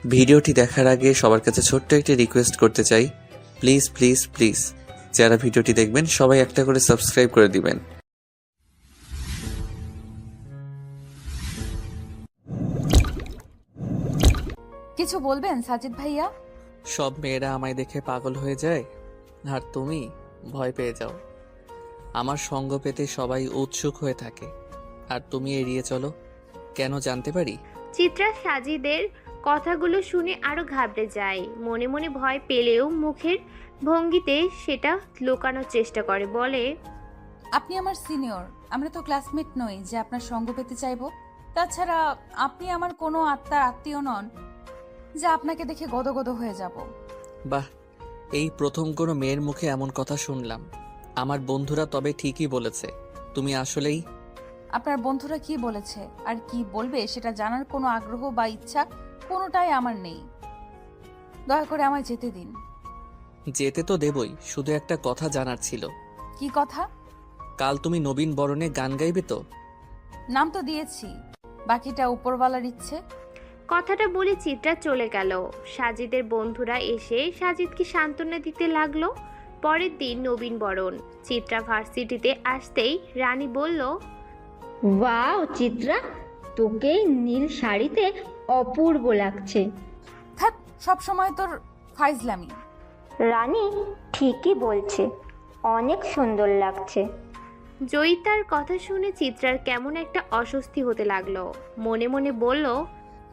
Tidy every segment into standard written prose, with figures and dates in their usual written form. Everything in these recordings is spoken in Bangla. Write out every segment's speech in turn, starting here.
ভিডিওটি দেখার আগে সবার কাছে ছোট্ট একটি রিকোয়েস্ট করতে চাই, প্লিজ প্লিজ প্লিজ যারা ভিডিওটি দেখবেন সবাই একটা করে সাবস্ক্রাইব করে দিবেন। কিছু বলবেন সাজিদ ভাইয়া? সব মেয়েরা আমায় দেখে পাগল হয়ে যায় আর তুমি ভয় পেয়ে যাও। আমার সঙ্গ পেতে সবাই উৎসুক হয়ে থাকে আর তুমি এড়িয়ে চলো কেন জানতে পারি? চিত্রা সাজিদের কথাগুলো শুনে আরো ঘাবড়ে যায়। মনে মনে ভয় পেলেও মুখের ভঙ্গিতে সেটা লুকানোর চেষ্টা করে। বলে, আপনি আমার সিনিয়র, আমরা তো ক্লাসমেট নই যে আপনার সঙ্গ পেতে চাইবো। তাছাড়া আপনি আমার কোনো আত্মার আত্মীয় নন যে আপনাকে দেখে গদগদ হয়ে যাব। বাহ, এই প্রথম কোনো মেয়ের মুখে এমন কথা শুনলাম। আমার বন্ধুরা তবে ঠিকই বলেছে, তুমি আসলেই। আপনার বন্ধুরা কি বলেছে আর কি বলবে সেটা জানার কোনো আগ্রহ বা ইচ্ছা কোনোটাই আমার নেই। দয়া করে আমায় যেতে দিন। যেতে তো দেবই, শুধু একটা কথা জানার ছিল। কি কথা? কাল তুমি নবীন বরণে গান গাইবে তো? নাম তো দিয়েছি, বাকিটা উপরওয়ালার ইচ্ছে। কথাটা বলে চিত্রা চলে গেল। সাজিদের বন্ধুরা এসে সাজিদকে সান্ত্বনা দিতে লাগলো। পরের দিন নবীন বরণ। চিত্রা ভার্সিটিতে আসতেই রানী বলল, ওয়াও চিত্রা, তোকে এই নীল শাড়িতে অপূর্ব লাগছে। থাক, সব সময় তোর ফাইজলামি। রানী ঠিকই বলছে, অনেক সুন্দর লাগছে। জয়িতার কথা শুনে চিত্রার কেমন একটা অস্বস্তি হতে লাগলো। মনে মনে বলল,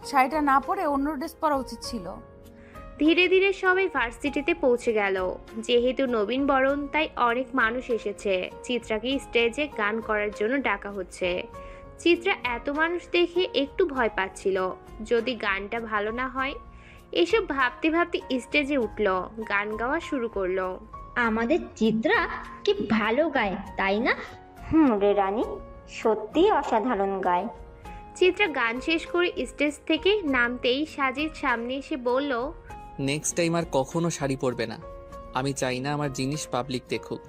শাড়িটা না পরে অন্য ড্রেস পরা উচিত ছিল। ধীরে ধীরে সবাই ভার্সিটিতে পৌঁছে গেল। যেহেতু নবীন বরণ তাই অনেক মানুষ এসেছে। চিত্রাকে স্টেজে গান করার জন্য ডাকা হচ্ছে। চিত্রা এত মানুষ দেখে একটু ভয় পাচ্ছিল, যদি গানটা ভালো না হয়। এসব ভাবতে ভাবতে স্টেজে উঠল, গান গাওয়া শুরু করলো। আমাদের চিত্রা কি ভালো গায় তাই না? রে রানী, সত্যি অসাধারণ গায়। চিত্রা গান শেষ করে স্টেজ থেকে নামতেই সাজিদ সামনে এসে বলল, নেক্সট টাইম আর কখনো শাড়ি পরবে না। আমি চাই না আমার জিনিস পাবলিক দেখুক।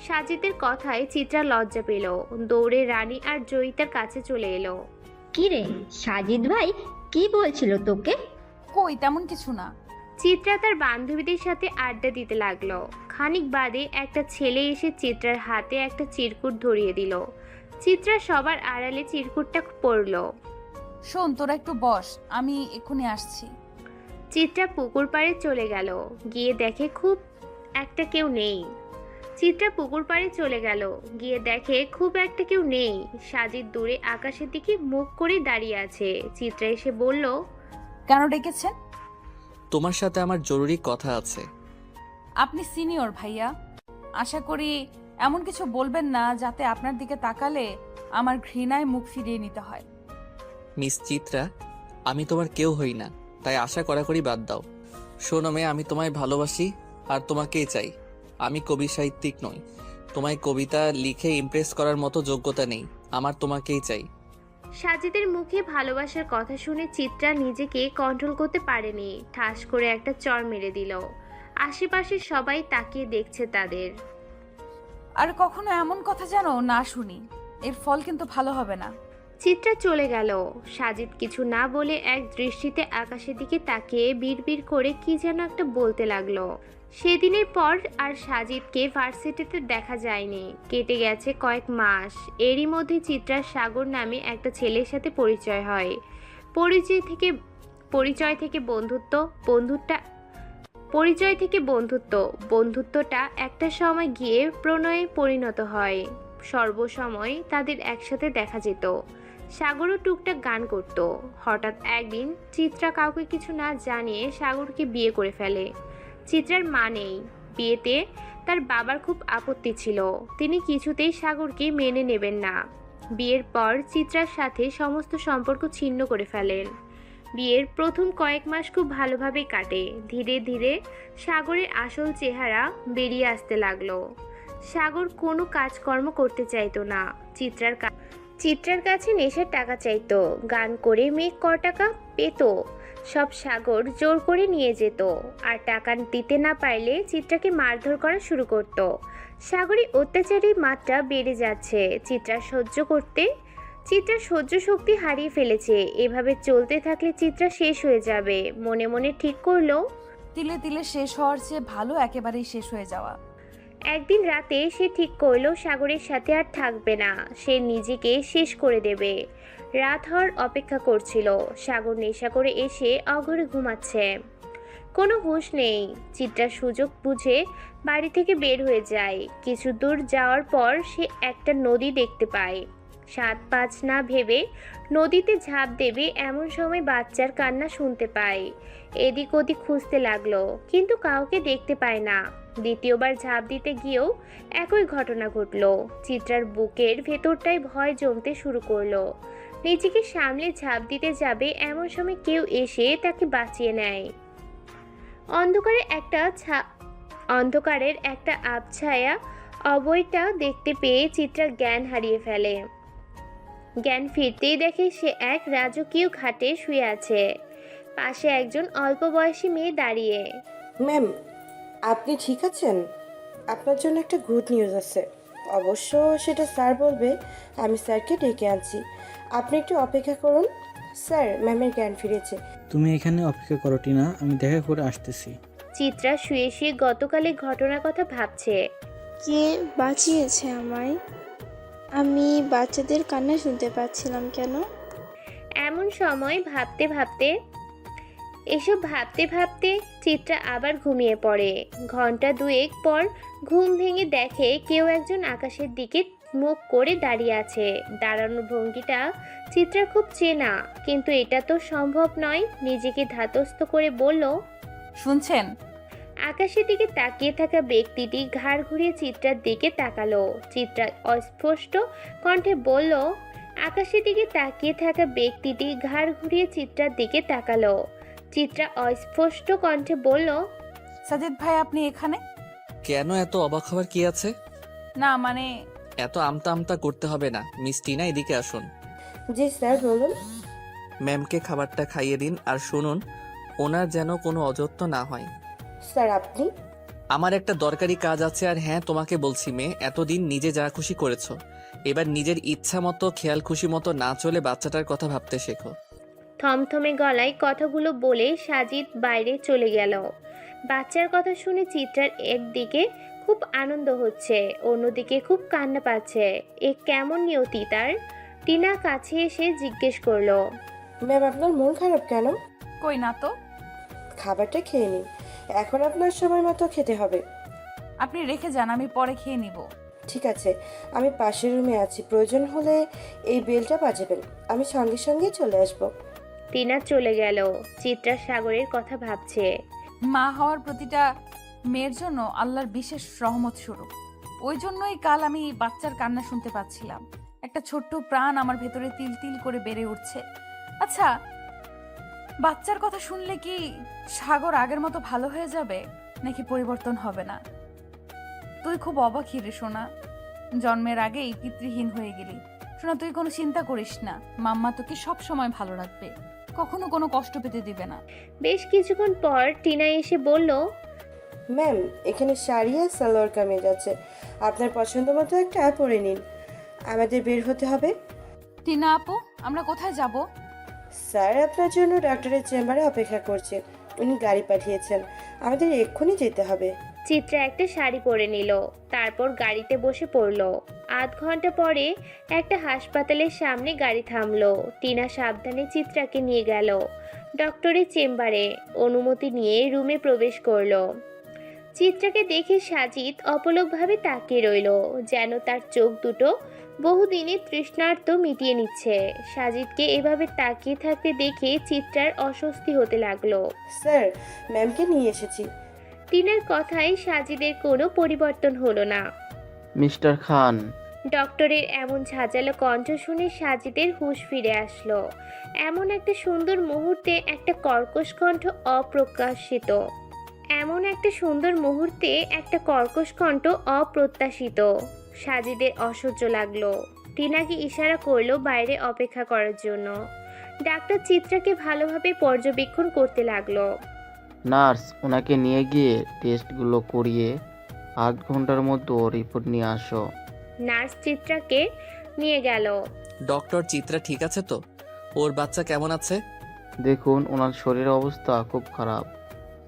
সাজিদের কথায় চিত্রা লজ্জা পেল। দৌড়ে রানী আর জয়িতার কাছে চলে এলো। কি রে সাজিদ ভাই, কি বলছিল তোকে? কই, তেমন কিছু না। চিত্রা তার বান্ধবীদের সাথে আড্ডা দিতে লাগলো। খানিক বাদে একটা ছেলে এসে চিত্রার হাতে একটা চিরকুট ধরিয়ে দিল। চিত্রা সবার আড়ালে চিরকুটটা পড়ল। শোন, তোরা একটু বস, আমি এক্ষুনি আসছি। চিত্রা পুকুর পাড়ে চলে গেল। গিয়ে দেখে খুব একটা কেউ নেই। চিত্রা পুকুর পাড়ে চলে গেল, গিয়ে দেখে খুব একটা কেউ নেই। সাজিদ দূরে আকাশের দিকে মুখ করে দাঁড়িয়ে আছে। চিত্রা এসে বলল, কেন ডেকেছেন? তোমার সাথে আমার জরুরি কথা আছে। আপনি সিনিয়র ভাইয়া, আশা করি এমন কিছু বলবেন না যাতে আপনার দিকে তাকালে আমার ঘৃণায় মুখ ফিরিয়ে নিতে হয়। মিস চিত্রা, আমি তোমার কেউ হই না, তাই আশা করাকরি বাদ দাও। শোনো মেয়ে, আমি তোমায় ভালোবাসি আর তোমাকেই চাই। আমি কবি সাহিত্যিক নই, তোমায় কবিতা লিখে ইমপ্রেস করার মতো যোগ্যতা নেই। আমার তোমাকেই চাই। সাজিদের মুখে ভালোবাসার কথা শুনে চিত্রা নিজেকে কন্ট্রোল করতে পারেনি। ঠাস করে একটা চড় মেরে দিল। আশেপাশে সবাই তাকিয়ে দেখছে তাদের। আর কখনো এমন কথা যেন না শুনি, এর ফল কিন্তু ভালো হবে না। চিত্রা চলে গেল। সাজিদ কিছু না বলে এক দৃষ্টিতে আকাশের দিকে তাকিয়ে বিড়বিড় করে কি যেন একটা বলতে লাগলো। সেদিনের পর আর সাজিদকে ভার্সিটিতে দেখা যায়নি। কেটে গেছে কয়েক মাস। এরই মধ্যে চিত্রার সাগর নামে একটা ছেলের সাথে পরিচয় হয়। পরিচয় থেকে বন্ধুত্বটা একটা সময় গিয়ে প্রণয়ে পরিণত হয়। সর্বসময় তাদের একসাথে দেখা যেত। সাগরও টুকটাক গান করত। হঠাৎ একদিন চিত্রা কাউকে কিছু না জানিয়ে সাগরকে বিয়ে করে ফেলে। চিত্রার মা নেই। বিয়েতে তার বাবার খুব আপত্তি ছিল, তিনি কিছুতেই সাগরকে মেনে নেবেন না। বিয়ের পর চিত্রার সাথে সমস্ত সম্পর্ক ছিন্ন করে ফেলেন। বিয়ের প্রথম কয়েক মাস খুব ভালোভাবেই কাটে। ধীরে ধীরে সাগরের আসল চেহারা বেরিয়ে আসতে লাগলো। সাগর কোনো কাজকর্ম করতে চাইতো না। চিত্রার কাছে নেশার টাকা চাইতো। গান করে মেয়ে ক টাকা পেত সব সাগর জোর করে নিয়ে যেত। আর টাকা দিতে না পারলে চিত্রাকে মারধর করা শুরু করত। সাগরের অত্যাচারের মাত্রা বেড়ে যাচ্ছে। চিত্রা সহ্য করতে চিত্রা সহ্য শক্তি হারিয়ে ফেলেছে। এভাবে চলতে থাকলে চিত্রা শেষ হয়ে যাবে। মনে মনে ঠিক করলো তিলে তিলে শেষ হওয়ার চেয়ে ভালো একেবারেই শেষ হয়ে যাওয়া। একদিন রাতে সে ঠিক করলো সাগরের সাথে আর থাকবে না। সে নিজেকে শেষ করে দেবে। রাত হওয়ার অপেক্ষা করছিল। সাগর নেশা করে এসে অঘরে ঘুমাচ্ছে, কোনো হুঁশ নেই। চিত্রা সুযোগ বুঝে বাড়ি থেকে বের হয়ে যায়। কিছু দূর যাওয়ার পর সে একটা নদী দেখতে পায়। 7-5 না ভেবে নদীতে ঝাঁপ দেবে এমন সময় বাচ্চার কান্না শুনতে পায়। এদিক ওদিক খুঁজতে লাগলো, কিন্তু কাউকে দেখতে পায় না। দ্বিতীয়বার ঝাঁপ দিতে গিয়েও একই ঘটনা ঘটলো। চিত্রার বুকের ভেতরটায় ভয় জমতে শুরু করলো। নিজেকে সামলে ঝাঁপ দিতে যাবে এমন সময় কেউ এসে তাকে বাঁচিয়ে নেয়। অন্ধকারের একটা আবছায়া অবয়টা দেখতে পেয়ে চিত্রা জ্ঞান হারিয়ে ফেলে। জ্ঞান ফিরতেই দেখে সে এক রাজকীয় খাটে শুয়ে আছে। পাশে একজন অল্প বয়সী মেয়ে দাঁড়িয়ে। ম্যাম, আপনি ঠিক আছেন? আপনার জন্য একটা গুড নিউজ আছে। অবশ্য সেটা স্যার বলবে, আমি স্যারকে ডেকে আনছি। আপনি একটু অপেক্ষা করুন। স্যার, ম্যামের জ্ঞান ফিরেছে। তুমি এখানে অপেক্ষা করো টিনা, আমি দেখা করে আসতেছি। চিত্রা শুয়ে শুয়ে গতকালের ঘটনার কথা ভাবছে। কে বাঁচিয়েছে আমায়? আমি বাচ্চাদের কান্না শুনতে পাচ্ছিলাম কেন? এমন সময় ভাবতে ভাবতে চিত্রা আবার ঘুমিয়ে পড়ে। ঘন্টা দুয়েক পর ঘুম ভেঙে দেখে কেউ একজন আকাশের দিকে মুখ করে দাঁড়িয়ে আছে। দাঁড়ানোর ভঙ্গিটা চিত্রা খুব চেনা, কিন্তু এটা তো সম্ভব নয়। নিজেকে ধাতস্থ করে বলল, শুনছেন? আকাশের দিকে তাকিয়ে থাকা ব্যক্তিটি ঘাড় ঘুরিয়ে চিত্রার দিকে তাকালো। চিত্রা অস্পষ্ট কণ্ঠে বলল, আকাশের দিকে তাকিয়ে থাকা ব্যক্তিটি ঘাড় ঘুরিয়ে চিত্রার দিকে তাকালো। চিত্রা অস্পষ্ট কণ্ঠে বলল, সাজিদ ভাই, আপনি এখানে? কেন এত অবাক হওয়ার কি আছে? না মানে এত আমতা আমতা করতে হবে না। মিস টিনা, এদিকে আসুন। জি স্যার, বলুন। ম্যামকে খাবারটা খাইয়ে দিন, আর শুনুন, ওনার যেন কোনো অযত্ন না হয়। স্যার, আপনি? আমার একটা দরকারি কাজ আছে। আর হ্যাঁ, তোমাকে বলছি মেয়ে, এতদিন নিজে যা খুশি করেছো, এবার নিজের ইচ্ছা মতো, খেয়াল খুশি মতো না চলে বাচ্চাটার কথা ভাবতে শেখো। থমথমে গলায় কথাগুলো বলে সাজিদ বাইরে চলে গেল। বাচ্চার কথা শুনে চিত্রার একদিকে খুব আনন্দ হচ্ছে, অন্যদিকে খুব কান্না পাচ্ছে। এ কেমন নিয়তি তার? টিনা কাছে এসে জিজ্ঞেস করলো, ম্যাম, আপনার মন খারাপ কেন? কই না তো। খাবারটা খেয়ে নিন। এখন আপনার সময় মতো খেতে হবে। আপনি রেখে যান, আমি পরে খেয়ে নিব। ঠিক আছে, আমি পাশের রুমে আছি। প্রয়োজন হলে এই বেলটা বাজাবেন। আমি সঙ্গে সঙ্গে চলে আসব। টিনা চলে গেল। চিত্রা সাগরের কথা ভাবছে। মা হওয়ার প্রতিটা মেয়ের জন্য আল্লাহর বিশেষ রহমত স্বরূপ। ওই জন্যই কাল আমি বাচ্চার কান্না শুনতে পাচ্ছিলাম। একটা ছোট্ট প্রাণ আমার ভেতরে তিল তিল করে বেড়ে উঠছে। আচ্ছা, বাচ্চার কথা শুনলে কি সাগর আগের মতো ভালো হয়ে যাবে, নাকি পরিবর্তন হবে না? তুই খুব অবাক রে সোনা, জন্মের আগেই পিতৃহীন হয়ে গেলি। সোনা, তুই কোনো চিন্তা করিস না, মাম্মা তোকে সব সময় ভালো রাখবে, কখনো কোনো কষ্ট পেতে দিবে না। বেশ কিছুক্ষণ পর টিনা এসে বলল, ম্যাম, এখানে শাড়ি আর সালোয়ার কামিজ আছে। আপনার পছন্দ মতো একটা পরে নিন। আমাদের বের হতে হবে। টিনা আপু, আমরা কোথায় যাব? স্যার আপনার জন্য ডক্টরের চেম্বারে অপেক্ষা করছে। উনি গাড়ি পাঠিয়েছেন। আমাদের এক্ষুনি যেতে হবে। চিত্রা একটা শাড়ি পরে নিল, তারপর গাড়িতে বসে পড়ল। আধ ঘন্টা পরে একটা হাসপাতালের সামনে গাড়ি থামলো। টিনা সাবধানে চিত্রাকে নিয়ে গেল ডক্টরের চেম্বারে। অনুমতি নিয়ে রুমে প্রবেশ করলো। চিত্রাকে দেখে সাজিদ অপলকভাবে তাকিয়ে রইল, যেন তার চোখ দুটো বহুদিনের তৃষ্ণার্ত মিটিয়ে নিচ্ছে। সাজিদকে এভাবে তাকিয়ে থাকতে দেখে চিত্রার অস্বস্তি হতে লাগলো। স্যার, ম্যামকে নিয়ে এসেছি। টিনার কথায় সাজিদের কোনো পরিবর্তন হলো না। মিস্টার খান। ডক্টরের এমন ঝাঁঝালো কণ্ঠ শুনে সাজিদের হুঁশ ফিরে আসলো। এমন একটা সুন্দর মুহূর্তে একটা কর্কশ কণ্ঠ অপ্রত্যাশিত। সাজিদের অসহ্য লাগলো। টিনাকে ইশারা করলো বাইরে অপেক্ষা করার জন্য। ডাক্তার চিত্রাকে ভালোভাবে পর্যবেক্ষণ করতে লাগলো। নার্স, ওনাকে নিয়ে গিয়ে টেস্টগুলো করিয়ে 8 ঘন্টার মধ্যে রিপোর্ট নিয়ে আসো। নার্স চিত্রাকে নিয়ে গেল। ডক্টর, চিত্রা ঠিক আছে তো? ওর বাচ্চা কেমন আছে? দেখুন, ওনার শরীরের অবস্থা খুব খারাপ।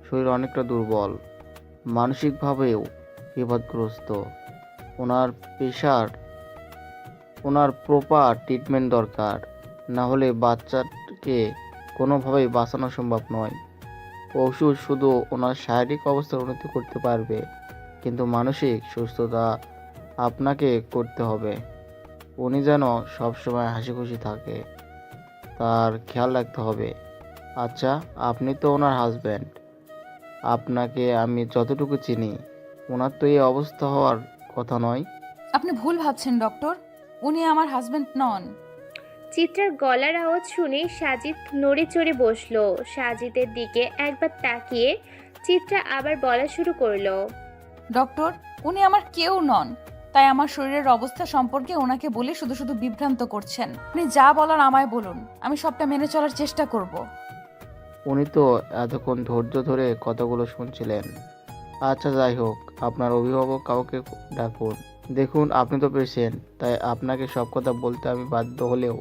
শরীর অনেকটা দুর্বল, মানসিকভাবেও বিপদগ্রস্ত। ওনার প্রেশার, ওনার প্রপার ট্রিটমেন্ট দরকার, না হলে বাচ্চাকে কোনোভাবেই বাঁচানো সম্ভব নয়। ওষুধ শুধু ওনার শারীরিক অবস্থার উন্নতি করতে পারবে, কিন্তু মানসিক সুস্থতা আপনাকে করতে হবে। উনি যেন সবসময় হাসি খুশি থাকে, তার খেয়াল রাখতে হবে। আচ্ছা, আপনি তো ওনার হাজব্যান্ড, আপনাকে আমি যতটুকু চিনি, ওনার তো এই অবস্থা হওয়ার কথা নয়। আপনি ভুল ভাবছেন ডক্টর, উনি আমার হাজবেন্ড নন। চিত্রার গলার আওয়াজ শুনে সাজিদ নড়ে চড়ে বসলো। সাজিদের দিকে একবার তাকিয়ে চিত্রা আবার বলা শুরু করলো। ডক্টর, উনি আমার কেউ নন, তাই আমার শরীরের অবস্থা সম্পর্কে ওনাকে বলে শুধু শুধু বিভ্রান্ত করছেন। আপনি যা বলার আমায় বলুন, আমি সবটা মেনে চলার চেষ্টা করব। উনি তো এতক্ষণ ধৈর্য ধরে কথাগুলো শুনছিলেন। আচ্ছা, যাই হোক, আপনার অভিভাবক কাউকে ডাকুন। দেখুন, আপনি তো পেশেন্ট, তাই আপনাকে সব কথা বলতে আমি বাধ্য হলেও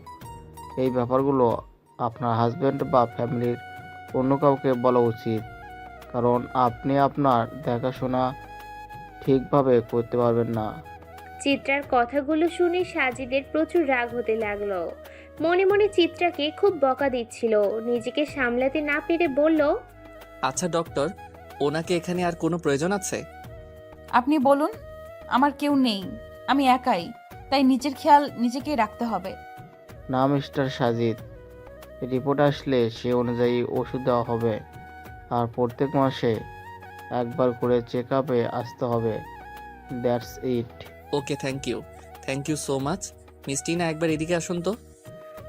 এই ব্যাপারগুলো আপনার হাজব্যান্ড বা ফ্যামিলির অন্য কাউকে বলা উচিত, কারণ আপনি আপনার দেখাশোনা ঠিকভাবে করতে পারবেন না। চিত্রার কথাগুলো শুনে সাজিদের প্রচুর রাগ হতে লাগলো। মনে মনে চিত্রাকে খুব বকা দিচ্ছিল। নিজেকে সামলাতে না পেরে বলল, আচ্ছা ডক্টর, ওনাকে এখানে আর কোনো প্রয়োজন আছে? আপনি বলুন, আমার কেউ নেই, আমি একাই, তাই নিজের খেয়াল নিজেকেই রাখতে হবে। না মিস্টার সাজিদ, রিপোর্ট আসলে সে অনুযায়ী ওষুধ দেওয়া হবে, আর প্রত্যেক মাসে একবার করে চেক আপে আসতে হবে। That's it. Okay, thank you so much. Miss Tina, একবার এদিকে আসুন তো।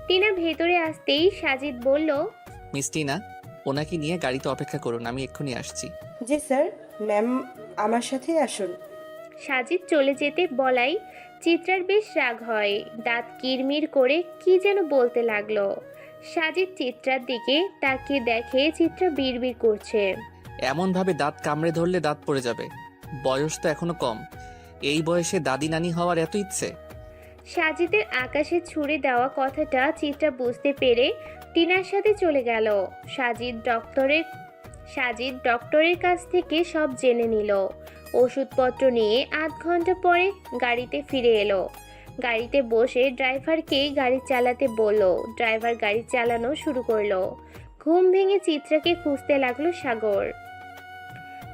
টিনা ভেতরে আসতেই সাজিদ বলল, মিস টিনা, ওনাকে নিয়ে গাড়িতে অপেক্ষা করুন, আমি এক্ষুনি আসছি। জি স্যার, ম্যাম আমার সাথেই আসুন। সাজিদ চলে যেতে বলাই চিত্রার বেশ রাগ হয়। দাঁত কিরমির করে কি যেন বলতে লাগলো। সাজিদ চিত্রার দিকে তাকিয়ে দেখে চিত্রা বিড়বিড় করছে। এমনভাবে দাঁত কামড়ে ধরলে দাঁত পড়ে যাবে। বয়স তো এখনো কম, এই বয়সে দাদি নানি হওয়ার এত ইচ্ছে? সাজিদের আকাশে ছুড়ে দেওয়া কথাটা চিত্রা বুঝতে পেরে টিনার সাথে চলে গেল। সাজিদ ডক্টরের কাছ থেকে সব জেনে নিল। ওষুধপত্র নিয়ে আধ ঘন্টা পরে গাড়িতে ফিরে এলো। গাড়িতে বসে ড্রাইভারকে গাড়ি চালাতে বলল। ড্রাইভার গাড়ি চালানো শুরু করলো। ঘুম ভেঙে চিত্রাকে খুঁজতে লাগলো সাগর।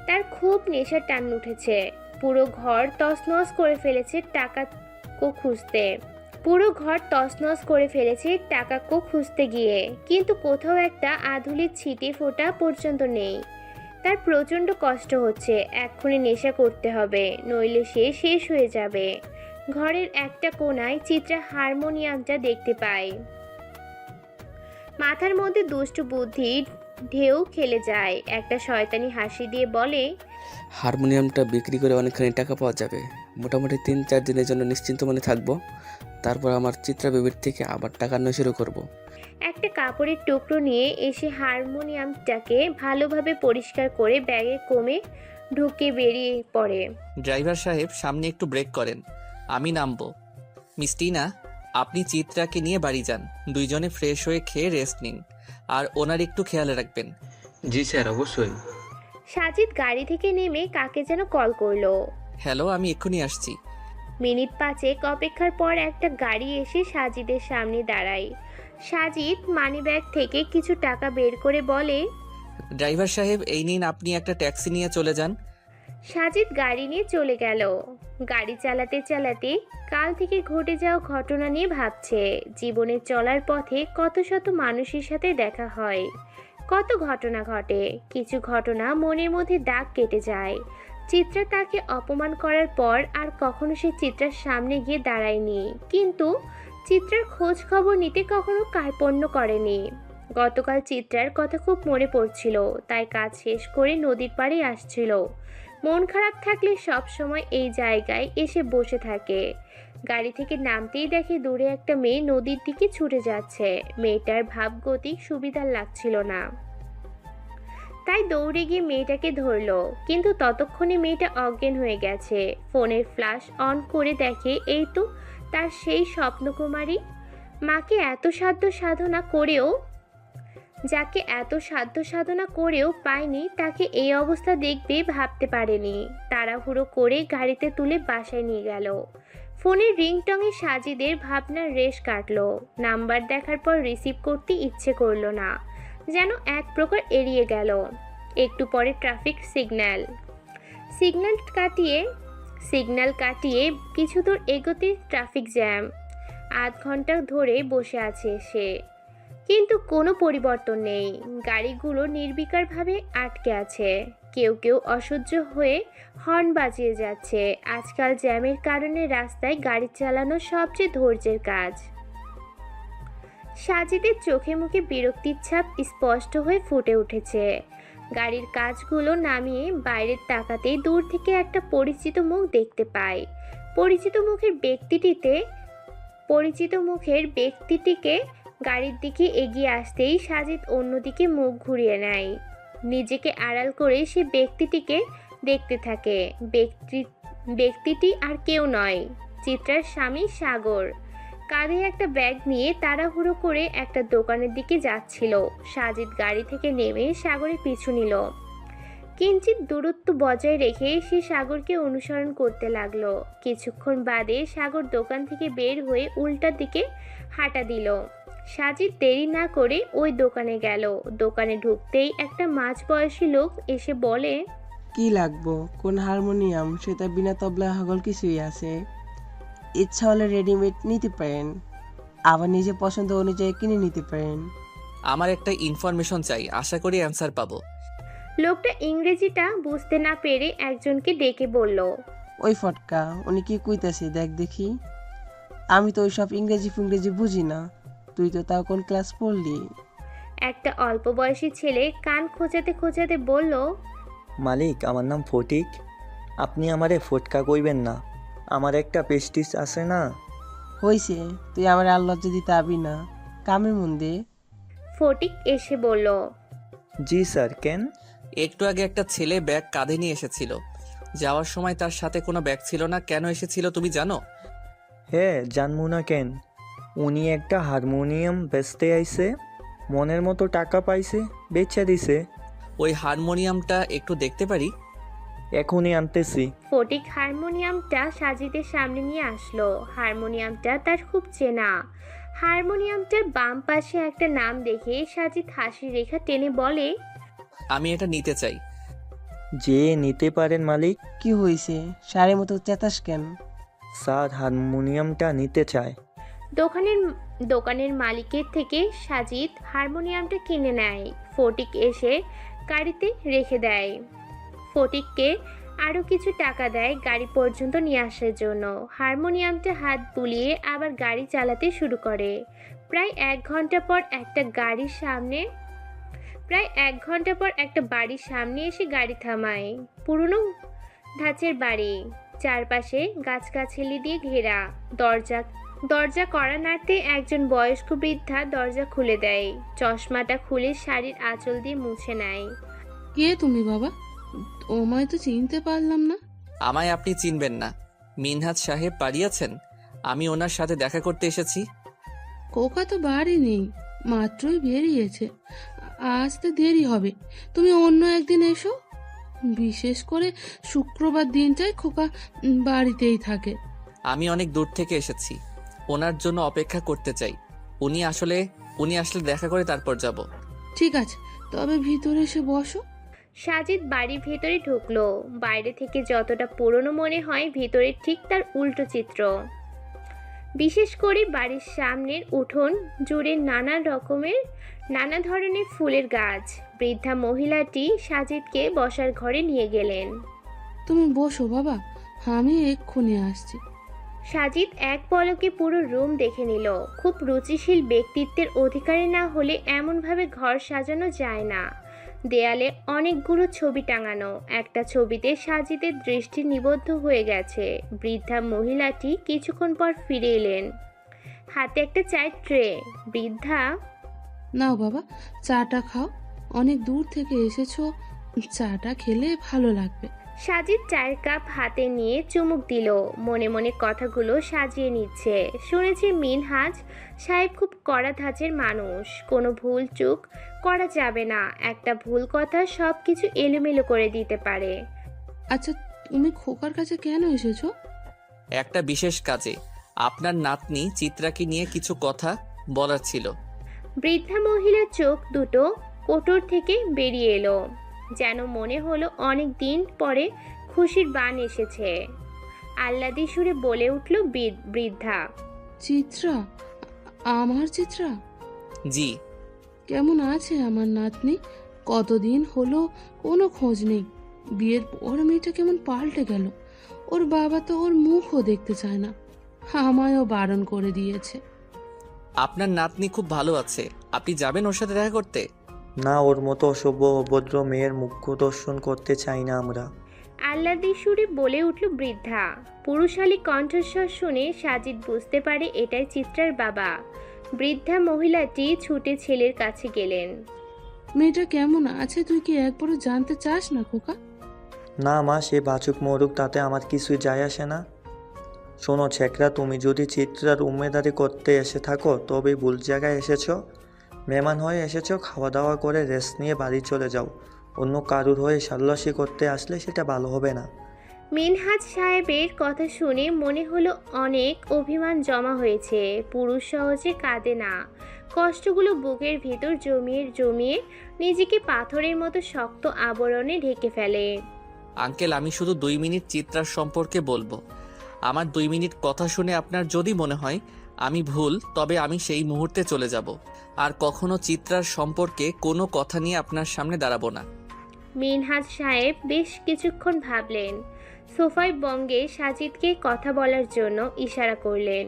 তার খুব নেশার টান উঠেছে। পুরো ঘর তছনছ করে ফেলেছে টাকা খুঁজতে গিয়ে, কিন্তু কোথাও একটা আধুলির ছিটে ফোঁটা পর্যন্ত নেই। তার প্রচণ্ড কষ্ট হচ্ছে। এক্ষুনি নেশা করতে হবে, নইলে সে শেষ হয়ে যাবে। ঘরের একটা কোণায় চিত্রা হারমোনিয়ামটা দেখতে পায়। মাথার মধ্যে দুষ্টু বুদ্ধির ঢেউ খেলে যায়। একটা শয়তানি হাসি দিয়ে বলে, হারমোনিয়ামটা বিক্রি করে অনেকখানি টাকা পাওয়া যাবে। মোটামুটি 3-4 দিনের জন্য নিশ্চিন্ত মনে থাকবো, তারপর আমার চিত্রা বেবির থেকে আবার টাকা আনা শুরু করব। একটা কাপড়ের টুকরো নিয়ে এসে হারমোনিয়ামটাকে ভালোভাবে পরিষ্কার করে ব্যাগে কমে ঢুকে বেরিয়ে পড়ে। ড্রাইভার সাহেব, সামনে একটু ব্রেক করেন, আমি নামবো। মিস টিনা, আপনি চিত্রাকে নিয়ে বাড়ি যান, দুইজনে ফ্রেশ হয়ে খেয়ে রেস্ট নিন, আর ওনার একটু খেয়াল রাখবেন। জি স্যার, অবশ্যই। সাজিদ গাড়ি থেকে নেমে কাকে যেন কল করলো। হ্যালো, আমি এক্ষুনি আসছি। মিনিট 5 অপেক্ষার পর একটা গাড়ি এসে সাজিদের সামনে দাঁড়ায়। সাজিদ মানিব্যাগ থেকে কিছু টাকা বের করে বলে, ড্রাইভার সাহেব, এই নিন, আপনি একটা ট্যাক্সি নিয়ে চলে যান। সাজিদ গাড়ি নিয়ে চলে গেল। গাড়ি চালাতে চালাতে কাল থেকে ঘটে যাওয়া ঘটনা নিয়ে ভাবছে। জীবনে চলার পথে কত শত মানুষের সাথে দেখা হয়, কত ঘটনা ঘটে। কিছু ঘটনা মনের মধ্যে দাগ কেটে যায়। চিত্রা তাকে অপমান করার পর আর কখনো সে চিত্রার সামনে গিয়ে দাঁড়ায়নি, কিন্তু চিত্রার খোঁজ খবর নিতে কখনো কার্পণ্য করেনি। গতকাল চিত্রার কথা খুব মনে পড়ছিল, তাই কাজ শেষ করে নদীর পাড়ে আসছিল। মন খারাপ থাকলে সব সময় এই জায়গায় এসে বসে থাকে। গাড়ি থেকে নামতেই দেখে দূরে একটা মেয়ে নদীর দিকে ছুটে যাচ্ছে। মেয়েটার ভাবগতিক সুবিধার লাগছিল না, তাই দৌড়ে গিয়ে মেয়েটাকে ধরলো, কিন্তু ততক্ষণে মেয়েটা অজ্ঞান হয়ে গেছে। ফোনের ফ্ল্যাশ অন করে দেখে এই তো তার সেই স্বপ্নকুমারী। মাকে এত সাধ্য সাধনা করেও যাকে এত সাধ্য সাধনা করেও পায়নি, তাকে এই অবস্থা দেখবে ভাবতে পারেনি। তাড়াহুড়ো করে গাড়িতে তুলে বাসায় নিয়ে গেল। ফোনের রিংটংয়ে সাজিদের ভাবনার রেশ কাটলো। নাম্বার দেখার পর রিসিভ করতে ইচ্ছে করলো না, যেন এক প্রকার এড়িয়ে গেল। একটু পরে ট্রাফিক সিগন্যাল কাটিয়ে কিছু দূর এগোতে ট্রাফিক জ্যাম। আধ ঘন্টা ধরে বসে আছে সে, কিন্তু কোনো পরিবর্তন নেই। গাড়িগুলো নির্বিকারভাবে আটকে আছে। কেউ কেউ অসহ্য হয়ে হর্ন বাজিয়ে যাচ্ছে। আজকাল জ্যামের কারণে রাস্তায় গাড়ি চালানো সবচেয়ে ধৈর্যের কাজ। সাজিদের চোখে মুখে বিরক্তির ছাপ স্পষ্ট হয়ে ফুটে উঠেছে। গাড়ির কাজগুলো নামিয়ে বাইরের তাকাতেই দূর থেকে একটা পরিচিত মুখ দেখতে পায়। পরিচিত মুখের ব্যক্তিটিকে গাড়ির দিকে এগিয়ে আসতেই সাজিদ অন্যদিকে মুখ ঘুরিয়ে নেয়। নিজেকে আড়াল করে সে ব্যক্তিটিকে দেখতে থাকে। ব্যক্তিটি আর কেউ নয়, চিত্রার স্বামী সাগর। কাঁধে একটা ব্যাগ নিয়ে তাড়াহুড়ো করে একটা দোকানের দিকে যাচ্ছিল। সাজিদ গাড়ি থেকে নেমে সাগরের পিছু নিল। কিঞ্চিত দূরত্ব বজায় রেখে সে সাগরকে অনুসরণ করতে লাগলো। কিছুক্ষণ বাদে সাগর দোকান থেকে বের হয়ে উল্টা দিকে হাঁটা দিল। সাজিদ দেরি না করে ওই দোকানে গেল। দোকানে ঢুকতেই একটা মাঝবয়সী লোক এসে বলে, কি লাগবো? কোন হারমোনিয়াম, সেটা বিনা তবলা হগল কিছুই আছে। ইচ্ছা হলে রেডিমেড নিতে পারেন, আবার নিজে পছন্দ অনুযায়ী কিনে নিতে পারেন। আমার একটা ইনফরমেশন চাই, আশা করি অ্যান্সার পাবো। লোকটা ইংরেজিটা বুঝতে না পেরে একজনকে ডেকে বলল, ওই ফটকা, উনি কি কইতাছে দেখ দেখি। আমি তো ওইসব ইংরেজি বুঝি না। তুই তো তাও কোন ক্লাস পড়লি? একটা অল্প বয়সী ছেলে কান খোঁচাতে খোঁচাতে বলল, মালিক, আমার নাম ফটিক। আপনি আমারে ফটকা কইবেন না, আমার একটা পেস্টিস আছে না। হইছে, তুই আমার আর লজ্জা দিতে আবি না, কামে মন দে। ফটিক এসে বলল, জি স্যার, কেন? একটু আগে একটা ছেলে ব্যাগ কাঁধে নিয়ে এসেছিল। যাওয়ার সময় তার সাথে কোনো ব্যাগ ছিল না। কেন এসেছিল তুমি জানো? হ্যাঁ, জানবো না কেন? উনি একটা হারমোনিয়াম বেচতে আইছে, মনের মতো টাকা পাইছে, বেচে দিছে। ওই হারমোনিয়ামটা একটু দেখতে পারি? এখনই আনতেছি। ফটিক হারমোনিয়ামটা সাজিদের সামনে নিয়ে আসলো। হারমোনিয়ামটা তার খুব চেনা। হারমোনিয়ামটার বাম পাশে একটা নাম দেখে সাজিদ হাসির রেখা টেনে বলে, আমি এটা নিতে চাই। যে নিতে পারেন মালিক। কি হইছে? সারের মতো চেতাস কেন? স্যার, হারমোনিয়ামটা নিতে চায়। দোকানের মালিকের থেকে সাজিদ হারমোনিয়ামটা কিনে নেয়। ফটিক এসে গাড়িতে রেখে দেয়। ফটিককে আরও কিছু টাকা দেয় গাড়ি পর্যন্ত নিয়ে আসার জন্য। হারমোনিয়ামটা হাত বুলিয়ে আবার গাড়ি চালাতে শুরু করে। প্রায় এক ঘন্টা পর একটা বাড়ির সামনে এসে গাড়ি থামায়। পুরনো ধাঁচের বাড়ি, চারপাশে গাছগাছালি দিয়ে ঘেরা। দরজা কড়া নাড়তে একজন বয়স্ক বৃদ্ধা দরজা খুলে দেয়। চশমাটা খুলে শাড়ির আঁচল দিয়ে মুছে নেয়। কে তুমি বাবা? তোমায় তো চিনতে পারলাম না। আমায় আপনি চিনবেন না। মিনহাজ সাহেব বাড়ি আছেন? আমি ওনার সাথে দেখা করতে এসেছি। কোকা তো বাড়ি নেই, মাত্রই বেরিয়েছে। আসতে দেরি হবে, তুমি অন্য একদিন এসো। বিশেষ করে শুক্রবার দিনটাই খোকা বাড়িতেই থাকে। আমি অনেক দূর থেকে এসেছি, ওনার জন্য অপেক্ষা করতে চাই। উনি আসলে দেখা করে তারপর যাব। ঠিক আছে, তবে ভিতরে এসে বসো। সাজিদ বাড়ির ভেতরে ঢুকলো। বাইরে থেকে যতটা পুরনো মনে হয়, ভেতরে ঠিক তার উল্টো চিত্র। বিশেষ করে বাড়ির সামনের উঠোন জুড়ে নানা ধরনের ফুলের গাছ। বৃদ্ধা মহিলাটি সাজিদকে বসার ঘরে নিয়ে গেলেন। তুমি বসো বাবা, আমি এক্ষুনি আসছি। সাজিদ এক পলকে পুরো রুম দেখে নিল। খুব রুচিশীল ব্যক্তিত্বের অধিকারী না হলে এমনভাবে ঘর সাজানো যায় না। দেয়ালে অনেকগুলো ছবি টাঙানো। একটা ছবিতে সাজিদের দৃষ্টি নিবদ্ধ হয়ে গেছে। বৃদ্ধা মহিলাটি কিছুক্ষণ পর ফিরে এলেন, হাতে একটা চায়ের ট্রে। বৃদ্ধা, নাও বাবা, চাটা খাও, অনেক দূর থেকে এসেছো, চাটা খেলে ভালো লাগবে। সাজিদ চায়ের কাপ হাতে নিয়ে চুমুক দিল, মনে মনে কথাগুলো সাজিয়ে নিচ্ছে। শুনেছি মিনহাজ সাহেব খুব কড়া ধাঁচের মানুষ, কোনো ভুল চুক করা যাবে না, একটা ভুল কথা সব কিছু এলোমেলো করে দিতে পারে। আচ্ছা, তুমি খোকার কাছে কেন এসেছো? একটা বিশেষ কাজে। আপনার নাতনি চিত্রাকে নিয়ে কিছু কথা বলার ছিল। বৃদ্ধা মহিলার চোখ দুটো কোটর থেকে বেরিয়ে এলো, যেন মনে হলো অনেক দিন পরে খুশির বান এসেছে। আহ্লাদি সুরে বলে উঠল বৃদ্ধা। চিত্রা, আমার চিত্রা? জি। কেমন আছে আমার নাতনি? কতদিন হলো কোনো খোঁজ নেই। বিয়ের পর মেয়েটা কেমন পাল্টে গেল। ওর বাবা তো ওর মুখও দেখতে চায় না, আমায়ও বারণ করে দিয়েছে। আপনার নাতনি খুব ভালো আছে, আপনি যাবেন ওর সাথে দেখা করতে? না, ওর মতো অসভ্য অভদ্র মেয়ের মুখ দর্শন করতে চাই না আমরা। আহ্লাদি সুরে বলে উঠল বৃদ্ধা। পুরুষালী কণ্ঠস্বর শুনে সাজিদ বুঝতে পারে এটাই চিত্রার বাবা। বৃদ্ধা মহিলাটি ছুটে ছেলের কাছে গেলেন। মেয়েটা কেমন আছে তুই কি একবারও জানতে চাস না খোকা? না মা, সে বাচুক মরুক তাতে আমার কিছুই যায় আসে না। শোনো ছেকরা, তুমি যদি চিত্রার উম্মেদারি করতে এসে থাকো তবে ভুল জায়গায় এসেছো। মেহমান হয়ে এসেছো, খাওয়া দাওয়া করে রেস্ট নিয়ে বাড়ি চলে যাও। অন্য কারুর হয়ে সাল্লাসি করতে আসলে সেটা ভালো হবে না। মিনহাজ সাহেবের কথা শুনে মনে হলো অনেক অভিমান জমা হয়েছে। পুরুষ সহজে কাঁদে না, কষ্টগুলো বুকের ভিতর জমিয়ে জমিয়ে নিজেকে পাথরের মতো শক্ত আবরণে ঢেকে ফেলে। আঙ্কেল, আমি শুধু 2 মিনিট চিত্রার সম্পর্কে বলবো। আমার 2 মিনিট কথা শুনে আপনার যদি মনে হয় আমি ভুল, তবে আমি সেই মুহূর্তে চলে যাব, আর কখনো চিত্রার সম্পর্কে কোনো কথা নিয়ে আপনার সামনে দাঁড়াবো না। মিনহাজ সাহেব বেশ কিছুক্ষণ ভাবলেন, সোফায় বঙ্গে সাজিদকে কথা বলার জন্য ইশারা করলেন।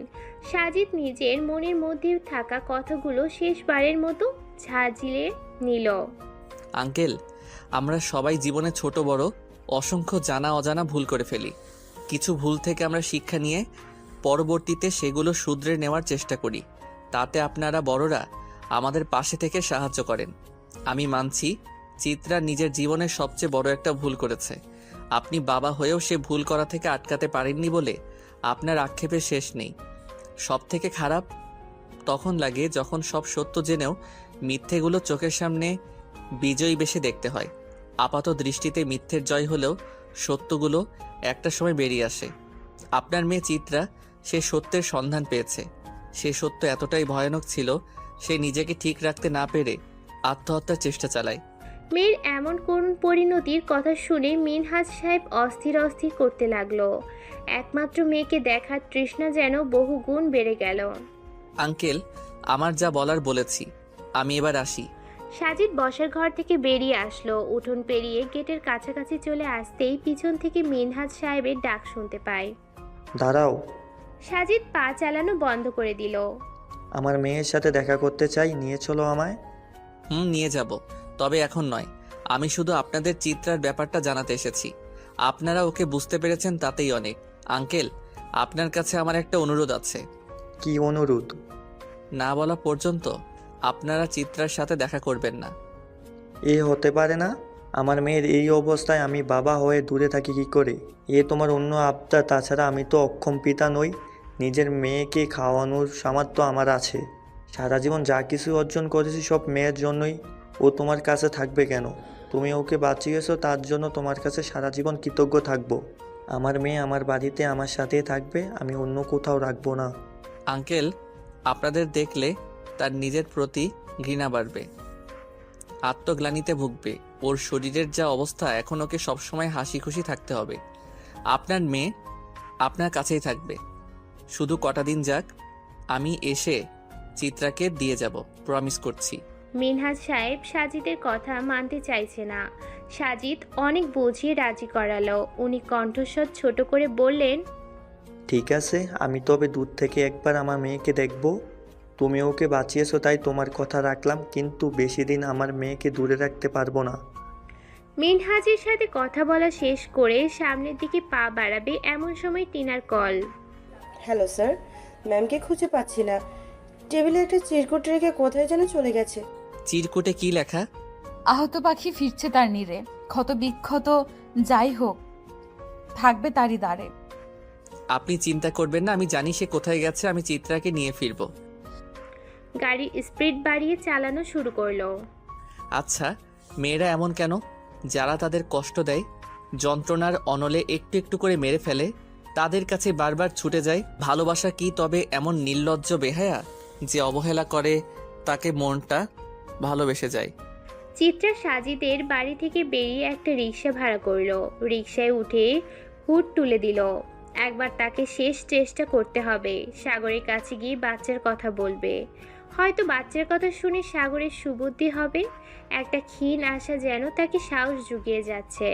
সাজিদ নিজের মনের মধ্যে থাকা কথাগুলো শেষবারের মতো ঝাঁঝিয়ে নিল। আঙ্কেল, আমরা সবাই জীবনে ছোট বড় অসংখ্য জানা অজানা ভুল করে ফেলি। কিছু ভুল থেকে আমরা শিক্ষা নিয়ে পরবর্তীতে সেগুলো শুধরে নেওয়ার চেষ্টা করি। তাতে আপনারা বড়রা আমাদের পাশে থেকে সাহায্য করেন। আমি মানছি চিত্রা নিজের জীবনের সবচেয়ে বড় একটা ভুল করেছে। আপনি বাবা হয়েও সে ভুল করা থেকে আটকাতে পারেননি বলে আপনার আক্ষেপের শেষ নেই। সব থেকে খারাপ তখন লাগে যখন সব সত্য জেনেও মিথ্যেগুলো চোখের সামনে বিজয়ী বেশে দেখতে হয়। আপাত দৃষ্টিতে মিথ্যের জয় হলেও সত্যগুলো একটা সময় বেরিয়ে আসে। আপনার মেয়ে চিত্রা সে সত্যের সন্ধান পেয়েছে। সে সত্য এতটাই ভয়ানক ছিল, সে নিজেকে ঠিক রাখতে না পেরে আত্মহত্যার চেষ্টা চালায়। মেয়ের এমন করুণ পরিণতির কথা শুনে মিনহাজ সাহেব অস্থির অস্থির করতে লাগলো। একমাত্র মেয়েকে দেখার তৃষ্ণা যেন বহু গুণ বেড়ে গেল। আঙ্কেল, আমার যা বলার বলেছি, আমি এবার আসি। সাজিদ বসার ঘর থেকে বেরিয়ে আসলো। উঠোন পেরিয়ে গেটের কাছাকাছি চলে আসতেই পিছন থেকে মিনহাজ সাহেবের ডাক শুনতে পায়। দাঁড়াও। সাজিদ পা চালানো বন্ধ করে দিল। আমার মেয়ের সাথে দেখা করতে চাই, নিয়ে চলো আমায়। নিয়ে যাব, তবে এখন নয়। আমি শুধু আপনাদের চিত্রার ব্যাপারটা জানাতে এসেছি। আপনারা ওকে বুঝতে পেরেছেন তাতেই অনেক। আঙ্কেল, আপনার কাছে আমার একটা অনুরোধ আছে। কি অনুরোধ? না বলা পর্যন্ত আপনারা চিত্রার সাথে দেখা করবেন না। এ হতে পারে না। আমার মেয়ের এই অবস্থায় আমি বাবা হয়ে দূরে থাকি কি করে? এ তোমার অন্য আবদার। তাছাড়া আমি তো অক্ষম পিতা নই। নিজের মেয়েকে খাওয়ানোর সামর্থ্য আমার আছে। সারা জীবন যা কিছু অর্জন করেছি সব মেয়ের জন্যই। ও তোমার কাছে থাকবে কেন? তুমি ওকে বাঁচিয়েছো, তার জন্য তোমার কাছে সারা জীবন কৃতজ্ঞ থাকবো। আমার মেয়ে আমার বাড়িতে আমার সাথেই থাকবে, আমি অন্য কোথাও রাখবো না। আঙ্কেল, আপনাদের দেখলে তার নিজের প্রতি ঘৃণা বাড়বে, আত্মগ্লানিতে ভুগবে। ওর শরীরের যা অবস্থা, এখন ওকে সবসময় হাসি খুশি থাকতে হবে। আপনার মেয়ে আপনার কাছেই থাকবে, শুধু কটা দিন যাক। আমি এসে চিত্রাকে দিয়ে যাব, প্রমিস করছি। মিনহাজ সাহেব সাজিদের কথা মানতে চাইছে না। সাজিদ অনেক বুঝিয়ে রাজি করালো। উনি কণ্ঠস্বর ছোট করে বললেন, ঠিক আছে, আমি তবে দূর থেকে একবার আমার মেয়েকে দেখব। তুমি ওকে বাঁচিয়েছো তাই তোমার কথা রাখলাম, কিন্তু বেশি দিন আমার মেয়েকে দূরে রাখতে পারবো না। মিনহাজের সাথে কথা বলা শেষ করে সামনের দিকে পা বাড়াবে এমন সময় টিনার কল। হ্যালো স্যার, ম্যামকে খুঁজে পাচ্ছি না। টেবিলে একটা চিরকুট রেখে কোথায় যেন চলে গেছে। চিরকুটে কি লেখা? আহত পাখি ফিরছে তার নীড়ে, ক্ষত বিক্ষত যাই হোক থাকবে তারই দ্বারে। আপনি চিন্তা করবেন না, আমি জানি সে কোথায় গেছে, আমি চিত্রাকে নিয়ে ফিরবো। গাড়ির স্পিড বাড়িয়ে চালানো শুরু করলো। আচ্ছা, মেয়েরা এমন কেন? যারা তাদের কষ্ট দেয়, যন্ত্রণার অনলে একটু একটু করে মেরে ফেলে, তাদের কাছে বারবার ছুটে যায়। ভালোবাসা কি তবে এমন নির্লজ্জ বেহায়া যে অবহেলা করে তাকে মনটা ভালোবেসে যায়? চিত্রা সাজিদের বাড়ি থেকে বেরিয়ে একটা রিক্সা ভাড়া করলো। রিক্সায় উঠে হুড তুলে দিল। একবার তাকে শেষ চেষ্টা করতে হবে। সাগরের কাছে গিয়ে বাচ্চার কথা বলবে। হয়তো বাচ্চার কথা শুনে সাগরের সুবুদ্ধি হবে। একটা ক্ষীণ আশা যেন তাকে সাহস জুগিয়ে যাচ্ছে।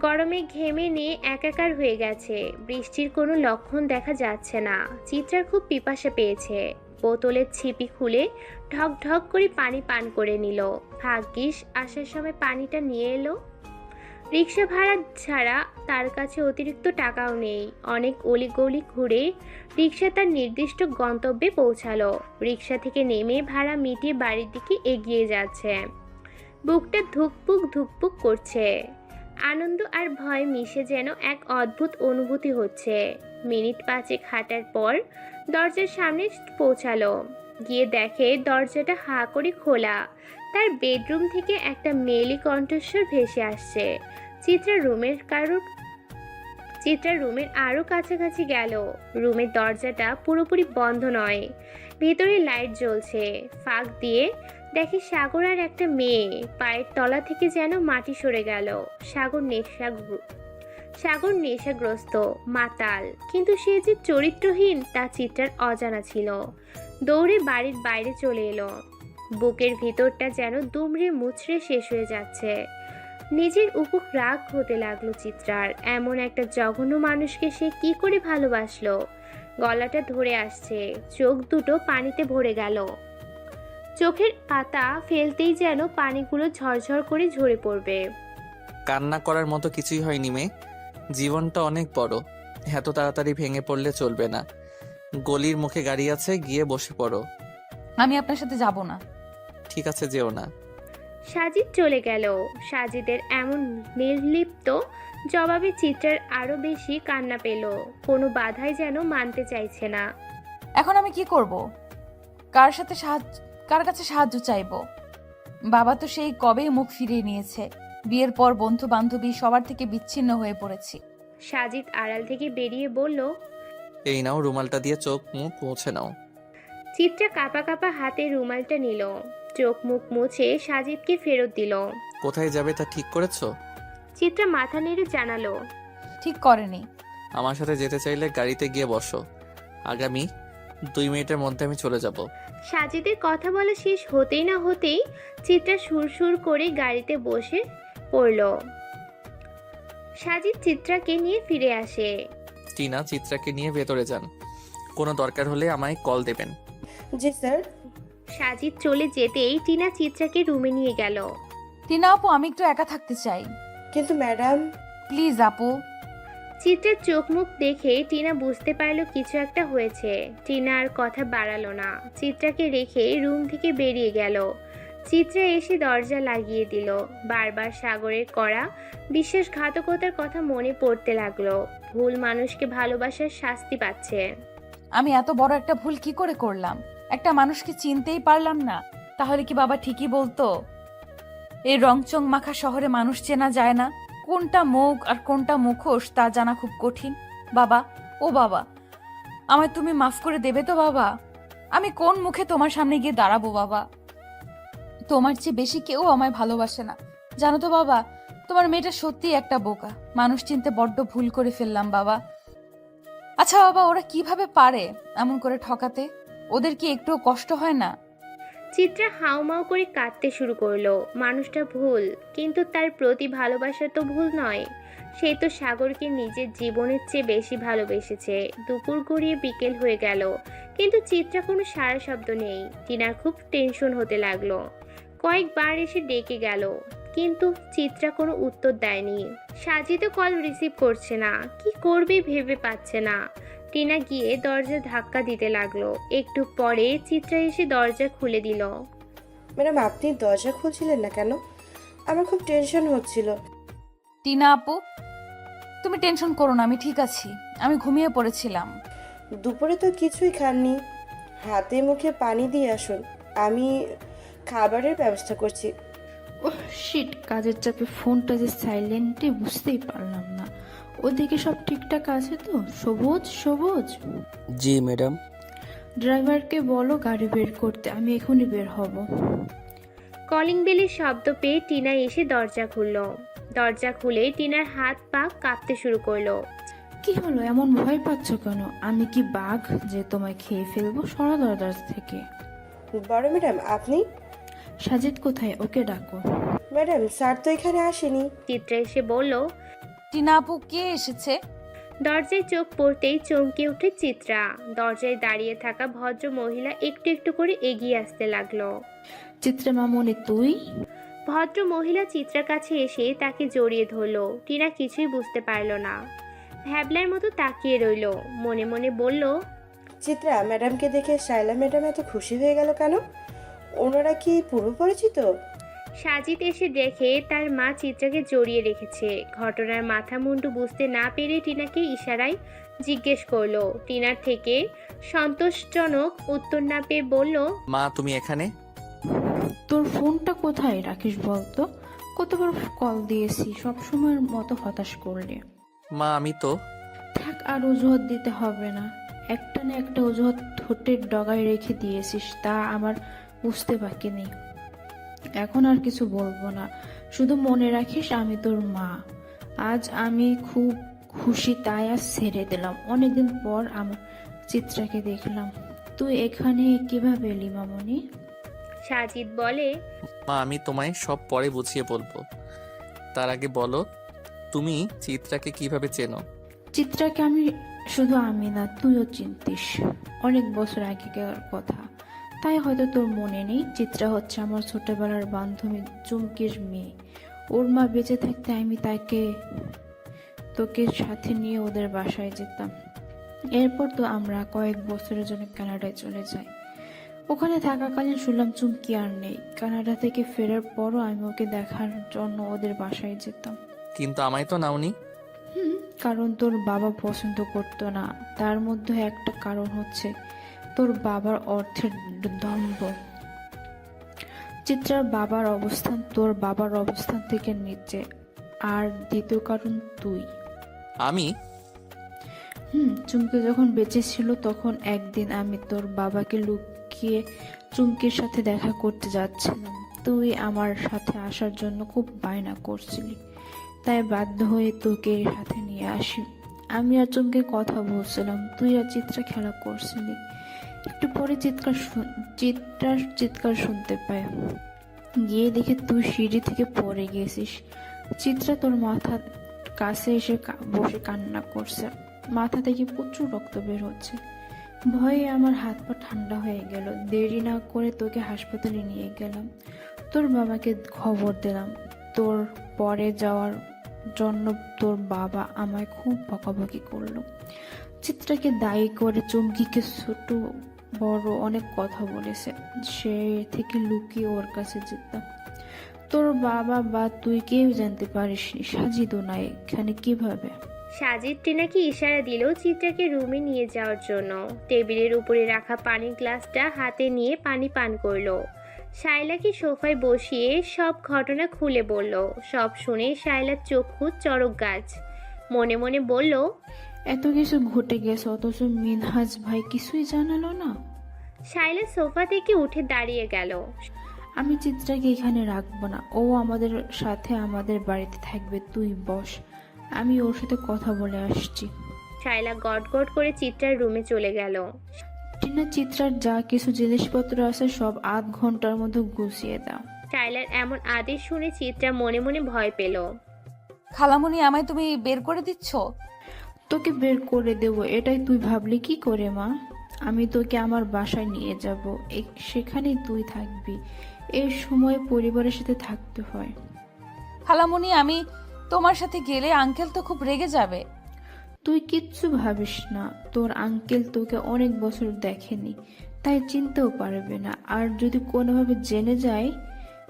গরমে ঘেমে নিয়ে একাকার হয়ে গেছে। বৃষ্টির কোনো লক্ষণ দেখা যাচ্ছে না। চিত্রার খুব পিপাসা পেয়েছে। বোতলের ছিপি খুলে ঢক ঢক করে পানি পান করে নিল। ভাগ্যিস আসার সময় পানিটা নিয়ে এলো। রিক্সা ভাড়া ছাড়া তার কাছে অতিরিক্ত টাকাও নেই। অনেক অলিগলি ঘুরে রিক্সা তার নির্দিষ্ট গন্তব্যে পৌঁছালো। রিক্সা থেকে নেমে ভাড়া মিটিয়ে বাড়ির দিকে এগিয়ে যাচ্ছে। বুকটা ধুকপুক ধুকপুক করছে। আনন্দ আর ভয় মিশে যেন এক অদ্ভুত অনুভূতি হচ্ছে। মিনিট 5 হাঁটার পর দরজার সামনে পৌঁছালো। গিয়ে দেখে দরজাটা হা করে খোলা। তার বেডরুম থেকে একটা মেয়েলি কণ্ঠস্বর ভেসে আসছে। চিত্রা রুমের আরো কাছাকাছি গেল। রুমের দরজাটা পুরোপুরি বন্ধ নয়, ভেতরে লাইট জ্বলছে। ফাঁক দিয়ে দেখে সাগর আর একটা মেয়ে। পায়ের তলা থেকে যেন মাটি সরে গেল। সাগর নেশাগ্রস্ত, মাতাল, কিন্তু সে যে চরিত্রহীন তা চিত্রার অজানা ছিল। দৌড়ে বাড়ির বাইরে চলে এলো। বুকের ভিতরটা যেন দুমড়ে মুচড়ে শেষ হয়ে যাচ্ছে। নিজের উপর রাগ হতে লাগলো চিত্রার। এমন একটা জঘন্য মানুষকে সে কি করে ভালোবাসলো? গলাটা ধরে আসছে। চোখ দুটো পানিতে ভরে গেল। চোখের পাতা ফেলতেই যেন পানিগুলো ঝরঝর করে ঝরে পড়বে। কান্না করার মতো কিছুই হয়নি মেয়ে, জীবনটা অনেক বড়, এত তাড়াতাড়ি ভেঙে পড়লে চলবে না। গলির মুখে গাড়ি আছে, গিয়ে বসে পড়ো। আমি আপনার সাথে যাব না। ঠিক আছে, যেও না। সাজিদ চলে গেল। সাজিদের এমন নির্লিপ্ত জবাবে চিত্রার আরো বেশি কান্না পেল। কোনো বাধাই যেন মানতে চাইছে না। এখন আমি কি করব? কার কাছে সাহায্য চাইবো? বাবা তো সেই কবেই মুখ ফিরিয়ে নিয়েছে। বিয়ের পর বন্ধু বান্ধবী সবার থেকে বিচ্ছিন্ন হয়ে পড়েছি। সাজিদ আড়াল থেকে বেরিয়ে বলল, এই নাও, রুমালটা দিয়ে চোখ মুখ মুছে নাও। চিত্রা কাঁপা কাঁপা হাতে রুমালটা নিল। চোখ মুখ মুছে সাজিদকে ফেরত দিল। কোথায় যাবে তা ঠিক করেছো? চিত্রা মাথা নেড়ে জানালো, ঠিক করেনি। আমার সাথে যেতে চাইলে গাড়িতে গিয়ে বসো, আগামী 2 মিনিটের মধ্যে আমি চলে যাব। সাজিদের কথা বলা শেষ হতেই না হতেই চিত্রা সুরসুর করে গাড়িতে বসে পড়ল। সাজিদ চিত্রাকে নিয়ে ফিরে আসে। টিনা, চিত্রাকে নিয়ে ভেতরে যান, কোনো দরকার হলে আমায় কল দেবেন। জি স্যার। সাজিদ চলে যেতেই টিনা চিত্রাকে রুমে নিয়ে গেল। টিনা আপু, আমি একটু একা থাকতে চাই। কিন্তু ম্যাডাম। প্লিজ আপু। চিত্রের চোখ মুখ দেখে টিনা বুঝতে পারলো কিছু একটা হয়েছে। টিনা আর কথা বাড়ালো না, চিত্রাকে রেখে রুম থেকে বেরিয়ে গেল। চিত্রা এসে দরজা লাগিয়ে দিল। বারবার সাগরের করা বিশ্বাসঘাতকতার কথা মনে পড়তে লাগলো। ভুল মানুষকে ভালোবাসার শাস্তি পাচ্ছে। আমি এত বড় একটা ভুল কি করে করলাম? একটা মানুষকে চিনতেই পারলাম না। তাহলে কি বাবা ঠিকই বলতো, এই রংচং মাখা শহরে মানুষ চেনা যায় না? কোনটা মুখ আর কোনটা মুখোশ তা জানা খুব কঠিন। বাবা, ও বাবা, আমায় তুমি মাফ করে দেবে তো বাবা? আমি কোন মুখে তোমার সামনে গিয়ে দাঁড়াবো বাবা? তোমার চেয়ে বেশি কেউ আমায় ভালোবাসে না, জানো তো বাবা। তোমার মেয়েটা সত্যিই একটা বোকা। মানুষ চিনতে বড্ড ভুল করে ফেললাম বাবা। আচ্ছা বাবা, ওরা কিভাবে পারে এমন করে ঠকাতে? ওদের কি একটুও কষ্ট হয় না? চিত্রা হাউমাউ করে কাঁদতে শুরু করলো। মানুষটা ভুল, কিন্তু তার প্রতি ভালোবাসা তো ভুল নয়। সে তো সাগরকে নিজের জীবনের চেয়ে বেশি ভালোবেসেছে। দুপুর গড়িয়ে বিকেল হয়ে গেল, কিন্তু চিত্রা কোনো সারা শব্দ নেই। টিনার খুব টেনশন হতে লাগলো। কয়েকবার এসে ডেকে গেল, কিন্তু চিত্রা কোনো উত্তর দেয়নি। সাজিদও কল রিসিভ করছে না। কি করবে ভেবে পাচ্ছে না। টিনা গিয়ে দরজা ধাক্কা দিতে লাগলো। একটু পরে চিত্রা এসে দরজা খুলে দিল। ম্যাডাম, আপনি দরজা খুলছিলেন না কেন? আমার খুব টেনশন হচ্ছিল। টিনা আপু, তুমি টেনশন করো না, আমি ঠিক আছি। আমি ঘুমিয়ে পড়েছিলাম। দুপুরে তো কিছুই খাননি, হাতে মুখে পানি দিয়ে আসুন, আমি খাবারের ব্যবস্থা করছি। ওহ শিট, কাজের চাপে ফোনটা যে সাইলেন্টে বুঝতেই পারলাম না। ওদিকে সব ঠিকঠাক আছে তো? সবুজ সবুজ, জি ম্যাডাম। ড্রাইভারকে বলো গাড়ি বের করতে, আমি এখনই বের হব। কলিং বেলের শব্দ পেয়ে টিনা এসে দরজা খুলল। দরজা খুলে টিনার হাত পা কাঁপতে শুরু করলো। কি হলো, এমন ভয় পাচ্ছ কেন? আমি কি বাঘ যে তোমায় খেয়ে ফেলবো? সরা দরজা থেকে। বড় ম্যাডাম আপনি? সাজিদ কোথায়? ওকে ডাকো। ম্যাডাম স্যার তো এখানে আসেনি। চিত্রা এসে বলল। টিনা আপু, কে এসেছে? দরজায় চোখ পড়তেই চমকে ওঠে চিত্রা। দরজায় দাঁড়িয়ে থাকা ভদ্র মহিলা একটু একটু করে এগিয়ে আসতে লাগলো। চিত্রা মামনি তুই? ভদ্র মহিলা চিত্রার কাছে এসে তাকে জড়িয়ে ধরলো। টিনা কিছুই বুঝতে পারল না, ভ্যাবলার মতো তাকিয়ে রইল। মনে মনে বলল, চিত্রা ম্যাডামকে দেখে শায়লা ম্যাডাম এত খুশি হয়ে গেল কেন? ওনারা কি পূর্ব পরিচিত? সাজিদ এসে দেখে তার মা চিত্রাকে জড়িয়ে রেখেছে। ঘটনার মাথা মুন্ডু বুঝতে না পেরে টিনাকে ইশারায় জিজ্ঞেস করলো। টিনার থেকে সন্তোষজনক উত্তর না পেয়ে বলল, মা তুমি এখানে? তোর ফোনটা কোথায় রাখিস বলতো? কতবার কল দিয়েছি, সবসময়ের মতো হতাশ করলে। মা আমি তো। থাক, আর অজুহাত দিতে হবে না। একটা না একটা অজুহাত ঠোঁটের ডগায় রেখে দিয়েছিস, তা আমার বুঝতে বাকি নেই। এখন আর কিছু বলবো না, শুধু মনে রাখিস আমি তোর মা। আজ আমি খুব খুশি, তাই আজ ছেড়ে দিলাম। অনেকদিন পর আমার চিত্রাকে দেখলাম। তুই এখানে কিভাবে এলি মামনি? সাজিদ বলে, মা আমি তোমায় সব পরে বুঝিয়ে বলবো, তার আগে বলো তুমি চিত্রাকে কিভাবে চেনো? চিত্রাকে আমি শুধু আমি না, তুইও চিনতিস। অনেক বছর আগেকার কথা, তাই হয়তো তোর মনে নেই। চিত্রা হচ্ছে আমার ছোটবেলার বান্ধবী চুমকির মেয়ে। ওর মা বেঁচে থাকতে আমি তোকে সাথে নিয়ে ওদের বাসায় যেতাম। এরপর তো আমরা কয়েক বছরের জন্য কানাডায় চলে যাই। ওখানে থাকাকালীন শুনলাম চুমকি আর নেই। কানাডা থেকে ফেরার পরও আমি ওকে দেখার জন্য ওদের বাসায় যেতাম। কিন্তু আমায় তো নাওনি। কারণ তোর বাবা পছন্দ করতো না। তার মধ্যে একটা কারণ হচ্ছে তোর বাবার অর্থের দম্ভ। চিত্রার বাবার অবস্থান তোর বাবার অবস্থান থেকে নিচে। আর দ্বিতীয় কারণ তুই। আমি? চুমকি যখন বেঁচে ছিল তখন একদিন আমি তোর বাবাকে লুকিয়ে চুমকির সাথে দেখা করতে যাচ্ছিলাম। তুই আমার সাথে আসার জন্য খুব বায়না করছিলি, তাই বাধ্য হয়ে তোকে সাথে নিয়ে আসি। আমি আর চুমকির কথা বলছিলাম, তুই আর চিত্রা খেলা করছিলি। একটু পরে চিত্রার চিৎকার শুনতে পাই। গিয়ে দেখে তুই সিঁড়ি থেকে পড়ে গেছিস। চিত্রা তোর মাথার কাছে এসে বসে কান্না করছে। মাথা থেকে প্রচুর রক্ত বের হচ্ছে। ভয়ে আমার হাত পা ঠান্ডা হয়ে গেল। দেরি না করে তোকে হাসপাতালে নিয়ে গেলাম। তোর বাবাকে খবর দিলাম। তোর পরে যাওয়ার জন্য তোর বাবা আমায় খুব বকাবকি করলো। চিত্রাকে দায়ী করে চুমকিকে ছোট বড় অনেক কথা বলেছে। সে থেকে লুকিয়ে ওর কাছে যেতাম। তোর বাবা বা তুই কেউ জানতে পারিসনি। সাজিদও নাই এখানে। কিভাবে? সাজিদ টিনাকে ইশারা দিল চিত্রাকে রুমে নিয়ে যাওয়ার জন্য। টেবিলের উপরে রাখা পানির গ্লাসটা হাতে নিয়ে পানি পান করলো। শায়লাকে সোফায় বসিয়ে সব ঘটনা খুলে বলল। সব শুনে শায়লার চক্ষু চড়ক গাছ। মনে মনে বলল, এত কিছু ঘটে গেছে অথচ মিনহাজ ভাই কিছুই জানালো না। শায়লা সোফা থেকে উঠে দাঁড়িয়ে গেল। আমি চিত্রাকে এখানে রাখবো না। ও আমাদের সাথে আমাদের বাড়িতে থাকবে। তুই বস, আমি ওর সাথে কথা বলে আসছি। শায়লা গটগট করে চিত্রার রুমে চলে গেল। টিনা, চিত্রার যা কিছু জিনিসপত্র আছে সব আধ ঘন্টার মধ্যে গুছিয়ে দাও। শায়লার এমন আদেশ শুনে চিত্রা মনে মনে ভয় পেল। খালামণি, আমায় তুমি বের করে দিচ্ছ? তোকে বের করে দেবো এটাই তুই ভাবলি কি করে মা? আমি তোকে আমার বাসায় নিয়ে যাব, সেখানেই তুই থাকবি। এই সময় পরিবারের সাথে থাকতে হয়। খালামণি, আমি তোমার সাথে গেলে আঙ্কেল তো খুব রেগে যাবে। তুই কিচ্ছু ভাবিস না। তোর আঙ্কেল তোকে অনেক বছর দেখেনি, তাই চিনতেও পারবে না। আর যদি কোনোভাবে জেনে যায়,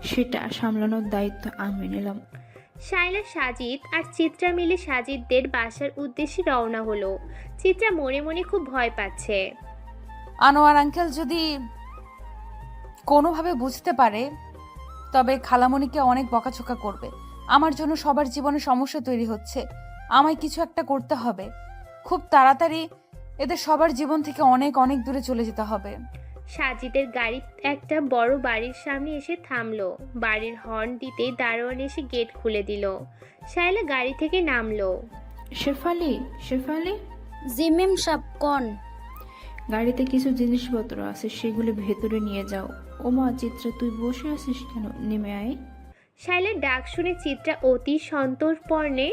সেটা সামলানোর দায়িত্ব আমি নিলাম। শায়লা, সাজিদ আর চিত্রা মিলে সাজিদদের বাসার উদ্দেশ্যে রওনা হলো। চিত্রা মনে মনে খুব ভয় পাচ্ছে। আনোয়ার আঙ্কেল যদি কোনোভাবে বুঝতে পারে তবে খালামণিকে অনেক বকাঝকা করবে। আমার জন্য সবার জীবনে সমস্যা তৈরি হচ্ছে, আমায় কিছু একটা করতে হবে। খুব তাড়াতাড়ি এদের সবার জীবন থেকে অনেক অনেক দূরে চলে যেতে হবে। সাজিদের গাড়ি একটা বড় বাড়ির সামনে এসে থামলো। বাড়ির হর্ন দিতেই দারোয়ান এসে গেট খুলে দিল। শায়লা গাড়ি থেকে নামলো। শেফালি, শেফালি, জি মেম সাব কোন? গাড়িতে কিছু জিনিসপত্র আছে, সেগুলো ভেতরে নিয়ে যাও। ওমা চিত্রা, তুই বসে আছিস কেন? নেমে আয়। শায়লার ডাক শুনে চিত্রা অতি সন্তর্পণে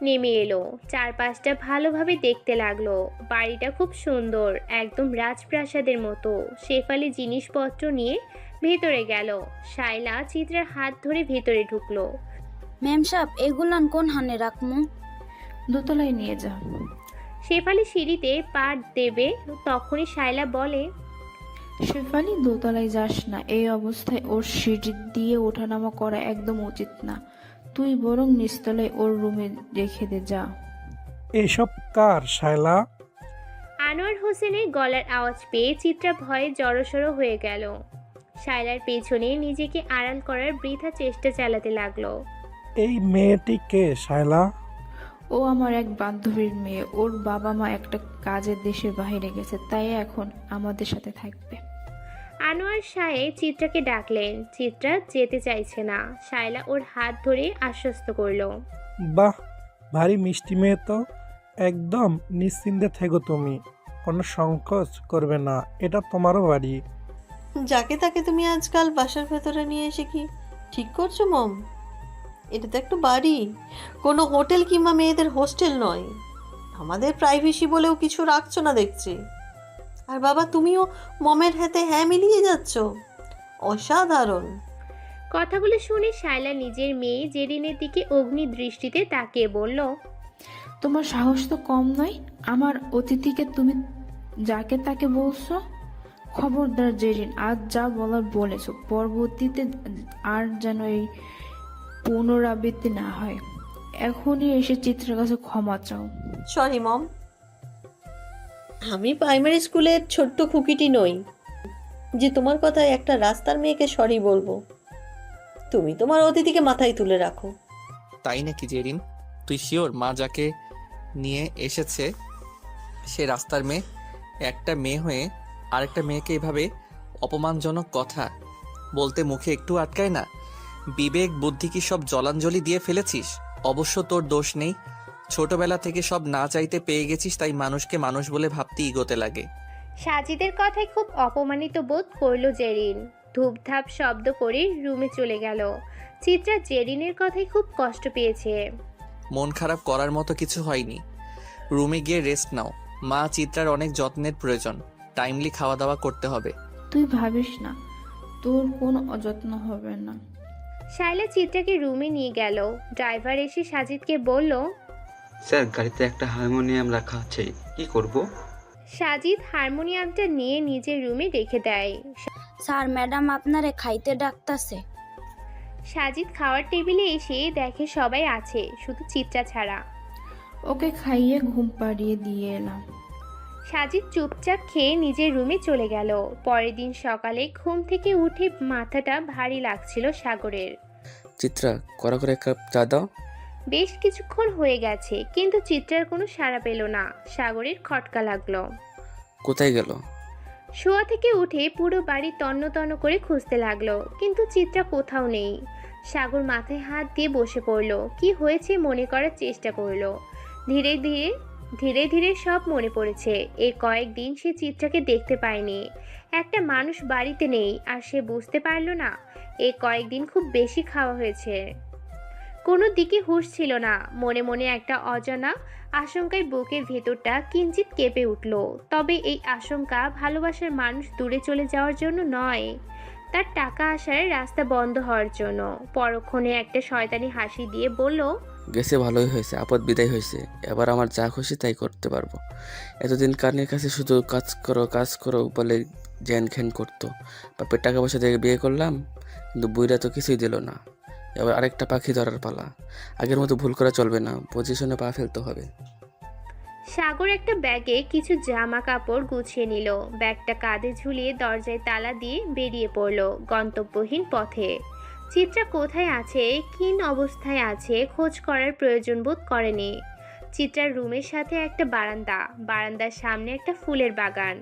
নেমে এলো। চারপাশটা ভালোভাবে দেখতে লাগলো। বাড়িটা খুব সুন্দর, একদম রাজপ্রাসাদের মতো। শেফালি জিনিসপত্র নিয়ে ভেতরে গেল। শায়লা চিত্রার হাত ধরে ভেতরে ঢুকলো। ম্যাম সাহেব, এগুলান কোন হানে রাখমু? দোতলায় নিয়ে যা। শেফালি সিঁড়িতে পা দেবে, তখনই শায়লা বলে, শেফালি, দোতলায় যাস না। এই অবস্থায় ওর সিঁড়ি দিয়ে ওঠানামা করা একদম উচিত না। তুই বরং নিচতলায় ওর রুমে রেখে দে, যা। এসব কার শায়লা? আনোয়ার হোসেনের গলার আওয়াজ পেয়ে চিত্রা ভয়ে জড়সড় হয়ে গেল। শায়লার পেছনে নিজেকে আড়াল করার বৃথা চেষ্টা চালাতে লাগলো। এই মেয়েটি কে শায়লা? ও আমার এক বান্ধবীর মেয়ে। ওর বাবা মা একটা কাজের দেশের বাইরে গেছে, তাই এখন আমাদের সাথে থাকবে। আনোয়ার সাহেব চিত্রাকে ডাকলেন। চিত্রা যেতে চাইছে না। শায়লা ওর হাত ধরে আশ্বস্ত করলো। বাহ, ভারী মিষ্টি মেয়ে তো। একদম নিশ্চিন্তে থেকো তুমি, কোনো সংকোচ করবে না। এটা তোমারও বাড়ি। যাকে তাকে তুমি আজকাল বাসার ভেতরে নিয়ে এসে কি ঠিক করছো মম? এটা তো একটু বাড়ি, কোনো হোটেল কিংবা মেয়েদের হোস্টেল নয়। আমাদের প্রাইভেসি বলেও কিছু রাখছো না দেখছি। আর বাবা, তুমিও মমের হাতে হ্যাঁ মিলিয়ে যাচ্ছ, অসাধারণ। কথাগুলো শুনে শায়লা নিজের মেয়ে জেরিনের দিকে অগ্নি দৃষ্টিতে তাকিয়ে বলল, তোমার সাহস তো কম নয়। আমার অতিথিকে তুমি যাকে তাকে বলছো। খবরদার জেরিন, আজ যা বলার বলেছো, পরবর্তীতে আর যেন এই পুনরাবৃত্তি না হয়। এখনই এসে চিত্রের কাছে ক্ষমা চাও। সরি মম, আমি প্রাইমারি স্কুলের ছোট্ট খুকিটি নই যে তোমার কথায় একটা রাস্তার মেয়েকে সরি বলবো। তুমি তোমার অতিথিকে মাথায় তুলে রাখো। তাই নাকি জেরিন? তুই শিওর মা যাকে নিয়ে এসেছে সে রাস্তার মেয়ে? একটা মেয়ে হয়ে আরেকটা মেয়েকে এভাবে অপমানজনক কথা বলতে মুখে একটু আটকায় না? বিবেক বুদ্ধি কি সব জলাঞ্জলি দিয়ে ফেলেছিস? অবশ্য তোর দোষ নেই, ছোটবেলা থেকে সব না চাইতে পেয়ে গেছিস, তাই মানুষকে মানুষ বলে ভাবতে ইগোতে লাগে। সাজিদের কথায় খুব অপমানিত বোধ করলো জেরিন। ধূপধাপ শব্দ করে রুমে চলে গেল। চিত্রা জেরিনের কথায় খুব কষ্ট পেয়েছে। মন খারাপ করার মতো কিছু হয়নি, রুমে গিয়ে রেস্ট নাও। মা চিত্রার অনেক যত্নের প্রয়োজন, টাইমলি খাওয়া দাওয়া করতে হবে। তুই ভাবিস না, তোর কোনো অযত্ন হবে না। শায়লা চিত্রাকে রুমে নিয়ে গেল। ড্রাইভার এসে সাজিদকে বলল, স্যার গাড়িতে একটা হারমোনিয়াম রাখা আছে, কি করব? সাজিদ হারমোনিয়ামটা নিয়ে নিজের রুমে রেখে দেয়। স্যার, ম্যাডাম আপনারে খাইতে ডাকতাছে। সাজিদ খাওয়ার টেবিলে এসে দেখে সবাই আছে, শুধু চিত্রা ছাড়া। ওকে খাইয়ে ঘুম পাড়িয়ে দিয়ে এলাম। সাজিদ চুপচাপ খেয়ে নিজের রুমে চলে গেল। পরের দিন সকালে ঘুম থেকে উঠে মাথাটা ভারী লাগছিল সাগরের। চিত্রা, কড়া করে এক কাপ চা দাও। বেশ কিছুক্ষণ হয়ে গেছে, কিন্তু চিত্রার কোনো সাড়া পেল না। সাগরের খটকা লাগলো। কোথায় গেল? শোয়া থেকে উঠে পুরো বাড়ি তন্ন তন্ন করে খুঁজতে লাগলো, কিন্তু চিত্রা কোথাও নেই। সাগর মাথায় হাত দিয়ে বসে পড়লো। কি হয়েছে মনে করার চেষ্টা করলো। ধীরে ধীরে সব মনে পড়েছে। এই কয়েকদিন সে চিত্রাকে দেখতে পায়নি। একটা মানুষ বাড়িতে নেই, আর সে বুঝতে পারলো না এই কয়েকদিন খুব বেশি খাওয়া হয়েছে। কোনো দিকে হুঁশ ছিল না। মনে মনে একটা অজানা আশঙ্কায় বুকের ভেতরটা কিঞ্চিত কেঁপে উঠল। তবে এই আশঙ্কা ভালোবাসার মানুষ দূরে চলে যাওয়ার জন্য নয়, তার টাকা আসার রাস্তা বন্ধ হওয়ার জন্য। পরক্ষণে একটা শয়তানি হাসি দিয়ে বলল, গেছে ভালোই হয়েছে, আপদ বিদায় হয়েছে। এবার আমার যা খুশি তাই করতে পারবো। এতদিন কানের কাছে শুধু কাজ করো বলে জ্ঞান খ্যান করতো। বাপের টাকা পয়সা থেকে বিয়ে করলাম, কিন্তু বুইরা তো কিছুই দিল না। এবার আরেকটা পাখি ধরার পালা। আগের মতো ভুল করা চলবে না, পজিশনে পা ফেলতে হবে। সাগর একটা ব্যাগে কিছু জামা কাপড় গুছিয়ে নিল, ব্যাগটা কাঁধে ঝুলিয়ে দরজায় তালা দিয়ে বেরিয়ে পড়ল গন্তব্যহীন পথে। চিত্রা কোথায় আছে, কিন অবস্থায় আছে খোঁজ করার প্রয়োজন বোধ করেনি। চিত্রার রুমের সাথে একটা বারান্দা, বারান্দার সামনে একটা ফুলের বাগান।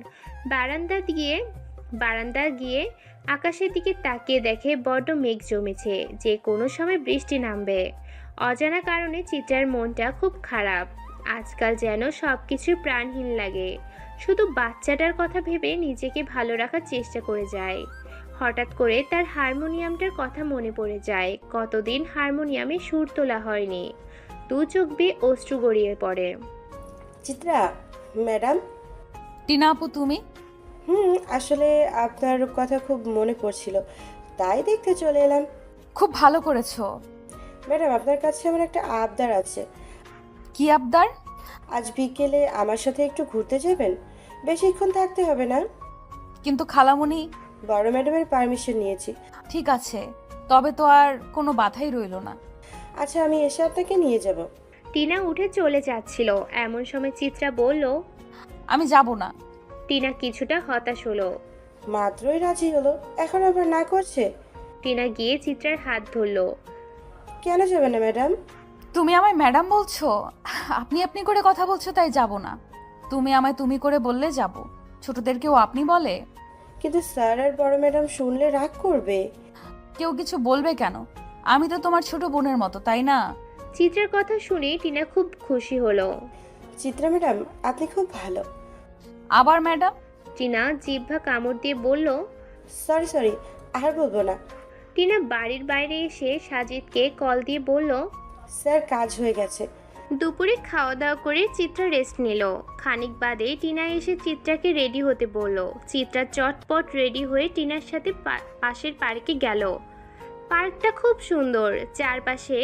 বারান্দা গিয়ে আকাশের দিকে তাকিয়ে দেখে বড্ড মেঘ জমেছে, যে কোনো সময় বৃষ্টি নামবে। অজানা কারণে চিত্রার মনটা খুব খারাপ। আজকাল যেন সব কিছু প্রাণহীন লাগে। শুধু বাচ্চাটার কথা ভেবে নিজেকে ভালো রাখার চেষ্টা করে যায়। হঠাৎ করে তার হারমোনিয়ামটার কথা মনে পড়ে যায়। কতদিন হারমোনিয়ামে সুর তোলা হয়নি। দু চোখ বেয়ে অশ্রু গড়িয়ে পড়ে। চিত্রা ম্যাডাম। টিনা আপু তুমি? আসলে আপনার কথা খুব মনে পড়ছিল, তাই দেখতে চলে এলাম। খুব ভালো করেছো। ম্যাডাম আপনার কাছে আমার একটা আবদার আছে। কি আবদার? আজ বিকেলে আমার সাথে একটু ঘুরতে যাবেন? বেশিক্ষণ থাকতে হবে না। কিন্তু খালামণি। বড় ম্যাডামের পারমিশন নিয়েছি। ঠিক আছে, তবে তো আর কোনো বাধাই রইল না। আচ্ছা আমি এসে আপনাকে নিয়ে যাব। টিনা উঠে চলে যাচ্ছিল, এমন সময় চিত্রা বলল, আমি যাব না। টিনা কিছুটা হতাশ হলো। মাত্রই রাজি হলো, এখন আবার না করছে। টিনা গিয়ে চিত্রার হাত ধরলো। কেন যাবে না ম্যাডাম? তুমি আমায় ম্যাডাম বলছো? আপনি আপনি করে কথা বলছো, তাই যাব না। তুমি আমায় তুমি করে বললে যাব। ছোটদেরকেও আপনি বলে? কিন্তু স্যার আর বড় ম্যাডাম শুনলে রাগ করবে। কেউ কিছু বলবে কেন? আমি তো তোমার ছোট বোনের মতো, তাই না? চিত্রার কথা শুনে টিনা খুব খুশি হলো। চিত্রা ম্যাডাম আপনি খুব ভালো। আবার ম্যাডাম? টিনা জিহ্বা কামড় দিয়ে বলল, সরি আর বলবো না। টিনা বাড়ির বাইরে এসে সাজিদকে কল দিয়ে বলল, স্যার কাজ হয়ে গেছে। দুপুরে খাওয়া দাওয়া করে চিত্রা রেস্ট নিল। খানিক বাদে টিনা এসে চিত্রাকে রেডি হতে বলল। চিত্রা চটপট রেডি হয়ে টিনার সাথে পাশের পার্কে গেল। পার্কটা খুব সুন্দর, চারপাশে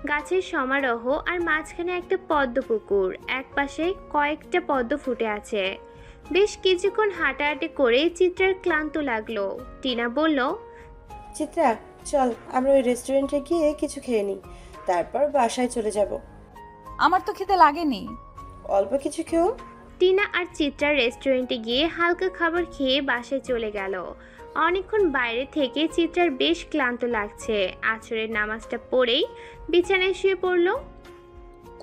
গাছের সমারোহ আর মাঝখানে একটা পদ্ম পুকুর। এক পাশে কয়েকটা পদ্ম ফুটে আছে। বেশ কিছুক্ষণ হাঁটাহাঁটি করে চিত্রার ক্লান্ত লাগলো। টিনা বলল, চিত্রা চল আমরা ওই রেস্টুরেন্টে গিয়ে কিছু খেয়ে নিই, তারপর বাসায় চলে যাব। আমার তো খেতে লাগেনি। অল্প কিছু খেও। টিনা আর চিত্রা রেস্টুরেন্টে গিয়ে হালকা খাবার খেয়ে বাসায় চলে গেল। অনেকক্ষণ বাইরে থেকে চিত্রার বেশ ক্লান্ত লাগছে। আসরের নামাজটা পড়েই বিছানায় শুয়ে পড়ল।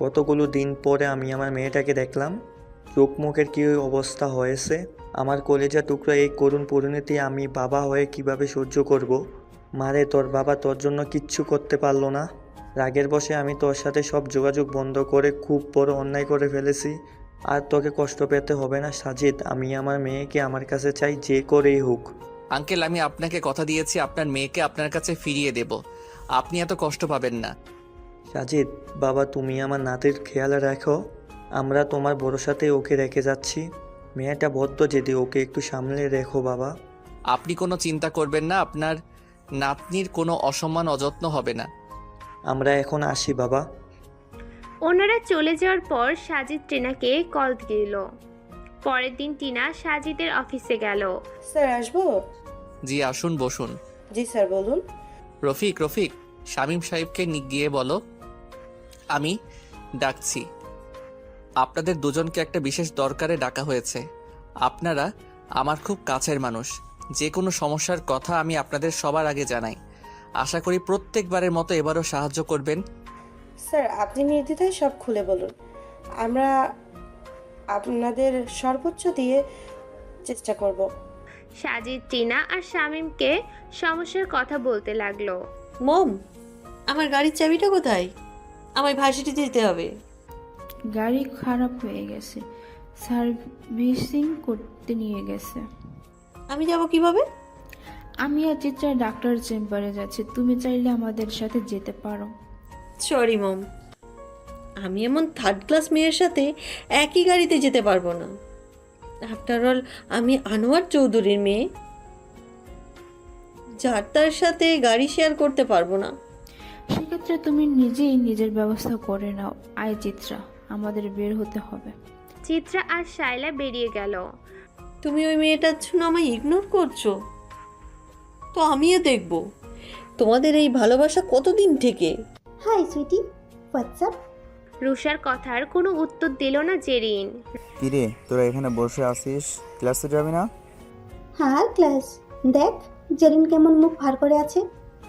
কতগুলো দিন পরে আমি আমার মেয়েটাকে দেখলাম। চোখ মুখের কী অবস্থা হয়েছে। আমার কলেজা টুকরা এই করুণ পরিণতি আমি বাবা হয়ে কিভাবে সহ্য করব। মারে তোর বাবা তোর জন্য কিচ্ছু করতে পারলো না। রাগের বশে আমি তোর সাথে সব যোগাযোগ বন্ধ করে খুব বড় অন্যায় করে ফেলেছি। আর তোকে কষ্ট পেতে হবে না সাজিদ। আমি আমার মেয়েকে আমার কাছে চাই, যে করেই হোক। আঙ্কেল আমি আপনাকে কথা দিয়েছি আপনার মেয়েকে আপনার কাছে ফিরিয়ে দেব, আপনি এত কষ্ট পাবেন না। সাজিদ বাবা তুমি আমার নাতির খেয়াল রাখো। আমরা তোমার ভরসাতে ওকে রেখে যাচ্ছি। মেয়েটা বড্ড জেদি, ওকে একটু সামলে রেখো বাবা। আপনি কোনো চিন্তা করবেন না, আপনার নাতনির কোনো অসম্মান অযত্ন হবে না। আমরা এখন আসি বাবা। ওনারা চলে যাওয়ার পর সাজিদ টিনাকে কল দিল। পরের দিন টিনা সাজিদের অফিসে গেল। স্যার আসবো? জি আসুন বসুন। জি স্যার বলুন। রফিক শামীম সাহেবকে গিয়ে বলো আমি ডাকছি। আপনাদের দুজনকে একটা বিশেষ দরকারে ডাকা হয়েছে। আপনারা আমার খুব কাছের মানুষ। যে কোনো সমস্যার কথা আমি আপনাদের সবার আগে জানাই। আশা করি প্রত্যেকবারের মতো এবারও সাহায্য করবেন। স্যার আপনি নির্দ্বিধায় সব খুলে বলুন, আমরা আপনাদের সর্বোচ্চ দিয়ে চেষ্টা করব। সাজিদ টিনা আর শামীমকে সমস্যার কথা বলতে লাগলো। মম আমার গাড়ির চাবিটা কোথায়? আমায় ভার্সিটি যেতে হবে। গাড়ি খারাপ হয়ে গেছে, সার্ভিসিং করতে নিয়ে গেছে। আমি যাব কিভাবে? আমি আর চিত্রা ডাক্তার চেম্বারে যাচ্ছি, তুমি চাইলে আমাদের সাথে যেতে পারো। সরি মম, আমি এমন থার্ড ক্লাস মেয়ের সাথে একই গাড়িতে যেতে পারবো না। আফটার অল আমি আনোয়ার চৌধুরীর মেয়ে, যার তার সাথে গাড়ি শেয়ার করতে পারবো না। সেক্ষেত্রে তুমি নিজেই নিজের ব্যবস্থা করে নাও। আয় চিত্রা, আমাদের বের হতে হবে। চিত্রা আর শায়লা বেরিয়ে গেল। তুমি ওই মেয়েটার জন্য আমায় ইগনোর করছো, তো আমিও দেখব তোমাদের এই ভালোবাসা কতদিন থেকে? High Sweety, WhatsApp? রুষার কথার কোনো উত্তর দিল না জেরিন। কিরে তোরা এখানে বসে আছিস, ক্লাসে যাবি না? হ্যাঁ ক্লাস। দেখ জেরিন কেমন মুখ ভার করে আছে।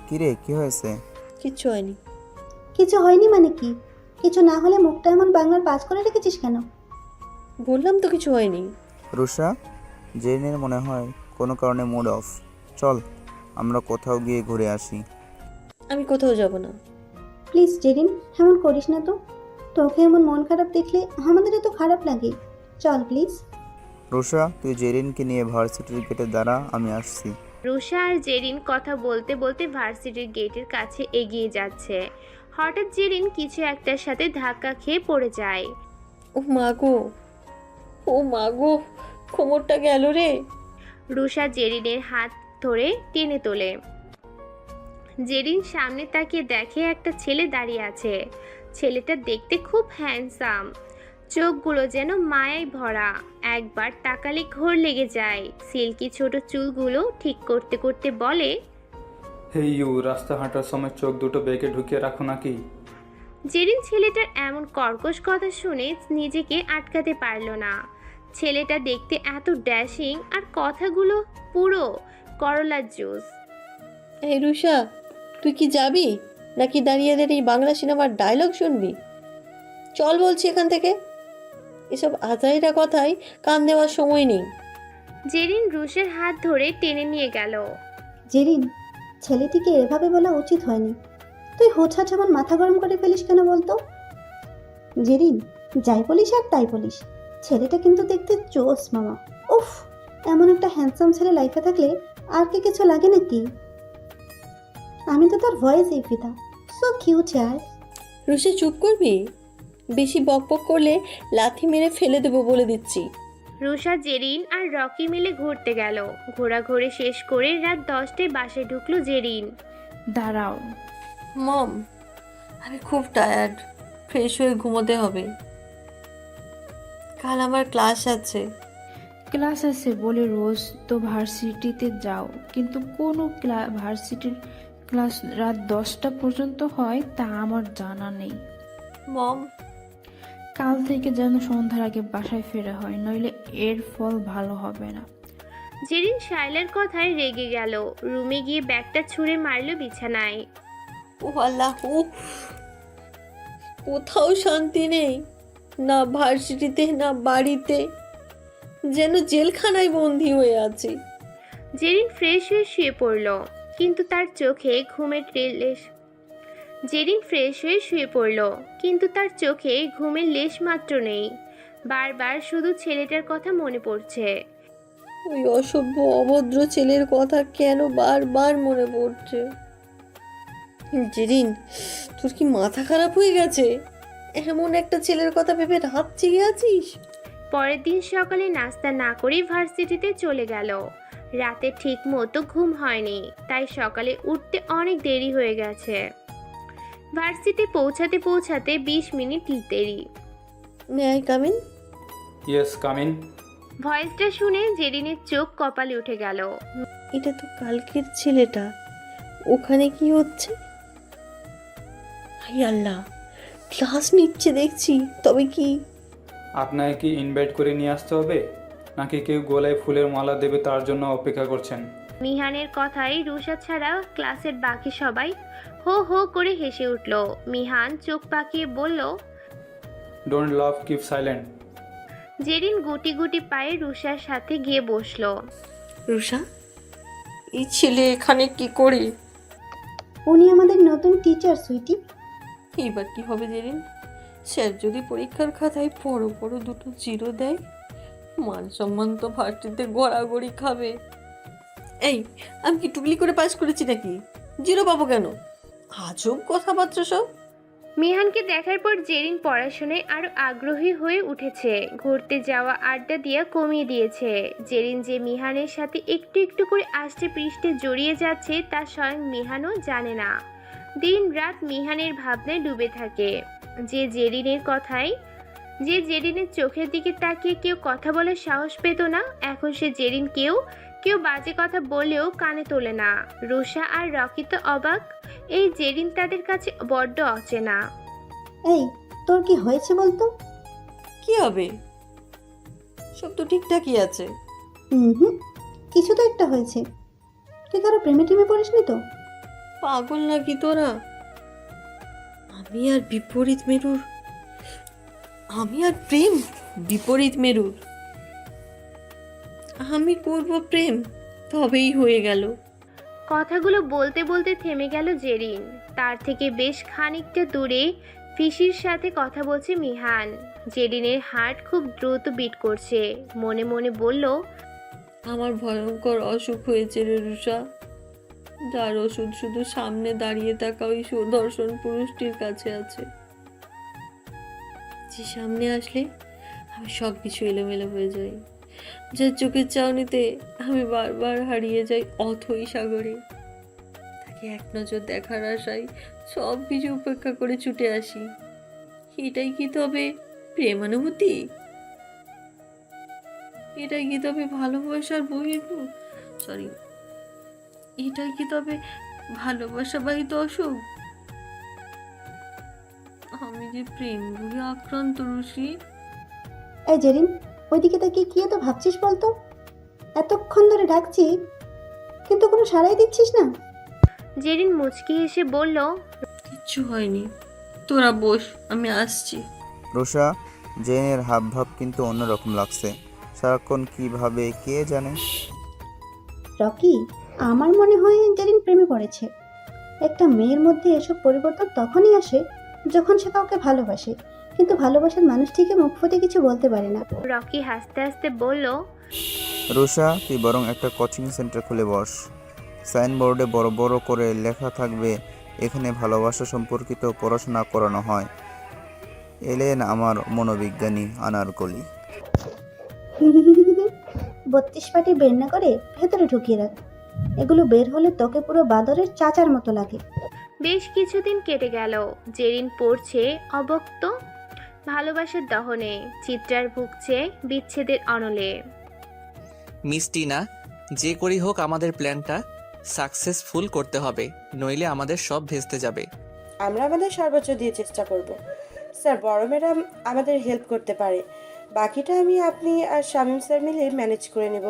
কিরে কি হয়েছে? কিচ্ছু হয়নি। কিছু হয়নি মানে কি? কিছু না হলে মুখটা এমন বাংলার পাস করে রেখেছিস কেন? বললাম তো কিছু হয়নি। রুষা, জেরিনের মনে হয় কোনো কারণে মুড অফ। চল আমরা কোথাও গিয়ে ঘুরে আসি। আমি কোথাও যাব না। প্লিজ জেরিন, এমন করিস না তো। তোকে এমন মন খারাপ দেখলে আমাদেরও তো খারাপ লাগে। চল প্লিজ। রুষা, তুই জেরিনকে নিয়ে ভার্সিটির গেটে দাঁড়া, আমি আসছি। রুষা আর জেরিন কথা বলতে বলতে ভার্সিটির গেটের কাছে এগিয়ে যাচ্ছে। হঠাৎ জেরিন কিছু একটার সাথে ধাক্কা খেয়ে পড়ে যায়। ও মা গো, ও মা গো, কোমরটা গেল রে। রুষা জেরিনের হাত ধরে টেনে তোলে। জেরিন সামনে তাকিয়ে দেখে একটা ছেলে দাঁড়িয়ে আছে। ছেলেটা দেখতে খুব হ্যান্ডসাম, চোখগুলো যেন মায়ায় ভরা। একবার তাকালে ঘোর লেগে যায়। সিল্কি ছোট চুলগুলো ঠিক করতে করতে বলে, হে ইউ, রাস্তা হাঁটার সময় চোখ দুটো বেঁকে ঢুকিয়ে রাখো নাকি? জেরিন ছেলেটার এমন কর্কশ কথা শুনে নিজেকে আটকাতে পারল না। ছেলেটা দেখতে এত ড্যাশিং আর কথাগুলো পুরো করলার জুস। এই রুষা, তুই কি যাবি নাকি দাঁড়িয়ে দাঁড়িয়ে বাংলা সিনেমার ডায়লগ শুনবি? চল বলছি এখান থেকে। এসব আজাইরা কথায় কান দেওয়ার সময় নেই। জেরিন রুষের হাত ধরে টেনে নিয়ে গেল। জেরিন, ছেলেটিকে এভাবে বলা উচিত হয়নি। তুই হোছাছ এমন মাথা গরম করে ফেলিস কেন বলতো? জেরিন, যাই বলিস আর তাই বলিস, ছেলেটা কিন্তু দেখতে জোস মামা। উফ, এমন একটা হ্যান্ডসাম ছেলে লাইফে থাকলে আর কি কিছু লাগে নাকি? আমি তো তোর ভয়েসই ফিদা। সো কিউট ইয়ার। রুষে চুপ করবি? বেশি বকবক করলে লাথি মেরে ফেলে দেবো বলে দিচ্ছি। রুষা, জেরিন আর রকি মিলে ঘুরতে গেল। ঘোরাঘুরি শেষ করে রাত 10টায় বাসায় ঢুকলো জেরিন। দাঁড়াও মম, আমি খুব টায়ার্ড, ফ্রেশ হয়ে ঘুমোতে হবে। কাল আমার ক্লাস আছে। ক্লাস আছে বলে রোজ তো ভার্সিটিতে যাও, কিন্তু কোনো ভার্সিটির ক্লাস রাত 10টা পর্যন্ত হয় তা আমার জানা নেই। মম, কাল থেকে যেন সন্ধ্যার আগে বাসায় ফেরা হয়, নইলে এর ফল ভালো হবে না। জেরিন শাইলার কথায় রেগে গেল। রুমে গিয়ে ব্যাগটা ছুঁড়ে মারল বিছানায়। ও আল্লাহ, কোথাও শান্তি নেই, না ভার্সিটিতে না বাড়িতে, যেন জেলখানায় বন্দি হয়ে আছি। জেরিন ফ্রেশ হয়ে শুয়ে পড়ল, কিন্তু তার চোখে ঘুমের লেশ মাত্র নেই। বারবার শুধু ছেলেটার কথা মনে পড়ছে। ওই অসভ্য অভদ্র ছেলের কথা কেন বারবার মনে পড়ছে। জেরিন, তোর কি মাথা খারাপ হয়ে গেছে? এমন একটা ছেলের কথা ভেবে রাত জেগে আছিস? পরের দিন সকালে নাস্তা না করেই ভার্সিটিতে চলে গেল। রাতে ঠিক মতো ঘুম হয়নি, তাই সকালে উঠতে অনেক দেরি হয়ে গেছে। ভার্সিটি পৌঁছাতে 20 মিনিট দেরি। May I come in? Yes, come in. ভয়েসটা শুনে জেরিনের চোখ কপালে উঠে গেল। এটা তো কালকের ছেলেটা, ওখানে কি হচ্ছে? হাই আল্লাহ, ক্লাস নিচ্ছে দেখছি, তবে কি আপনাকে কি ইনভাইট করে নিয়ে আসতে হবে, নাকি কেউ গলায় ফুলের মালা দেবে তার জন্য অপেক্ষা করছেন? মিহানের কথায় রুষা ছাড়া ক্লাসের বাকি সবাই হো হো করে হেসে উঠল। মিহান চোখ পাকিয়ে বলল, don't love, keep silent. Jerin গুটি গুটি পায়ে রুষার সাথে গিয়ে বসলো। রুষা, এই ছেলে এখানে কি করে? উনি আমাদের নতুন টিচার সুইটি। এবার কি হবে জেরিন? স্যার যদি পরীক্ষার খাতায় বড় বড় দুটো জিরো দেয়, মান সম্মান তো ভার্সিটিতে গড়াগড়ি খাবে। এই, আমি কি টুকলি করে পাস করেছি নাকি? জিরো পাবো কেন? আজব কথাবার্তা সব। মিহানকে দেখার পর জেরিন পড়াশোনায় আরো আগ্রহী হয়ে উঠেছে। ঘুরতে যাওয়া আড্ডা দিয়ে কমিয়ে দিয়েছে। জেরিন যে মিহানের সাথে একটু একটু করে আষ্টে পৃষ্ঠে জড়িয়ে যাচ্ছে তা স্বয়ং মিহানও জানে না। দিন রাত মিহানের ভাবনায় ডুবে থাকে। যে জেরিনের চোখের দিকে তাকিয়ে কেউ কথা বলার সাহস পেত না, এখন সে জেরিনকেও কেউ বাজে কথা বলেও কানে তোলে না। রুষা আর রকি তো অবাক, এই জেরিন তাদের কাছে বড্ড অচেনা। এই তোর কি হয়েছে বলতো? কি হবে, সব তো ঠিকঠাকই আছে। হুম, কিছু তো একটা হয়েছে। তুই কারো প্রেমে টেমে পড়িসনি তো? পাগল নাকি তোরা? আমি আর বিপরীত মেরুর, আমি আর প্রেম বিপরীত মেরুর, আমি করব প্রেম, তবেই হয়ে গেল। কথাগুলো বলতে বলতে থেমে গেল জেরিন। তার থেকে বেশ খানিকটা দূরে ফিসির সাথে কথা বলছে মিহান। জেরিনের হার্ট খুব দ্রুত বিট করছে। মনে মনে বলল, আমার ভয়ঙ্কর অসুখ হয়েছে রে রুষা, যার ওষুধ শুধু সামনে দাঁড়িয়ে থাকা ওই সুদর্শন পুরুষটির কাছে আছে, যে সামনে আসলে আমি সব কিছু এলোমেলো হয়ে যাই, যার চোখের চাউনিতে আমি বারবার হারিয়ে যাই অথই সাগরে। তাকে এক নজর দেখার আশায় সব কিছু উপেক্ষা করে ছুটে আসি। এটাই কি তবে প্রেমানুভূতি? এটাই কি তবে ভালোবাসার এটাই কি তবে ভালোবাসা বাহিত অসুখ? আমি যে প্রেম রোগে আক্রান্ত রুষি। এই জেরিন, ওইদিকে তাকিয়ে কি এত ভাবছিস বলতো? এতক্ষণ ধরে ডাকছি কিন্তু কোনো সাড়াই দিচ্ছিস না। জেরিন মুচকি হেসে বলল, কিচ্ছু হয়নি, তোরা বস, আমি আসছি। রুষা, জেনের হাবভাব কিন্তু অন্যরকম লাগছে। সারাক্ষণ কিভাবে কে জানে। রকি, আমার মনে হয় জেরিন প্রেমে পড়েছে। একটা মেয়ের মধ্যে এসব পরিবর্তন তখনই আসে যখন সে কাউকে ভালোবাসে, কিন্তু ভালোবাসার মানুষটিকে মুখ ফুটে কিছু বলতে পারে না। রকি হাসতে হাসতে বলল, রুষা, তুই বরং একটা কোচিং সেন্টার খুলে বস। সাইনবোর্ডে বড় বড় করে লেখা থাকবে, এখানে ভালোবাসা সম্পর্কিত পড়াশোনা করানো হয়। এলেন আমার মনোবিজ্ঞানী আনারকলি। 32 পাটি বের না করে ভেতরে ঢুকিয়ে রাখ। এগুলো বের হলে তোকে পুরো বাদরের চাচার মতো লাগে। বেশ কিছুদিন কেটে গেল। জেরিন পড়ছে অবক্ত ভালোবাসার দহনে, চিত্রার ভুগছে বিচ্ছেদের অনলে। মিষ্টি না, যে করি হোক আমাদের প্ল্যানটা সাকসেসফুল করতে হবে, নইলে আমাদের সব ভেস্তে যাবে। আমরা আমাদের সর্বোচ্চ দিয়ে চেষ্টা করব। স্যার, বড় ম্যাডাম আমাদের হেল্প করতে পারে, বাকিটা আপনি আর শামীম স্যার মিলে ম্যানেজ করে নেব।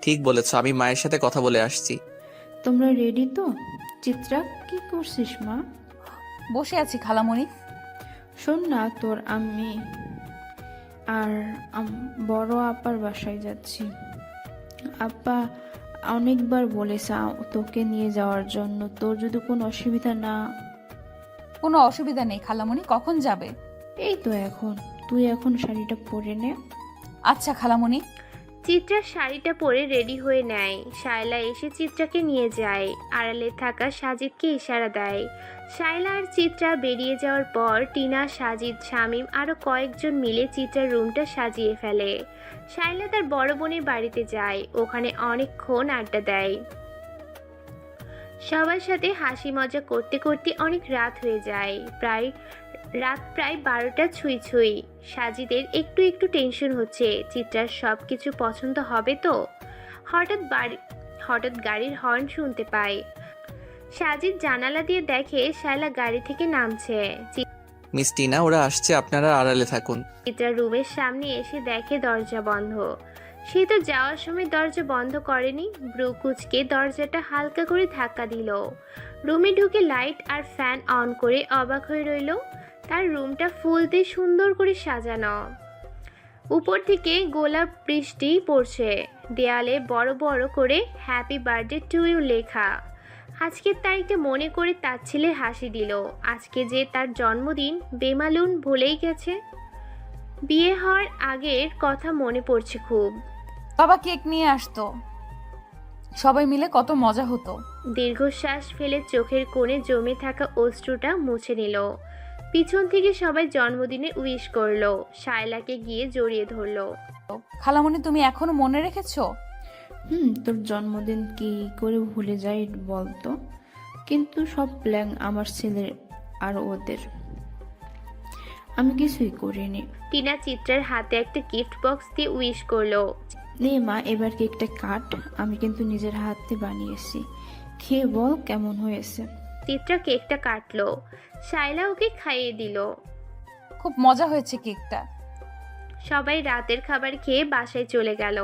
ঠিক বলেছ, আমি মায়ের সাথে কথা বলে আসছি। তোমরা রেডি তো? চিত্রা, কি করছিস মা? বসে আছি খালামণি। শোন না, তোর আমি আর বড় আপার বাসায় যাচ্ছি। আপা অনেকবার বলেছে তোকে নিয়ে যাওয়ার জন্য। তোর যদি কোনো অসুবিধা না। কোনো অসুবিধা নেই খালামণি, কখন যাবে? এই তো এখন। তুই এখন শাড়িটা পরে নে। আচ্ছা খালামণি। চিত্রা শাড়িটা পরে রেডি হয়ে নেয়। শায়লা এসে চিত্রাকে নিয়ে যায়। আড়ালে থাকা সাজিদকে ইশারা দেয়। শায়লা আর চিত্রা বেরিয়ে যাওয়ার পর টিনা, সাজিদ, শামীম আরো কয়েকজন মিলে চিত্রার রুমটা সাজিয়ে ফেলে। শায়লা তার বড় বোনের বাড়িতে যায়, ওখানে অনেকক্ষণ আড্ডা দেয়। সবার সাথে হাসি মজা করতে করতে অনেক রাত হয়ে যায়। রাত প্রায় 12টা ছুঁই ছুঁই। সাজিদের একটু একটু টেনশন হচ্ছে, চিত্রার সব কিছু পছন্দ হবে তো। হঠাৎ গাড়ির হর্ন শুনতে পায়। সাজিদ জানালা দিয়ে দেখে শায়লা গাড়ি থেকে নামছে। মিষ্টি না, ওরা আসছে, আপনারা আড়ালে থাকুন। চিত্রা রুমের সামনে এসে দেখে দরজা বন্ধ। সে তো যাওয়ার সময় দরজা বন্ধ করেনি। ব্রু কুচকে দরজাটা হালকা করে ধাক্কা দিল। রুমে ঢুকে লাইট আর ফ্যান অন করে অবাক হয়ে রইল। তার রুমটা ফুল দিয়ে সুন্দর করে সাজানো। উপর থেকে গোলাপ বৃষ্টি পড়ছে। দেয়ালে বড় বড় করে হ্যাপি বার্থডে টু ইউ লেখা। আজকের তারিখটা মনে করে তার ছেলে হাসি দিল। আজকে যে তার জন্মদিন বেমালুন ভুলেই গেছে। বিয়ে হওয়ার আগের কথা মনে পড়ছে খুব। বাবা কেক নিয়ে আসতো, সবাই মিলে কত মজা হতো। দীর্ঘশ্বাস ফেলে চোখের কোণে জমে থাকা অশ্রুটা মুছে নিল। পিছন থেকে সবাই জন্মদিনে উইশ করলো। শায়লাকে গিয়ে জড়িয়ে ধরলো। খালামণি, তুমি এখনো মনে রেখেছো? তোর জন্মদিন কি করে ভুলে যাই বলতো? কিন্তু সব প্ল্যান আমার ছেলের আর ওদের, আমি কিছুই করিনি। টিনা চিত্রার হাতে একটা গিফট বক্স দিয়ে উইশ করলো। নে মা, এবার কেকটা কাট। আমি কিন্তু নিজের হাতে বানিয়েছি, খেয়ে বল কেমন হয়েছে। চিত্রা কেকটা কাটলো, শায়লা ওকে খাইয়ে দিল। খুব মজা হয়েছে কেকটা। সবাই রাতের খাবার খেয়ে বাসায় চলে গেল।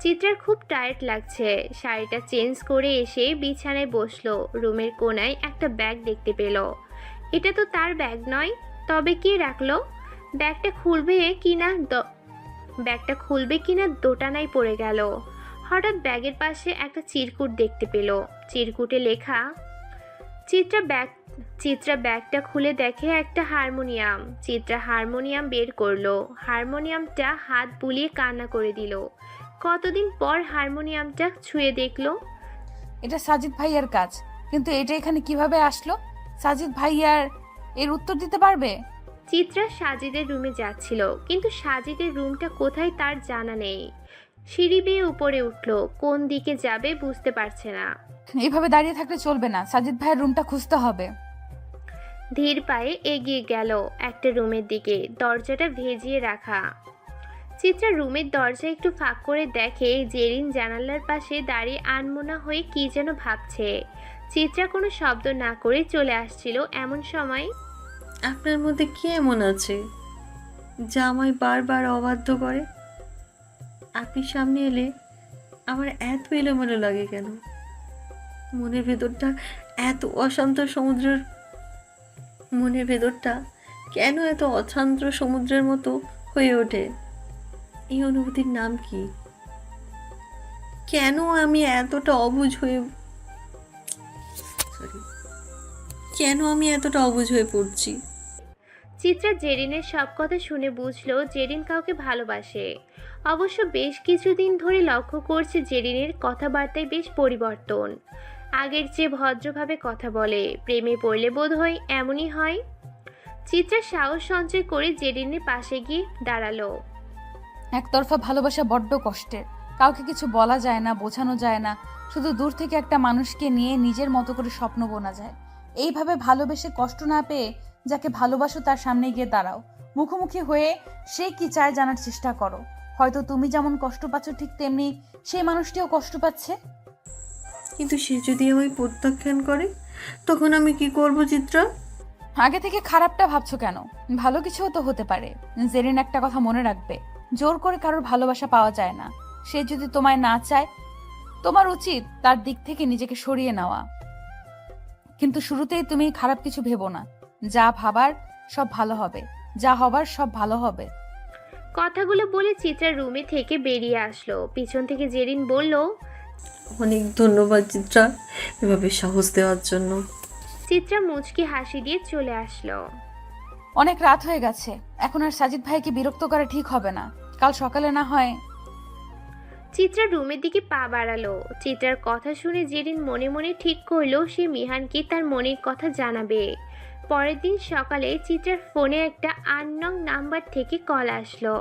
চিত্রার খুব টায়ার্ড লাগছে। শাড়িটা চেঞ্জ করে এসে বিছানায় বসলো। রুমের কোনায় একটা ব্যাগ দেখতে পেল। এটা তো তার ব্যাগ নয়, তবে কে রাখলো? ব্যাগটা খুলবে কিনা দোটানায় পড়ে গেল। হঠাৎ ব্যাগের পাশে একটা চিরকুট দেখতে পেল। চিরকুটে লেখা। চিত্রা ব্যাগটা খুলে দেখে একটা হারমোনিয়াম। চিত্রা হারমোনিয়াম বের করলো। হারমোনিয়ামটা হাত বুলিয়ে কান্না করে দিল। কতদিন পর হারমোনিয়ামটা ছুঁয়ে দেখলো। এটা সাজিদ ভাইয়ার কাজ, কিন্তু এটা এখানে কিভাবে আসলো? সাজিদ ভাইয়ার এর উত্তর দিতে পারবে? চিত্রা সাজিদের রুমে যাচ্ছিল, কিন্তু সাজিদের রুমটা কোথায় তার জানা নেই। সিঁড়ি বেয়ে উপরে উঠলো, কোন দিকে যাবে বুঝতে পারছে না। এইভাবে দাঁড়িয়ে থাকলে চলবে না, সাজিদ ভাইয়ের রুমটা খুঁজতে হবে। ধীর পায়ে এগিয়ে গেল একটা রুমের দিকে, দরজাটা ভেজিয়ে রাখা। চিত্রা রুমের দরজা একটু ফাঁক করে দেখে জেরিন জানালার পাশে দাঁড়িয়ে আনমনা হয়ে কি যেন ভাবছে। চিত্রা কোনো শব্দ না করে চলে আসছিল। এমন সময়, আপনার মধ্যে কি এমন আছে যা আমায় বারবার অবাধ্য করে? আপনি সামনে এলে আমার এত এলোমেলো লাগে কেন? মনের ভেতরটা কেন এত অশান্ত সমুদ্রের মতো হয়ে ওঠে? এই অনুভূতির নাম কি? কেন আমি এতটা অবুঝ হয়ে পড়ছি? চিত্রা জেরিনের সব কথা শুনে বুঝলো জেরিন কাউকে ভালোবাসে। অবশ্য বেশ কিছুদিন ধরে লক্ষ্য করছে জেরিনের কথাবার্তায় বেশ পরিবর্তন। আগের চেয়ে ভদ্রভাবে কথা বলে। প্রেমে পড়লে বোধহয় এমনই হয়। চিত্রা সাহস সঞ্চয় করে জেরিনের পাশে গিয়ে দাঁড়ালো। একতরফা ভালোবাসা বড্ড কষ্টের। কাউকে কিছু বলা যায় না, বোঝানো যায় না। শুধু দূর থেকে একটা মানুষকে নিয়ে নিজের মতো করে স্বপ্ন বোনা যায়। এইভাবে ভালোবেসে কষ্ট না পেয়ে যাকে ভালোবাসো তার সামনে গিয়ে দাঁড়াও। মুখোমুখি হয়ে সে কি চায় জানার চেষ্টা করো। হয়তো তুমি যেমন কষ্ট পাচ্ছ, ঠিক তেমনি সেই মানুষটিও কষ্ট পাচ্ছে। কিন্তু সে যদি আমায় প্রত্যাখ্যান করে, তখন আমি কি করব চিত্রা? আগে থেকে খারাপটা ভাবছো কেন? ভালো কিছুও তো হতে পারে। জেরিন একটা কথা মনে রাখবে, জোর করে কারোর ভালোবাসা পাওয়া যায় না। সে যদি তোমায় না চায়, তোমার উচিত তার দিক থেকে নিজেকে সরিয়ে নেওয়া। কিন্তু শুরুতেই তুমি খারাপ কিছু ভেবো না। যা ভাবার সব ভালো হবে, যা হবার সব ভালো হবে। কথাগুলো বলে চিত্রা রুমে থেকে বেরিয়ে আসলো। পিছন থেকে জেরিন বলল, অনেক ধন্যবাদ চিত্রা, এভাবে সাহস দেওয়ার জন্য। চিত্রা মুচকি হাসি দিয়ে চলে আসলো। অনেক রাত হয়ে গেছে, এখন আর সাজিদ ভাইকে বিরক্ত করা ঠিক হবে না। কাল সকালে না হয়। চিত্রা রুমের দিকে পা বাড়ালো। চিত্রার কথা শুনে জেরিন মনে মনে ঠিক করলো সে মিহানকে তার মনের কথা জানাবে। পরের দিন সকালে চিত্রার ফোনে একটা আননোন নাম্বার থেকে কল আসলো।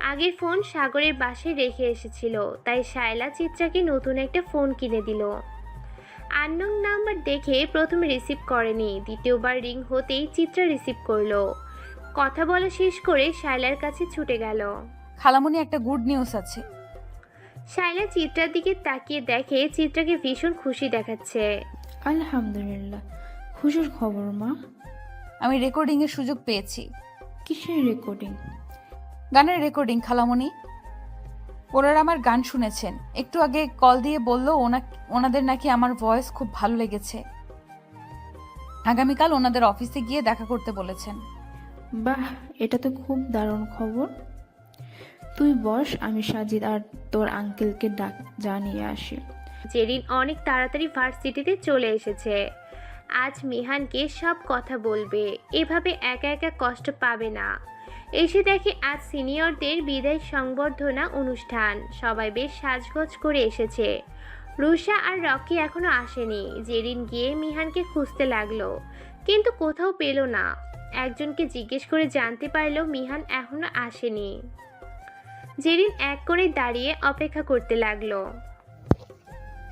আগের ফোন সাগরের বাসায় রেখে এসেছিল, তাই শায়লা চিত্রাকে নতুন একটা ফোন কিনে দিল। আননোন নাম্বার দেখে প্রথমে রিসিভ করেনি, দ্বিতীয়বার রিং হতেই চিত্রা রিসিভ করলো। কথা বলা শেষ করে শায়লার কাছে ছুটে গেল। খালামণি, একটা গুড নিউজ আছে। শায়লা চিত্রার দিকে তাকিয়ে দেখে চিত্রাকে ভীষণ খুশি দেখাচ্ছে। আলহামদুলিল্লাহ, খুশির খবর মা। আমি রেকর্ডিং এর সুযোগ পেয়েছি। কিসের রেকর্ডিং? গানের রেকর্ডিং খালামণি। ওনারা আমার গান শুনেছেন। একটু আগে কল দিয়ে বলল ওনাদের নাকি আমার ভয়েস খুব ভালো লেগেছে। আগামীকাল ওনাদের অফিসে গিয়ে দেখা করতে বলেছেন। বাহ, এটা তো খুব দারুণ খবর। তুই বস, আমি সাজিদ আর তোর আঙ্কেলকে জানিয়ে আসি। জেরিন অনেক তাড়াতাড়ি ভার্সিটিতে চলে এসেছে। আজ মিহানকে সব কথা বলবে, এভাবে একা একা কষ্ট পাবে না। এসে দেখে আজ সিনিয়রদের বিদায় সংবর্ধনা অনুষ্ঠান। সবাই বেশ সাজগোজ করে এসেছে। রুষা আর রকি এখনো আসেনি। জেরিন গিয়ে মিহানকে খুঁজতে লাগলো, কিন্তু কোথাও পেল না। একজনকে জিজ্ঞেস করে জানতে পারলো মিহান এখনো আসেনি। জেরিন এক করে দাঁড়িয়ে অপেক্ষা করতে লাগলো।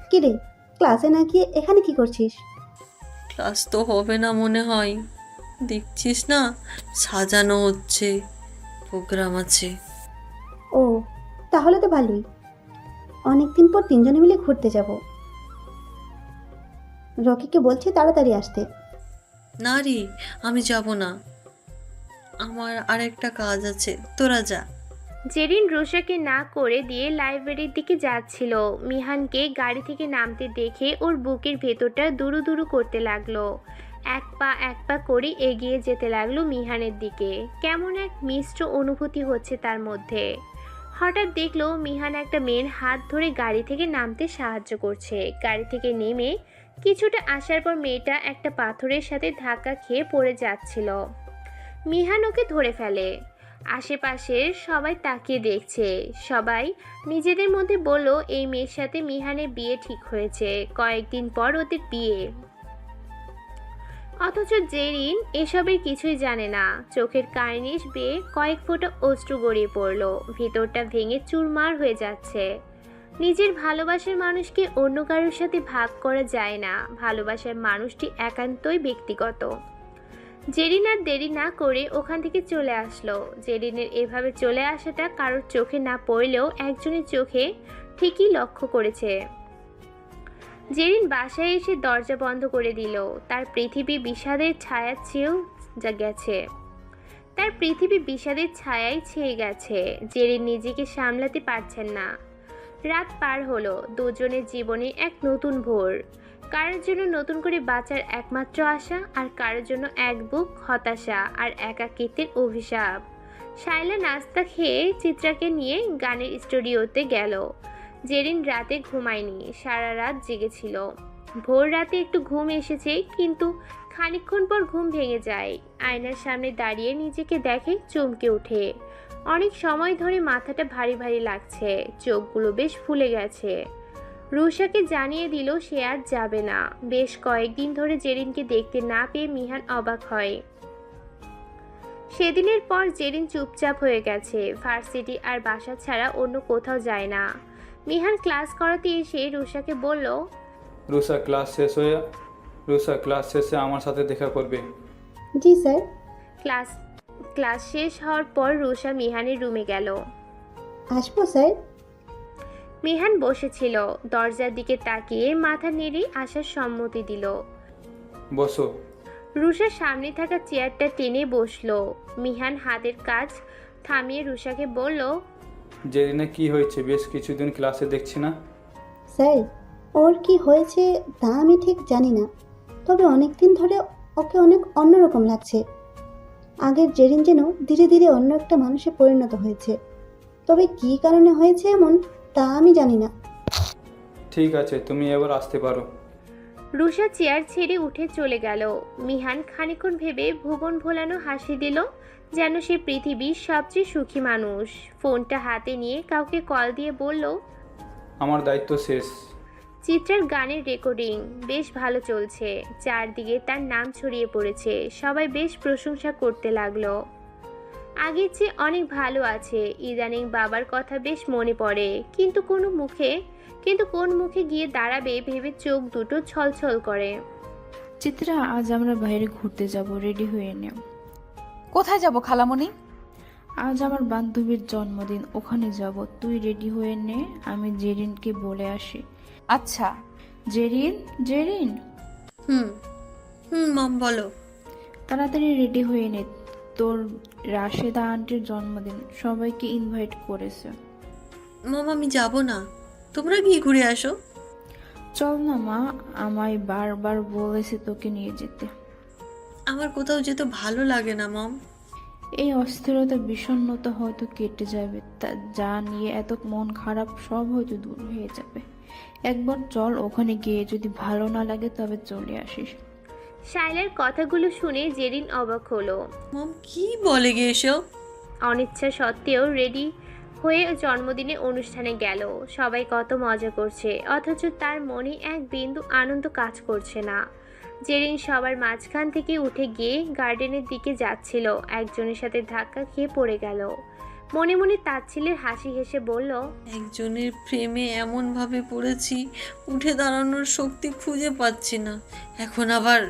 কিরে, ক্লাসে না গিয়ে এখানে কি করছিস? ক্লাস তো হবে না মনে হয়, দেখছিস না সাজানো হচ্ছে, প্রোগ্রাম আছে। ও, তাহলে তো ভালোই। অনেকদিন পর তিনজনে মিলে ঘুরতে যাব। রকিকে বলছি তাড়াতাড়ি আসতে। না রে, আমি যাব না, আমার আরেকটা কাজ আছে, তোরা যা। জেরিন রুষাকে না করে দিয়ে লাইব্রেরির দিকে যাচ্ছিল। মিহানকে গাড়ি থেকে নামতে দেখে ওর বুকের ভেতরটা দুরু দুরু করতে লাগলো। এক পা করে এগিয়ে যেতে লাগলো মিহানের দিকে। কেমন এক মিশ্র অনুভূতি হচ্ছে তার মধ্যে। হঠাৎ দেখলো মিহান একটা মেয়ের হাত ধরে গাড়ি থেকে নামতে সাহায্য করছে। গাড়ি থেকে নেমে কিছুটা আসার পর মেয়েটা একটা পাথরের সাথে ধাক্কা খেয়ে পড়ে যাচ্ছিল। মিহান ওকে ধরে ফেলে। আশেপাশের সবাই তাকিয়ে দেখছে। সবাই নিজেদের মধ্যে বলল এই মেয়ের সাথে মিহানের বিয়ে ঠিক হয়েছে, কয়েকদিন পর ওদের বিয়ে। অথচ জেরিন এসবের কিছুই জানে না। চোখের কার্নিশ বেয়ে কয়েক ফোঁটা অশ্রু গড়িয়ে পড়ল। ভিতরটা ভেঙে চুরমার হয়ে যাচ্ছে। নিজের ভালোবাসার মানুষকে অন্য কারোর সাথে ভাগ করা যায় না। ভালোবাসার মানুষটি একান্তই ব্যক্তিগত। জেরিন আর দেরি না করে ওখান থেকে চলে আসলো। জেরিনের এভাবে চলে আসাটা কারোর চোখে না পড়লেও একজনের চোখে ঠিকই লক্ষ্য করেছে। জেরিন বাসায় এসে দরজা বন্ধ করে দিল। তার পৃথিবী বিষাদের ছায়া ছায়ায় ছেয়ে গেছে। জেরিন নিজেকে সামলাতে পারছেন না। রাত পার হলো। দুজনের জীবনে এক নতুন ভোর। কারোর জন্য নতুন করে বাঁচার একমাত্র আশা, আর কারোর জন্য এক বুক হতাশা আর একাকিত্বের অভিশাপ। শায়লা নাস্তা খেয়ে চিত্রাকে নিয়ে গানের স্টুডিওতে গেল। জেরিন রাতে ঘুমায়নি, সারা রাত জেগেছিল। ভোর রাতে একটু ঘুম এসেছে, কিন্তু খানিকক্ষণ পর ঘুম ভেঙে যায়। আয়নার সামনে দাঁড়িয়ে নিজেকে দেখে, চমকে ওঠে। অনেক সময় ধরে মাথাটা ভারী ভারী লাগছে, চোখগুলো বেশ ফুলে গেছে। রুষাকে জানিয়ে দিল সে আর যাবে না। বেশ কয়েকদিন ধরে জেরিনকে দেখতে না পেয়ে মিহান অবাক হয়। সেদিনের পর জেরিন চুপচাপ হয়ে গেছে। ভার্সিটি আর বাসা ছাড়া অন্য কোথাও যায় না। মিহান ক্লাস করাতে এসে রুষাকে বলল, রুষা ক্লাস শেষে আমার সাথে দেখা করবে। জি স্যার। ক্লাস শেষ হওয়ার পর রুষা মিহানের রুমে গেল। আসবো স্যার। মিহান বসেছিল, দরজার দিকে তাকিয়ে মাথা নেড়ে আসার সম্মতি দিল। বসো। রুষার সামনে থাকা চেয়ারটা টেনে বসলো। মিহান হাতের কাজ থামিয়ে রুষাকে বলল, জেরিনা কি হয়েছে? বেশ কিছুদিন ক্লাসে দেখছি না। স্যার, ওর কি হয়েছে তা আমি ঠিক জানি না, তবে অনেক দিন ধরে ওকে অনেক অন্যরকম লাগছে। আগের জেরিন যেন ধীরে ধীরে অন্য একটা মানুষে পরিণত হয়েছে, তবে কী কারণে হয়েছে এমন তা আমি জানি না। ঠিক আছে, তুমি এবার আসতে পারো। রুষা চেয়ার ছেড়ে উঠে চলে গেল। মিহান খানিকক্ষণ ভেবে ভুবন ভোলানো হাসি দিল, যেন সে পৃথিবীর সবচেয়ে সুখী মানুষ। ফোনটা হাতে নিয়ে কাউকে কল দিয়ে বলল, আমার দায়িত্ব শেষ। চিত্রার গানের রেকর্ডিং বেশ ভালো চলছে। চারদিকে তার নাম ছড়িয়ে পড়েছে। সবাই বেশ প্রশংসা করতে লাগলো। আগের চেয়ে অনেক ভালো আছে। ইদানিং বাবার কথা বেশ মনে পড়ে, কিন্তু কোন মুখে গিয়ে দাঁড়াবে ভেবে চোখ দুটো ছলছল করে। চিত্রা, আজ আমরা বাইরে ঘুরতে যাব, রেডি হয়ে নেও। কোথায় যাব খালামণি? আজ আমার বান্ধবীর জন্মদিন, ওখানে যাব। তুই রেডি হয়ে নে, আমি জেরিনকে বলে আসি। আচ্ছা। জেরিন। মম বলো। তাড়াতাড়ি রেডি হয়ে নে, তোর রাশেদা আন্টির জন্মদিন, সবাইকে ইনভাইট করেছে। মম আমি যাব না, তোমরা গিয়ে ঘুরে আসো। চল না মা, আমায় বারবার বলেছে তোকে নিয়ে যেতে। আমার কোথাও যেতে ভালো লাগে না মম। এই অস্থিরতা বিষণ্ণতা হয়তো কেটে যাবে, তা যা নিয়ে এত মন খারাপ সব হয়তো দূর হয়ে যাবে। একবার চল, ওখানে গিয়ে যদি ভালো না লাগে তবে চলে আসিস। শায়লার কথাগুলো শুনে জেরিন অবাক হলো। মম কি বলে গে এসব? অনিচ্ছা সত্ত্বেও রেডি হয়ে জন্মদিনের অনুষ্ঠানে গেল। সবাই কত মজা করছে, অথচ তার মনে এক বিন্দু আনন্দ কাজ করছে না। জেরিন সবার মাঝখান থেকে উঠে গিয়ে গার্ডেনের দিকে যাচ্ছিল, একজনের সাথে ধাক্কা খেয়ে পড়ে গেল। মনে মনে তাচ্ছিলের হাসি হেসে বলল, একজনের প্রেমে এমন ভাবে পড়েছি, উঠে দাঁড়ানোর শক্তি খুঁজে পাচ্ছি না। এখন আবার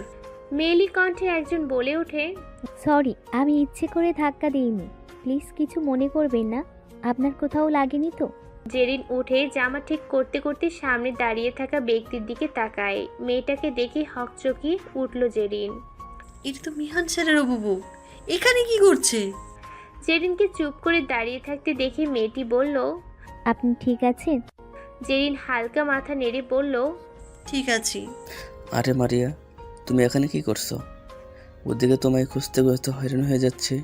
মেয়েলি কণ্ঠে একজন বলে ওঠে, সরি, আমি ইচ্ছে করে ধাক্কা দিইনি, প্লিজ কিছু মনে করবেন না, আপনার কোথাও লাগেনি তো? জেরিন উঠে জামা ঠিক করতে করতে সামনে দাঁড়িয়ে থাকা ব্যক্তির দিকে তাকায়। মেয়েটাকে দেখে হকচকিয়ে উঠল জেরিন। এটা তো মিহান স্যারের বুবু, এখানে কি করছে? জেরিনকে চুপ করে দাঁড়িয়ে থাকতে দেখে মেয়েটি বলল, আপনি ঠিক আছেন? জেরিন হালকা মাথা নেড়ে বলল, ঠিক আছি। আরে মারিয়া, তুমি এখানে কি করছো? ওদিকে তোমায় খুঁজতে খুঁজতে হয়রান হয়ে যাচ্ছে।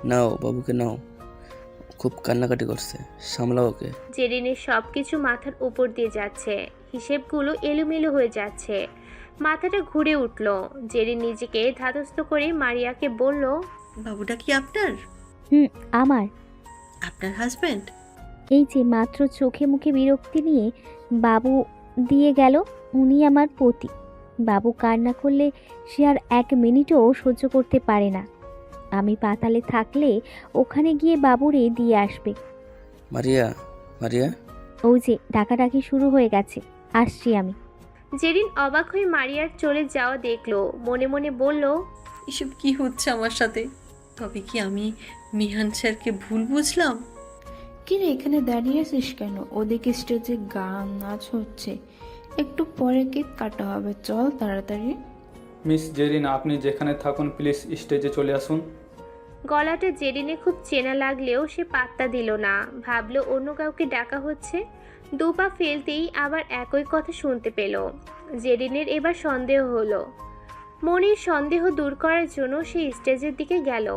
নাও বাবুকে নাও, খুব কান্নাকাটি করছে, সামলাও ওকে। জেরিনের সবকিছু মাথার উপর দিয়ে যাচ্ছে, হিসেবগুলো এলোমেলো হয়ে যাচ্ছে, মাথাটা ঘুরে উঠল। জেরিন নিজেকে ধাতস্থ করে মারিয়াকে বলল, বাবুটা কি আপনার? আমার। আপনার হাজবেন্ড? এই যে মাত্র চোখে মুখে বিরক্তি নিয়ে বাবু দিয়ে গেল, উনি আমার পতি। বাবু কান্না করলে সে আর 1 মিনিটও সহ্য করতে পারে না। আমি পাতালে থাকলে ওখানে গিয়ে বাবুরে দিয়ে আসবে। মারিয়া, মারিয়া, ওই যে ডাকাডাকি শুরু হয়ে গেছে, আসছি আমি। জেরিন অবাক হয়ে মারিয়ার চলে যাওয়া দেখলো, মনে মনে বলল, এসব কি হচ্ছে আমার সাথে? তবে কি আমি মিহান স্যারকে ভুল বুঝলাম? কিরে এখানে দাঁড়িয়ে আছিস কেন? ওদিকে স্টেজে গান নাচ হচ্ছে, একটু পরে কেক কাটা হবে, চল তাড়াতাড়ি। মিস জেরিন, আপনি যেখানে থাকুন প্লিজ স্টেজে চলে আসুন। গলাটা জেরিনে খুব চেনা লাগলেও সে পাত্তা দিল না, ভাবলো অন্য কাউকে ডাকা হচ্ছে। দুপা ফেলতেই আবার একই কথা শুনতে পেল। জেরিনের এবার সন্দেহ হলো। মনির সন্দেহ দূর করার জন্য সে স্টেজের দিকে গেল।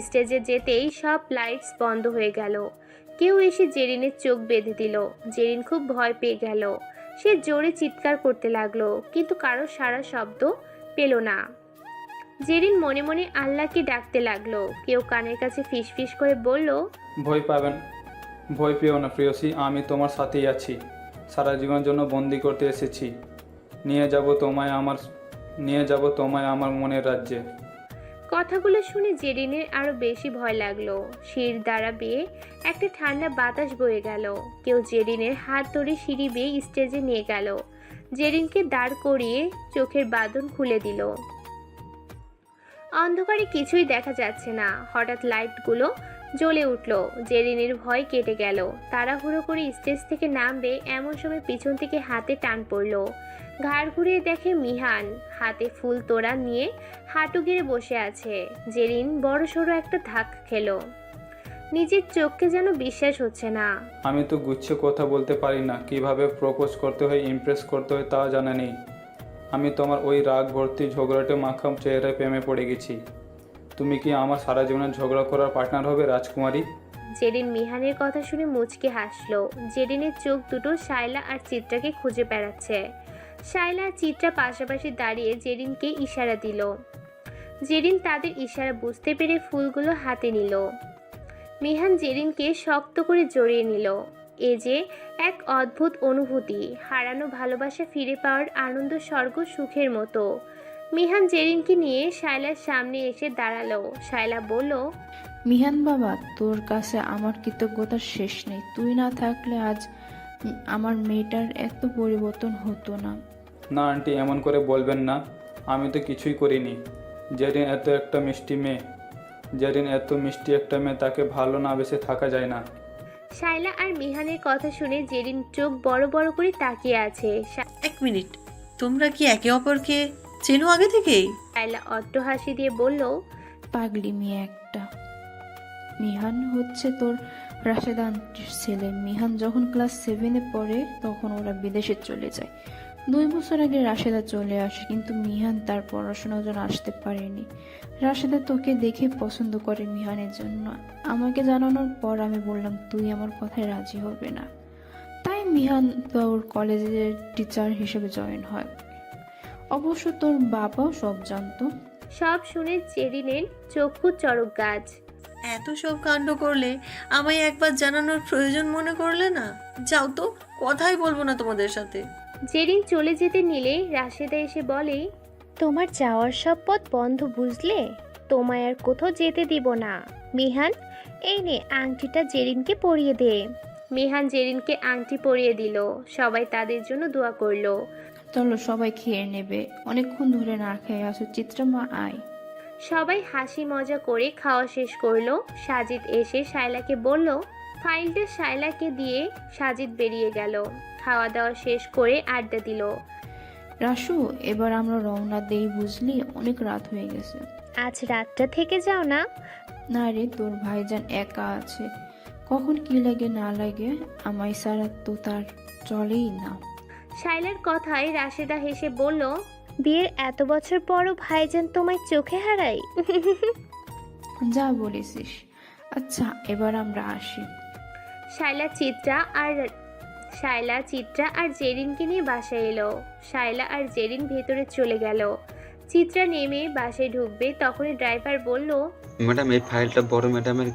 স্টেজে যেতেই সব লাইটস বন্ধ হয়ে গেল। কেউ এসে জেরিনের চোখ বেঁধে দিল। জেরিন খুব ভয় পেয়ে গেল। সে জোরে চিৎকার করতে লাগলো, কিন্তু কারো সারা শব্দ পেল না। জেরিন মনে মনে আল্লাহকে ডাকতে লাগলো। কেউ কানের কাছে ফিসফিস করে বলল, ভয় পেও না প্রেয়সী, আমি তোমার সাথেই আছি। সারা জীবন জন্য বন্দি করতে এসেছি। নিয়ে যাব তোমায় আমার মনের রাজ্যে। কথাগুলো শুনে জেরিনের আরো বেশি ভয় লাগলো। শির দ্বারা বেয়ে একটা ঠান্ডা বাতাস বয়ে গেল। কেউ জেরিনের হাত ধরে সিঁড়ি বেয়ে স্টেজে নিয়ে গেল। জেরিনকে দাঁড় করিয়ে চোখের বাঁধন খুলে দিল। অন্ধকারে কিছুই দেখা যাচ্ছে না। হঠাৎ লাইটগুলো জ্বলে উঠল। জেরিনের ভয় কেটে গেল। তাড়াহুড়ো করে স্টেজ থেকে নামবে এমন সময় পিছন থেকে হাতে টান পড়ল। ঘাড় ঘুরিয়ে দেখে মিহান হাতে ফুল তোড়া নিয়ে হাঁটু গেড়ে বসে আছে। জেরিন বড়সড় একটা ধাক্কা খেলো। নিজের চোখকে যেন বিশ্বাস হচ্ছে না। আমি তো গুচ্ছে কথা বলতে পারি না, কিভাবে প্রপোজ করতে হয়, ইমপ্রেস করতে হয় তা জানা নেই। আমি তোমার ওই রাগ ভর্তি ঝগড়াটে মাখাম চেহারায় প্রেমে পড়ে গেছি। তুমি কি আমার সারা জীবনের ঝগড়া করার পার্টনার হবে রাজকুমারী? জেরিন মিহানের কথা শুনে মুচকে হাসলো। জেরিনের চোখ দুটো শায়লা আর চিত্রাকে খুঁজে বেড়াচ্ছে। শায়লা আর চিত্রা পাশাপাশি দাঁড়িয়ে জেরিনকে ইশারা দিল। জেরিন তাদের ইশারা বুঝতে পেরে ফুলগুলো হাতে নিল। মিহান জেরিনকে শক্ত করে জড়িয়ে নিল। এ যে এক অদ্ভুত অনুভূতি, হারানো ভালোবাসা ফিরে পাওয়ার আনন্দ স্বর্গ সুখের মতো। মিহান জেরিনকে নিয়ে শায়লার সামনে এসে দাঁড়ালো। শায়লা বলল, মিহান বাবা, তোর কাছে আমার কৃতজ্ঞতার শেষ নেই। তুই না থাকলে আজ আমার মেয়েটার এত পরিবর্তন হতো না। না আন্টি, এমন করে বলবেন না। আমি তো কিছুই করিনি। জেরিন এত মিষ্টি একটা মেয়ে, তাকে ভালো না বেসে থাকা যায় না। শায়লা আর মিহানের কথা শুনে জেরিন চোখ বড় বড় করে তাকিয়ে আছে। 1 মিনিট, তোমরা কি একে অপরকে চেনো আগে থেকেই? শায়লা অট্ট হাসি দিয়ে বলল, পাগলি মেয়ে একটা। মিহান হচ্ছে তোর রাশেদা আন্টির ছেলে। মিহান যখন ক্লাস 7-এ পড়ে তখন ওরা বিদেশে চলে যায়। 2 বছর আগে রাশেদা চলে আসে, কিন্তু মিহান তার পড়াশোনার জন্য আসতে পারেনি। রাশেদা তোকে দেখে পছন্দ করে মিহানের জন্য। আমাকে জানানোর পর আমি বললাম তুই আমার কথায় রাজি হবে না, তাই মিহান তোর কলেজের টিচার হিসেবে জয়েন হয়। অবশ্য তোর বাবাও সব জানতো। সব শুনে জেরিনের চক্ষু চড়ক গাছ। এত সব কাণ্ড করলে আমায় একবার জানানোর প্রয়োজন মনে করলে না? যাও তো, কথাই বলবো না তোমাদের সাথে। জেরিন চলে যেতে নিলে রাশেদা এসে বলে, তোমার যাওয়ার সব পথ বন্ধ বুঝলে, তোমায় আর কোথাও যেতে দিব না। মিহান, এই নে আংটিটা জেরিনকে পরিয়ে দে। মিহান জেরিনকে আংটি পরিয়ে দিল। সবাই তাদের জন্য দোয়া করলো। চলো সবাই খেয়ে নেবে, অনেকক্ষণ ধরে না খেয়ে আসো। চিত্রামা আয়। সবাই হাসি মজা করে খাওয়া শেষ করলো। সাজিদ এসে শায়লাকে বলল, ফাইলটা শায়লাকে দিয়ে সাজিদ বেরিয়ে গেল। খাওয়া দাওয়া শেষ করে আড্ডা দিল। রাসু, এবার আমরা রওনা দেই, বুঝলি? অনেক রাত হয়ে গেছে। আজ রাতটা থেকে যাও না। না রে, তোর ভাইজান একা আছে, কখন কি লাগে না লাগে, আমায় ছাড়া তো তার চলেই না। শায়লার কথায় রাশেদা হেসে বলল, বিয়ের এত বছর পরও ভাইজান তোমায় চোখে হারাই। যা বলেছিস। আচ্ছা, এবার আমরা আসি। শায়লা, চিত্রা আর জেরিনকে নিয়ে বাসায় এলো। শায়লা আর জেরিন ভেতরে চলে গেল। চিত্রা নেমে বাসায় ঢুকবে, তখনই ড্রাইভার বলল, ম্যাডাম এই ফাইলটা বড় ম্যাডামের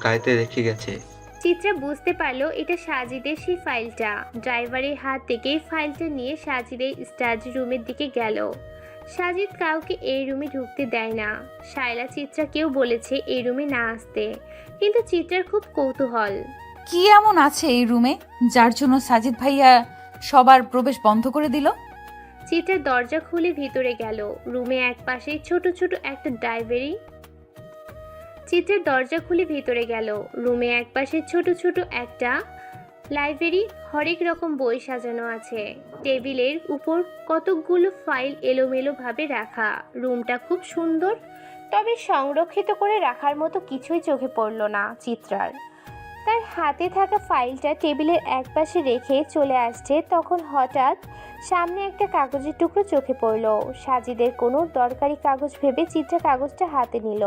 গাড়িতে রেখে গেছে। চিত্রা বুঝতে পারলো এটা সাজিদের সেই ফাইলটা। ড্রাইভারের হাত থেকে ফাইলটা নিয়ে সাজিদের স্টাডি রুমের দিকে গেল। সাজিদ কাউকে এই রুমে ঢুকতে দেয় না। শায়লা চিত্রাকেও বলেছে এই রুমে না আসতে, কিন্তু চিত্রার খুব কৌতূহল। কি এমন আছে এই রুমে যার জন্য সাজিদ ভাইয়া সবার প্রবেশ বন্ধ করে দিল? চিত্রা দরজা খুলে ভিতরে গেল। রুমে এক পাশে ছোট ছোট একটা ডাইভারি। চিত্রের দরজা খুলে ভিতরে গেল। রুমে এক পাশে ছোট ছোট একটা লাইব্রেরি, হরেক রকম বই সাজানো আছে। টেবিলের উপর কতকগুলো ফাইল এলোমেলো ভাবে রাখা। রুমটা খুব সুন্দর, তবে সংরক্ষিত করে রাখার মতো কিছুই চোখে পড়ল না চিত্রার। তার হাতে থাকা ফাইলটা টেবিলের এক পাশে রেখে চলে আসছে, তখন হঠাৎ সামনে একটা কাগজের টুকরো চোখে পড়ল। সাজিদের কোনো দরকারি কাগজ ভেবে চিত্রা কাগজটা হাতে নিল।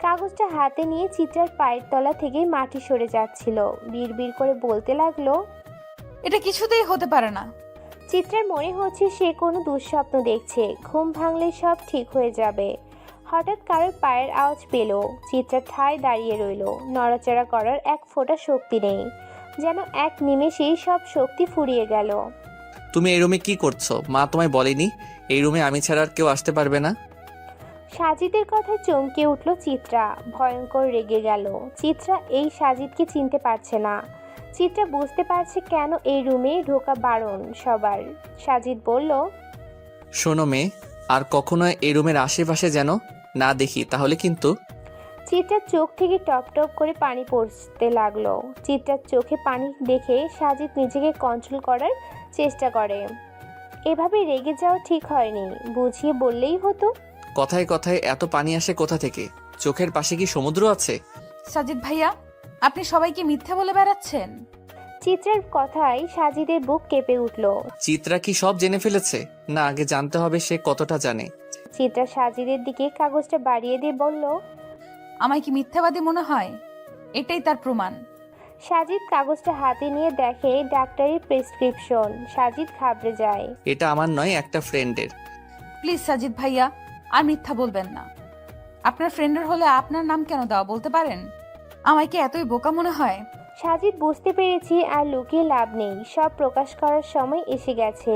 কাগজটা হাতে নিয়ে চিত্রার পায়ের তলা থেকে মাটি সরে যাচ্ছিল। বিড়বিড় করে বলতে লাগলো, এটা কিছুতেই হতে পারে না। চিত্রার মনে হচ্ছে সে কোনো দুঃস্বপ্ন দেখছে। ঘুম ভাঙলে সব ঠিক হয়ে যাবে। হঠাৎ কারোর পায়ের আওয়াজ পেল। চিত্রা ঠায় দাঁড়িয়ে রইল। নড়াচড়া করার এক ফোঁটা শক্তি নেই, যেন এক নিমেষেই সব শক্তি ফুরিয়ে গেল। তুমি এই রুমে কি করছো? মা তোমায় বলেনি এই রুমে আমি ছাড়া আর কেউ আসতে পারবে না? সাজিদের কথায় চমকে উঠল চিত্রা। ভয়ঙ্কর রেগে গেল। চিত্রা এই সাজিদকে চিনতে পারছে না। চিত্রা বুঝতে পারছে কেন এই রুমে ঢোকা বারণ সবার। সাজিদ বলল, শোনো মেয়ে, আর কখনো এই রুমের আশেপাশে যেন না দেখি, তাহলে কিন্তু। চিত্রার চোখ থেকে টপ টপ করে পানি পড়তে লাগলো। চিত্রার চোখে পানি দেখে সাজিদ নিজেকে কন্ট্রোল করার চেষ্টা করে। এভাবে রেগে যাওয়া ঠিক হয়নি, বুঝিয়ে বললেই হতো। কথায় কথায় এত পানি আসে কোথা থেকে? চোখের পাশে কি সমুদ্র আছে? সাজিদ ভাইয়া, আপনি সবাইকে মিথ্যা বলে বেড়াচ্ছেন। চিত্রার কথায় সাজিদের বুক কেঁপে উঠল। চিত্রা কি সব জেনে ফেলেছে? না, আগে জানতে হবে সে কতটা জানে। চিত্রা সাজিদের দিকে কাগজটা বাড়িয়ে দিয়ে বলল, আমায় কি মিথ্যাবাদী মনে হয়? এটাই তার প্রমাণ। সাজিদ কাগজটা হাতে নিয়ে দেখে ডাক্তারি প্রেসক্রিপশন। সাজিদ ঘাবড়ে যায়। এটা আমার নয়, একটা ফ্রেন্ডের। প্লিজ সাজিদ ভাইয়া, আর মিথ্যা বলবেন না। আপনার ফ্রেন্ডের হলে আপনার নাম কেন দেওয়া, বলতে পারেন? আমায় কি এতই বোকা মনে হয়? সাজিদ বুঝতে পেরেছি আর লুকিয়ে লাভ নেই, সব প্রকাশ করার সময় এসে গেছে।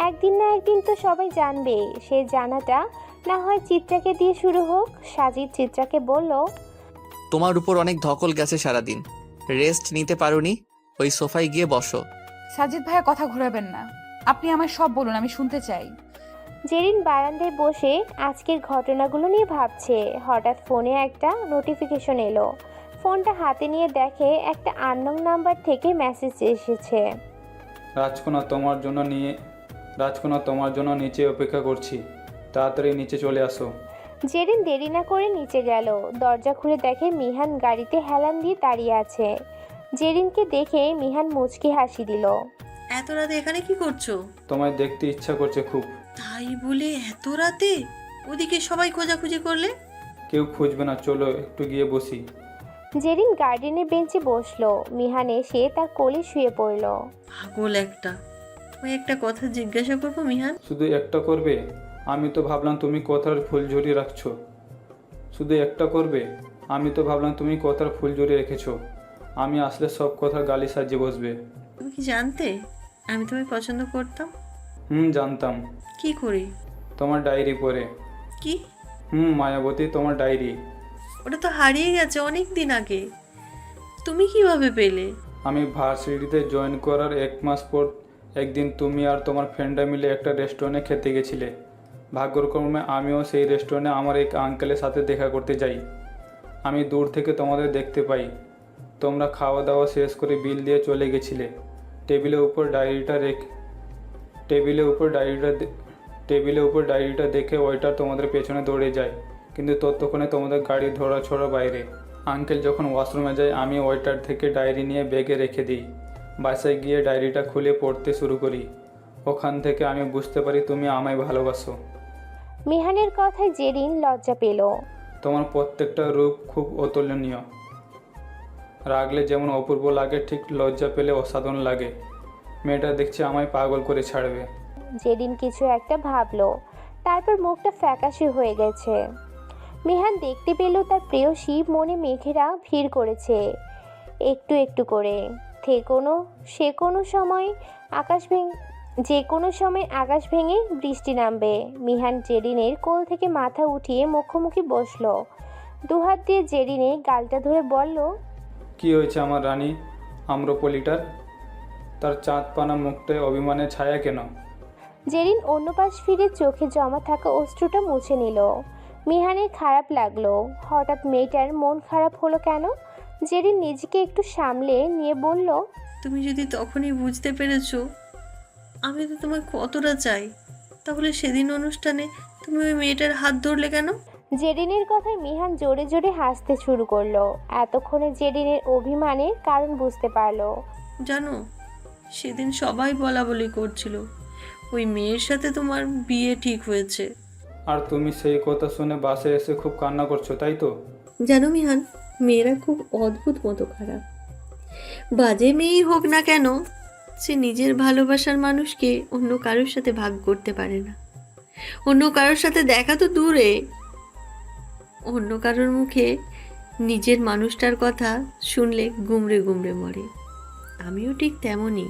একদিন না একদিন তো সবাই জানবে। সে জানাটা না হয় চিত্রাকে দিয়ে শুরু হোক। সাজিদ চিত্রাকে বলল, তোমার উপর অনেক ধকল গেছে সারাদিন, রেস্ট নিতে পারোনি, ওই সোফায় গিয়ে বসো। সাজিদ ভাইয়া কথা ঘোরাবেন না, আপনি আমায় সব বলুন, আমি শুনতে চাই। জেরিন বারান্দায় বসে আজকের ঘটনাগুলো নিয়ে ভাবছে। হঠাৎ ফোনে একটা নোটিফিকেশন এলো। ফোনটা হাতে নিয়ে দেখে একটা আননোন নাম্বার থেকে মেসেজ এসেছে। রাজকন্যা তোমার জন্য নিচে অপেক্ষা করছি, তাড়াতাড়ি নিচে চলে আসো। জেরিন দেরি না করে নিচে গেল। দরজা খুলে দেখে মিহান গাড়িতে হেলান দিয়ে দাঁড়িয়ে আছে। জেরিনকে দেখে মিহান মুচকি হাসি দিল। এত রাতে এখানে কি করছো? তোমায় দেখতে ইচ্ছা করছে খুব। তাই বলে এত রাতে? ওদিকে সবাই খোঁজাখুঁজি করলে? কেউ খুঁজবে না, চলো একটু গিয়ে বসি। জেরিন গার্ডেনের বেঞ্চে বসলো। মিহান এসে তার কোলে শুয়ে পড়ল। পাগল একটা। ওই একটা কথা জিজ্ঞাসা করবো মিহান? শুধু একটা করবে? আমি তো ভাবলাম তুমি কথার ফুল ঝরিয়ে রাখছো। শুধু একটা করবে? আমি তো ভাবলাম তুমি কথার ফুল ঝরিয়ে রেখেছো। আমি আসলে সব কথার গালি সাজিয়ে বসবে। তুমি কি জানতে আমি তোমায় পছন্দ করতাম? জানতাম। কি করে? তোমার ডায়েরি পড়ে। কি? মায়াবতী, তোমার ডায়েরি। ওটা তো হারিয়ে গেছে অনেক দিন আগে। তুমি কিভাবে পেলে? আমি ভার্সিটিতে জয়েন করার 1 মাস পর একদিন তুমি আর তোমার ফ্রেন্ডরা মিলে একটা রেস্টুরেন্টে খেতে গেছিলে। ভাগ্যক্রমে আমিও সেই রেস্টুরেন্টে আমার এক আঙ্কেলের সাথে দেখা করতে যাই। আমি দূর থেকে তোমাদের দেখতে পাই। তোমরা খাওয়া দাওয়া শেষ করে বিল দিয়ে চলে গেছিলে। টেবিলের উপর ডায়েরিটা দেখে ওয়েটার তোমাদের পেছনে দৌড়ে যায়, কিন্তু ততক্ষণে তোমাদের গাড়ি ধরাছোড়া বাইরে। আঙ্কেল যখন ওয়াশরুমে যায় আমি ওয়েটার থেকে ডায়েরি নিয়ে ব্যাগে রেখে দিই। বাসায় গিয়ে ডায়েরিটা খুলে পড়তে শুরু করি। ওখান থেকে আমি বুঝতে পারি তুমি আমায় ভালোবাসো। মিহানের কথায় জেরিন লজ্জা পেল। তোমার প্রত্যেকটা রূপ খুব অতুলনীয়। রাগলে যেমন অপূর্ব লাগে, ঠিক লজ্জা পেলে অসাধারণ লাগে। মেয়েটা দেখছি আমায় পাগল করে ছাড়বে। জেরিন কিছু একটা ভাবলো, তারপর মুখটা ফ্যাকাশে হয়ে গেছে। মিহান দেখতে পেল তার প্রেয়সী মনে মেঘেরা ভিড় করেছে একটু একটু করে। যে কোনো সময় আকাশ ভেঙে বৃষ্টি নামবে। মিহান জেরিনের কোল থেকে মাথা উঠিয়ে মুখোমুখি বসলো, দুহাত দিয়ে জেরিনের গালটা ধরে বলল, কি হয়েছে আমার রানী আম্রপলিটার? তার চাঁদপানা মুখটায় অভিমানের ছায়া কেন? জেরিন অন্য পাশ ফিরে চোখে জমা থাকা অশ্রুটা মুছে নিল। মিহানের খারাপ লাগলো। হঠাৎ মেয়েটার মন খারাপ হলো কেন? জেরিন নিজেকে একটু সামলে নিয়ে বলল, তুমি যদি তখনই বুঝতে পেরেছো আমি তো তোমায় কতটা চাই, তাহলে সেদিন অনুষ্ঠানে তুমি ওই মেয়েটার হাত ধরলে কেন? জেরিনের কথায় মিহান জোরে জোরে হাসতে শুরু করলো। এতক্ষণে জেরিনের অভিমানের কারণ বুঝতে পারলো। জানো, সেদিন সবাই বলা বলি করছিল ওই মেয়ের সাথে তোমার বিয়ে ঠিক হয়েছে। আর তুমি সেই কথা শুনে বাসে এসে খুব কান্না করছো, তাই তো? জানো মিহান, মেয়েরা খুব অদ্ভুত মতো খারাপ। বাজে মেয়েই হোক না কেন, সে নিজের ভালোবাসার মানুষকে অন্য কারোর সাথে ভাগ করতে পারে না। অন্য কারোর সাথে দেখা তো দূরে, অন্য কারোর মুখে নিজের মানুষটার কথা শুনলে গুমড়ে গুমড়ে মরে। আমিও ঠিক তেমনই।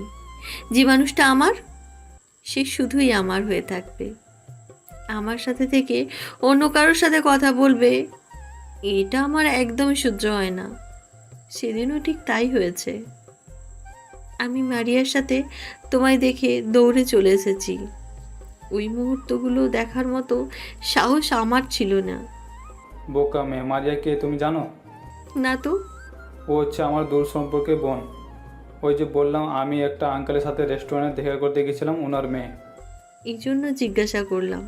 যে মানুষটা আমার, সে শুধুই আমার হয়ে থাকবে। আমার সাথে থেকে অন্য কারোর সাথে কথা বলবে, এটা আমার একদমই সহ্য হয় না। সেদিনও ঠিক তাই হয়েছে। আমি মারিয়ার সাথে তোমায় দেখে দৌড়ে চলে এসেছি। ওই মুহূর্তগুলো দেখার মতো সাহস আমার ছিল না। বোকা মেয়ে। মারিয়াকে তুমি জানো? না তো। ও হচ্ছে আমার দূর সম্পর্কে বোন। ওই যে বললাম আমি একটা আঙ্কেলের সাথে রেস্টুরেন্টে দেখা করতে গেছিলাম, ওনার মেয়ে। এই জন্য জিজ্ঞাসা করলাম।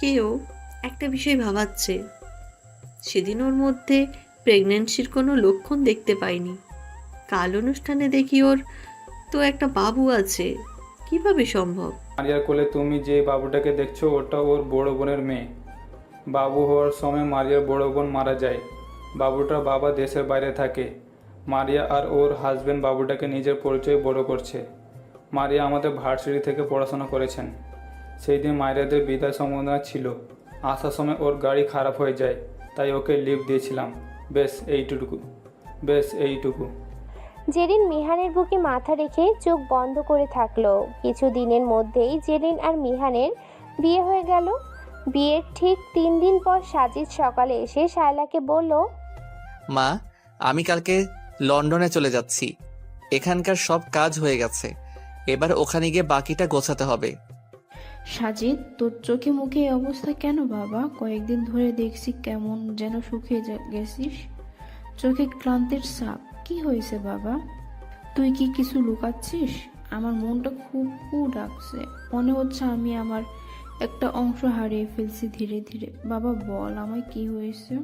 কেউ একটা বিষয় ভাবাচ্ছে, সেদিন ওর মধ্যে প্রেগন্যান্সির কোনো লক্ষণ দেখতে পাইনি। কাল অনুষ্ঠানে দেখি ওর তো একটা বাবু আছে, কিভাবে সম্ভব? মারিয়ার কোলে তুমি যে বাবুটাকে দেখছো ওটা ওর বড় বোনের মেয়ে। বাবু হওয়ার সময় মারিয়ার বড় বোন মারা যায়। বাবুটার বাবা দেশের বাইরে থাকে। মারিয়া আর ওর হাজব্যান্ড বাবুটাকে নিজের পরিচয়ে বড় করছে। মারিয়া আমাদের ভার্সিটি থেকে পড়াশোনা করেছেন। সেই দিন মারিয়াদের বিদায় সম্বন্ধনা ছিল। আসার সময় ওর গাড়ি খারাপ হয়ে যায়, তাই ওকে লিফট দিয়েছিলাম। বেশ এইটুকু। জেরিন মিহানের বুকে মাথা রেখে চোখ বন্ধ করে থাকলো। কিছু দিনের মধ্যেই জেরিন আর মিহানের বিয়ে হয়ে গেল। বিয়ের ঠিক 3 দিন পর সাজিদ সকালে এসে শায়লাকে বলল, মা, আমি কালকে লন্ডনে চলে যাচ্ছি। এখানকার সব কাজ হয়ে গেছে, এবার ওখানে গিয়ে বাকিটা গোছাতে হবে। সাজিদ, তোর চোখে মুখে এই অবস্থা কেন বাবা? কয়েকদিন ধরে দেখছি কেমন যেন শুকিয়ে গেছিস, চোখে ক্লান্তির ছাপ। কি হয়েছে বাবা? তুই কি কিছু লুকাচ্ছিস? আমার মনটা খুব ডাকছে, মনে হচ্ছে আমি আমার একটা অংশ হারিয়ে ফেলছি ধীরে ধীরে। বাবা বল, আমায় কি হয়েছে?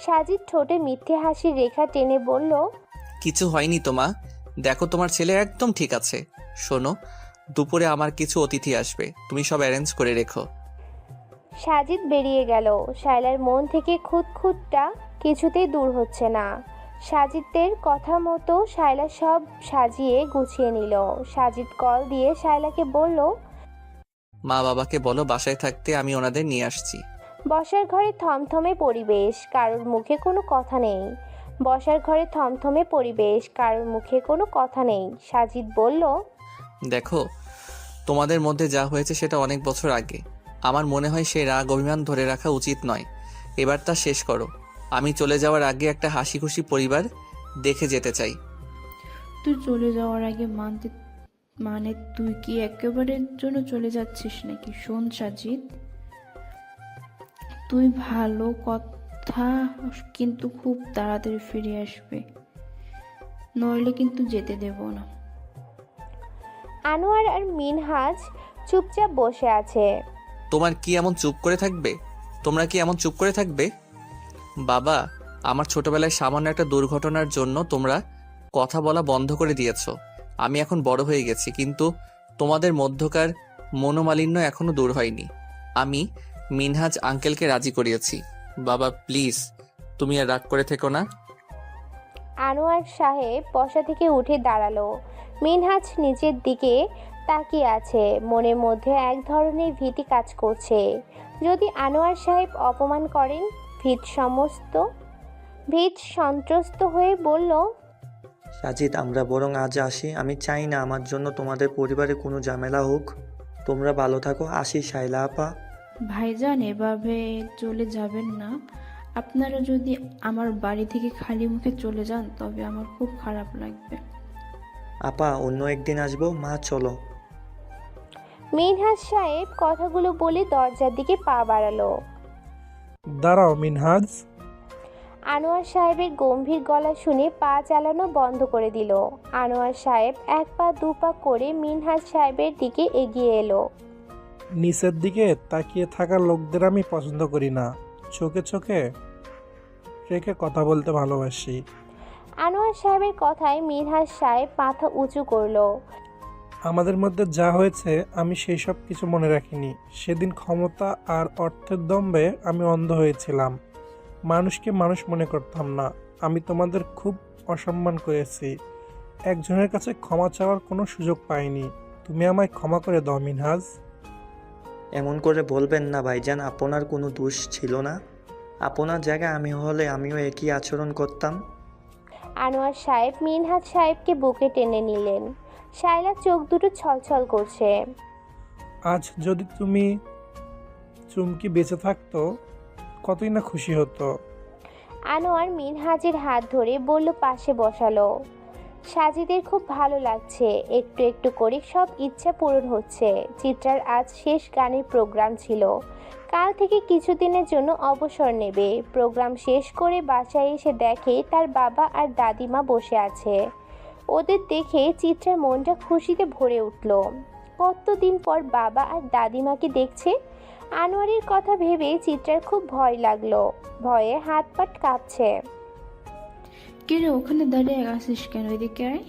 সাজিদ ঠোঁটে মিথ্যে হাসির রেখা টেনে বলল, কিছু হয়নি তো মা, দেখো তোমার ছেলে একদম ঠিক আছে। শোনো, দুপুরে আমার কিছু অতিথি আসবে, তুমি সব অ্যারেঞ্জ করে রেখো। সাজিদ বেরিয়ে গেল। শায়লার মন থেকে খুঁতখুঁতটা কিছুতেই দূর হচ্ছে না। সাজিদের কথা মতো শায়লা সব সাজিয়ে গুছিয়ে নিল। সাজিদ কল দিয়ে শায়লাকে বলল, মা বাবাকে বলো বাসায় থাকতে, আমি ওনাদের নিয়ে আসছি। বসার ঘরে থমথমে পরিবেশ, কারোর মুখে কোনো কথা নেই। সাজিদ বলল, দেখো, তোমাদের মধ্যে যা হয়েছে সেটা অনেক বছর আগে। আমার মনে হয় সেই রাগ অভিমান ধরে রাখা উচিত নয়। এবার তা শেষ করো। আমি চলে যাওয়ার আগে একটা হাসি খুশি পরিবার দেখে যেতে চাই। তুই চলে যাওয়ার আগে মানে তুই কি একেবারের জন্য চলে যাচ্ছিস নাকি? শোন সাজিদ, তুই ভালো কথা কিন্তু খুব তাড়াতাড়ি ফিরে আসবে। নইলে কিন্তু যেতে দেব না। আনোয়ার আর মিনহাজ চুপচাপ বসে আছে। তোমার কি এমন চুপ করে থাকবে? তোমরা কি এমন চুপ করে থাকবে? বাবা, আমার ছোটবেলায় সামান্য একটা দুর্ঘটনার জন্য তোমরা কথা বলা বন্ধ করে দিয়েছো। আমি এখন বড় হয়ে গেছি, কিন্তু তোমাদের মধ্যকার মনোমালিন্য এখনো দূর হয়নি। আমি মিনহাজ আঙ্কেলকে রাজি করিয়েছি। বাবা প্লিজ, তুমি আর রাগ করে থেকো না। আনোয়ার সাহেব বসা থেকে উঠে দাঁড়ালো। মিনহাজ নিচের দিকে তাকিয়ে আছে। মনের মধ্যে এক ধরনের ভীতি কাজ করছে। যদি আনোয়ার সাহেব অপমান করেন? ভীত সন্ত্রস্ত হয়ে বলল, সাজিদ, আমরা বরং আজ আসি। আমি চাই না আমার জন্য তোমাদের পরিবারে কোনো ঝামেলা হোক। তোমরা ভালো থাকো। আসি শাইলা আপা। ভাইজান, এভাবে চলে যাবেন না। আপনারা যদি আমার বাড়ি থেকে খালি মুখে চলে যান তবে আমার খুব খারাপ লাগবে। আপা, অন্য একদিন আসবো। মা চলো। মিনহাজ সাহেব কথাগুলো বলে দরজার দিকে পা বাড়ালো। দাঁড়াও মিনহাজ। আনোয়ার সাহেবের গম্ভীর গলা শুনে পা চালানো বন্ধ করে দিল। আনোয়ার সাহেব এক পা দু পা করে মিনহাজ সাহেবের দিকে এগিয়ে এলো। নিচের দিকে তাকিয়ে থাকা লোকদের আমি পছন্দ করি না। চোখে চোখে রেখে কথা বলতে ভালোবাসি। আনোয়ার সাহেবের কথায় মিনহাজ সাহেব মাথা উঁচু করলো। আমাদের মধ্যে যা হয়েছে আমি সেই সব কিছু মনে রাখিনি। সেদিন ক্ষমতা আর অর্থের দম্ভে আমি অন্ধ হয়েছিলাম। মানুষকে মানুষ মনে করতাম না। আমি তোমাদের খুব অসম্মান করেছি। একজনের কাছে ক্ষমা চাওয়ার কোনো সুযোগ পাইনি। তুমি আমায় ক্ষমা করে দাও মিনহাজ। এমন করে বলবেন না ভাইজান, আপনার কোনো দোষ ছিল না। আপনার জায়গায় আমি হলে আমিও একই আচরণ করতাম। আনোয়ার সাহেব মিনহাজ সাহেবকে বুকে টেনে নিলেন। শায়লার চোখ দুটো ছলছল করছে। আজ যদি তুমি চুমকি বেঁচে থাকতো কতই না খুশি হতো। আনোয়ার মিনহাজের হাত ধরে বলল পাশে বসালো। সাজিদের খুব ভালো লাগছে। একটু একটু করে সব ইচ্ছা পূরণ হচ্ছে। চিত্রার আজ শেষ গানের প্রোগ্রাম ছিল। কাল থেকে কিছুদিনের জন্য অবসর নেবে। প্রোগ্রাম শেষ করে বাসায় এসে দেখে তার বাবা আর দাদিমা বসে আছে। ওদের দেখে চিত্রার মনটা খুশিতে ভরে উঠল। কতদিন পর বাবা আর দাদিমাকে দেখছে। আনোয়ারের কথা ভেবে চিত্রার খুব ভয় লাগলো। ভয়ে হাত পাট কাঁপছে। কে রে, ওখানে দাঁড়িয়ে আসিস কেন? এদিকে আয়।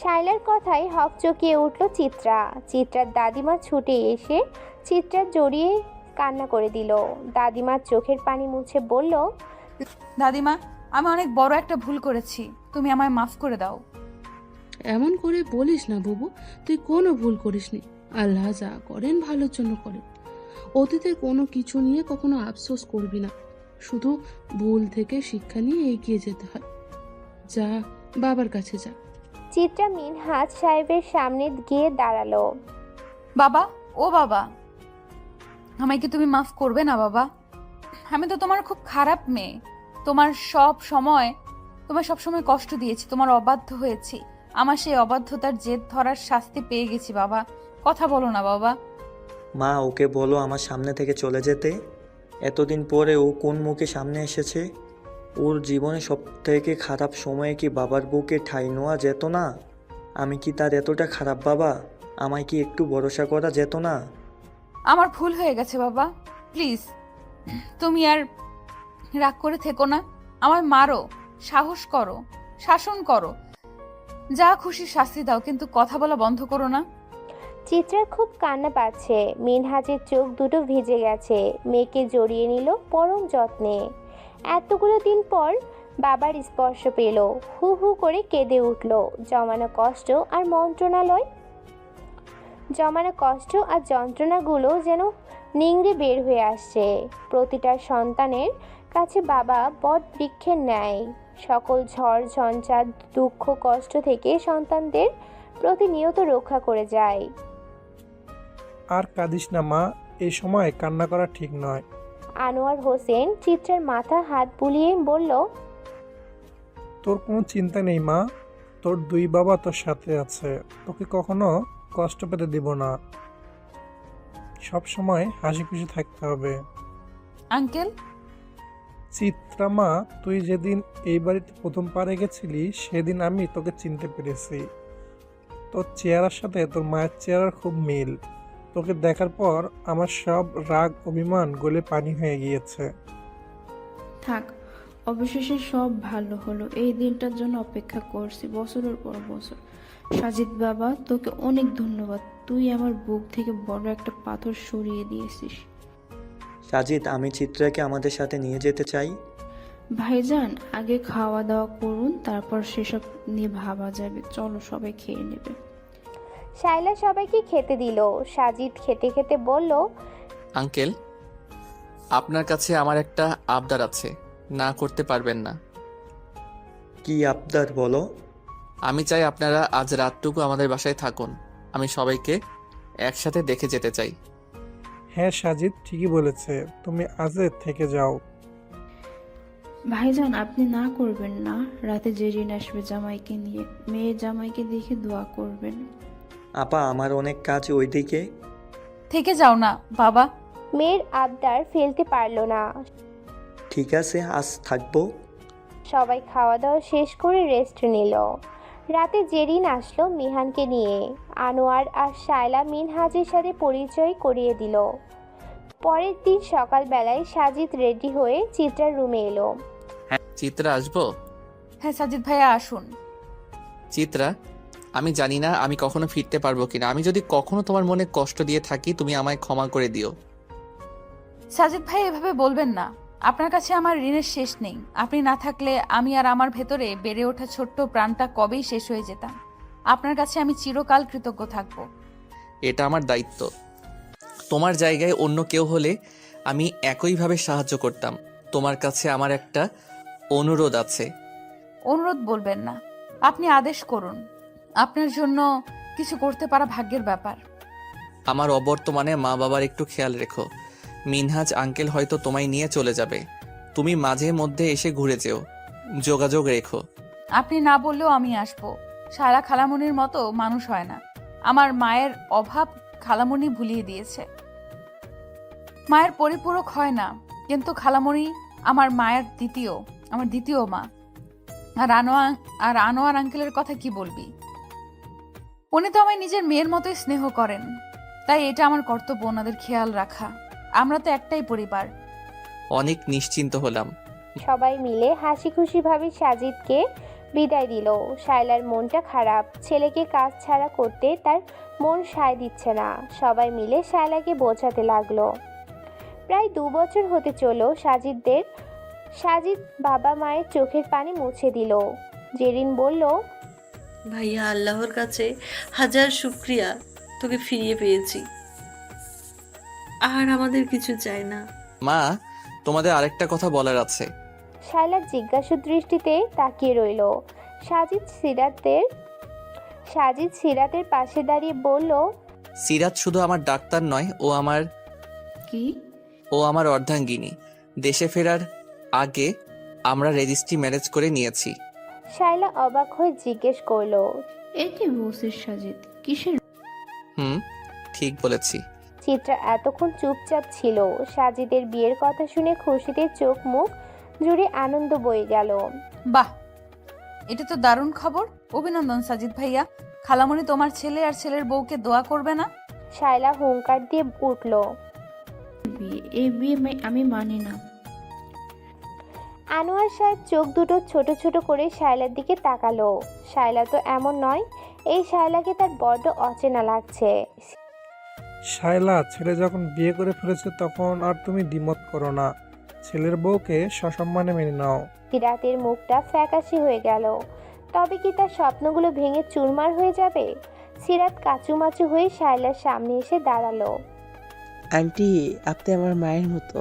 শায়লার কথায় হকচকিয়ে উঠল চিত্রা। চিত্রার দাদিমা ছুটে এসে চিত্রার জড়িয়ে কান্না করে দিল। দাদিমার চোখের পানি মুছে বলল, দাদিমা, আমি অনেক বড় একটা ভুল করেছি, তুমি আমায় মাফ করে দাও। এমন করে বলিস না বুবু, তুই কোনো ভুল করিসনি। আল্লাহ যা করেন ভালোর জন্য করেন। অতীতের কোনো কিছু নিয়ে কখনো আফসোস করবি না। শুধু ভুল থেকে শিক্ষা নিয়ে এগিয়ে যেতে হয়। যা, বাবার কাছে যা। চিত্রা মিনহাজ সাহেবের সামনে গিয়ে দাঁড়ালো। বাবা, ও বাবা, আমায় কি তুমি মাফ করবে না বাবা? আমি তো তোমার খুব খারাপ মেয়ে। তোমার সব সময় কষ্ট দিয়েছি, তোমার অবাধ্য হয়েছি। আমার সেই অবাধ্যতার জেদ ধরার শাস্তি পেয়ে গেছি বাবা। কথা বলো না বাবা। মা, ওকে বলো আমার সামনে থেকে চলে যেতে। এতদিন পরে ও কোন মুখে সামনে এসেছে? ওর জীবনে সব থেকে খারাপ সময়ে কি বাবার বুকে ঠাঁই নেওয়া যেত না? আমি কি তার এতটা খারাপ বাবা? আমায় কি একটু ভরসা করা যেত না? আমার ভুল হয়ে গেছে বাবা, প্লিজ তুমি আর রাগ করে থেকো না। আমায় মারো, সাহস করো, শাসন করো, যা খুশি শাস্তি দাও, কিন্তু কথা বলা বন্ধ করো না। চিত্রার খুব কান্না পাচ্ছে। মিনহাজের চোখ দুটো ভিজে গেছে। মেয়েকে জড়িয়ে নিল পরম যত্নে। এতগুলো দিন পর বাবার স্পর্শ পেল। হু হু করে কেঁদে উঠল। জমানো কষ্ট আর যন্ত্রণাগুলো যেন নিংড়ে বের হয়ে আসছে। প্রতিটা সন্তানের কাছে বাবা বট বৃক্ষের ন্যায়। সকল ঝড় ঝঞ্ঝা দুঃখ কষ্ট থেকে সন্তানদের প্রতিনিয়ত রক্ষা করে যায়। আর কাঁদিস না মা, এই সময় কান্না করা ঠিক নয়। আনোয়ার হোসেন চিত্রার মাথা হাত বুলিয়ে বলল, তোর কোনো চিন্তা নেই মা, তোর দুই বাবা তোর সাথে আছে। তোকে কখনো কষ্ট পেতে দিব না। সব সময় হাসি খুশি থাকতে হবে। আঙ্কেল, চিত্রামা, তুই যেদিন এই বাড়িতে প্রথম পারে গেছিলি সেদিন আমি তোকে চিনতে পেরেছি। তোর চেহারার সাথে তোর মায়ের চেহারার খুব মিল। তোকে দেখার পর আমার সব রাগ অভিমান গলে পানি হয়ে গিয়েছে। থাক, অবশেষে সব ভালো হলো। এই দিনটার জন্য অপেক্ষা করছি বছরের পর বছর। সাজিদ বাবা, তোকে অনেক ধন্যবাদ। তুই আমার বুক থেকে বড় একটা পাথর সরিয়ে দিয়েছিস। সাজিদ, আমি চিত্রাকে আমাদের সাথে নিয়ে যেতে চাই। ভাইজান, আগে খাওয়া দাওয়া করুন, তারপর সেসব নিয়ে ভাবা যাবে। চলো, সবাই খেয়ে নেবে। শায়লা সবাইকে খেতে দিল। সাজিদ খেতে খেতে বলল, আঙ্কেল, আপনার কাছে আমার একটা আবদার আছে, না করতে পারবেন না। কি আবদার বলো? আমি চাই আপনারা আজ রাতটুকু আমাদের বাসায় থাকুন। আমি সবাইকে একসাথে দেখে যেতে চাই। হ্যাঁ সাজিদ ঠিকই বলেছে, তুমি আজে থেকে যাও। ভাইজান, আপনি না করবেন না? রাতে জেরিন আসবে জামাইকে নিয়ে। মেয়ে জামাইকে দেখে দোয়া করবেন। আপা, আমার অনেক কাজ ওইদিকে। থেকে যাও না বাবা। মেয়ের আবদার ফেলতে পারল না। ঠিক আছে, আজ থাকবো। সবাই খাওয়া দাওয়া শেষ করে রেস্ট নিল। রাতে জেরিন আসলো মিহানকে নিয়ে। আনোয়ার আর শায়লা মিনহাজের সাথে পরিচয় করিয়ে দিল। পরের দিন সকালবেলায় সাজিদ রেডি হয়ে চিত্রার রুমে এলো। চিত্রা, আসবো? হ্যাঁ সাজিদ ভাইয়া আসুন। চিত্রা, আমি জানি না আমি কখনো ফিরতে পারবো কিনা। আমি যদি কখনো তোমার মনে কষ্ট দিয়ে থাকি, তুমি আমায় ক্ষমা করে দিও। সাজিদ ভাই এভাবে বলবেন না। আপনার কাছে আমার ঋণের শেষ নেই। আপনি না থাকলে আমি আর আমার ভেতরে বেড়ে ওঠা ছোট্ট প্রাণটা কবেই শেষ হয়ে যেতাম। আপনার কাছে আমি চিরকাল কৃতজ্ঞ থাকব। এটা আমার দায়িত্ব। তোমার জায়গায় অন্য কেউ হলে আমি একইভাবে সাহায্য করতাম। তোমার কাছে আমার একটা অনুরোধ আছে। অনুরোধ বলবেন না, আপনি আদেশ করুন। আপনার জন্য কিছু করতে পারা ভাগ্যের ব্যাপার। আমার অবর্তমানে মা বাবার একটু খেয়াল রেখো। মিনহাজ আঙ্কেল হয়তো তোমায় নিয়ে চলে যাবে। তুমি মাঝে মধ্যে এসে ঘুরে যেও, যোগাযোগ রেখো। আপনি না বললেও আমি আসব। সারা খালামণির মতো মানুষ হয় না। আমার মায়ের অভাব খালামণি ভুলিয়ে দিয়েছে। মায়ের পরিপূরক হয় না, কিন্তু খালামণি আমার মায়ের দ্বিতীয় মা। আর আনোয়ার আঙ্কেলের কথা কি বলবি? উনি তো আমায় নিজের মেয়ের মতোই স্নেহ করেন। তাই এটা আমার কর্তব্য ওনাদের খেয়াল রাখা। আমরা তো একটাই পরিবার। অনেক নিশ্চিন্ত হলাম। সবাই মিলে হাসি খুশি ভাবে সাজিদকে বিদায় দিল। শায়লার মনটা খারাপ। ছেলেকে কাজ ছাড়া করতে তার মন সায় দিচ্ছে না। সবাই মিলে শায়লাকে বোঝাতে লাগলো। প্রায় 2 বছর হতে চলো সাজিদ বাবা মায়ের চোখের পানি মুছে দিল। জেরিন বলল, ভাইয়া, আল্লাহর কাছে হাজার শুক্রিয়া, তোকে ফিরিয়ে পেয়েছি। আর আমাদের কিছু চাই না। মা, তোমাদের আরেকটা কথা বলার আছে। শায়লা জিজ্ঞাসু দৃষ্টিতে তাকিয়ে রইল। সাজিদ সিরাতের পাশে দাঁড়িয়ে বলল, সিরাত শুধু আমার ডাক্তার নয়, কি? ও আমার অর্ধাঙ্গিনী। দেশে ফেরার আগে আমরা রেজিস্ট্রি ম্যারেজ করে নিয়েছি। শায়লা অবাক হয়ে জিজ্ঞেস করলো, এ কি বলছিস সাজিদ? কিসের? ঠিক বলেছি। চিত্রা এতক্ষণ চুপচাপ ছিল। সাজিদের বিয়ের কথা শুনে খুশিতে চোখ মুখ জুড়ে আনন্দ বয়ে গেল। বাহ, এটা তো দারুণ খবর। অভিনন্দন সাজিদ ভাইয়া। খালামণি তোমার ছেলে আর ছেলের বউকে দোয়া করবে না? শায়লা হুঙ্কার দিয়ে উঠল, এই বিয়ে আমি মানি না। আনোয়ার সাহেব চোখ দুটো ছোট ছোট করে শায়লার দিকে তাকালো। শায়লা তো এমন নয়। এই শায়লাকে তার বড্ড অচেনা লাগছে। শায়লা, ছেলে যখন বিয়ে করে ফেলেছে তখন আর তুমি দ্বিমত করো না। ছেলের বউকে সসম্মানে মেনে নাও। সিরাতের মুখটা ফ্যাকাশে হয়ে গেল। তবে কি তার স্বপ্নগুলো ভেঙে চুরমার হয়ে যাবে? সিরাত কাচুমাচু হয়ে শায়লার সামনে এসে দাঁড়ালো। আন্টি, আপনি আমার মায়ের মতো।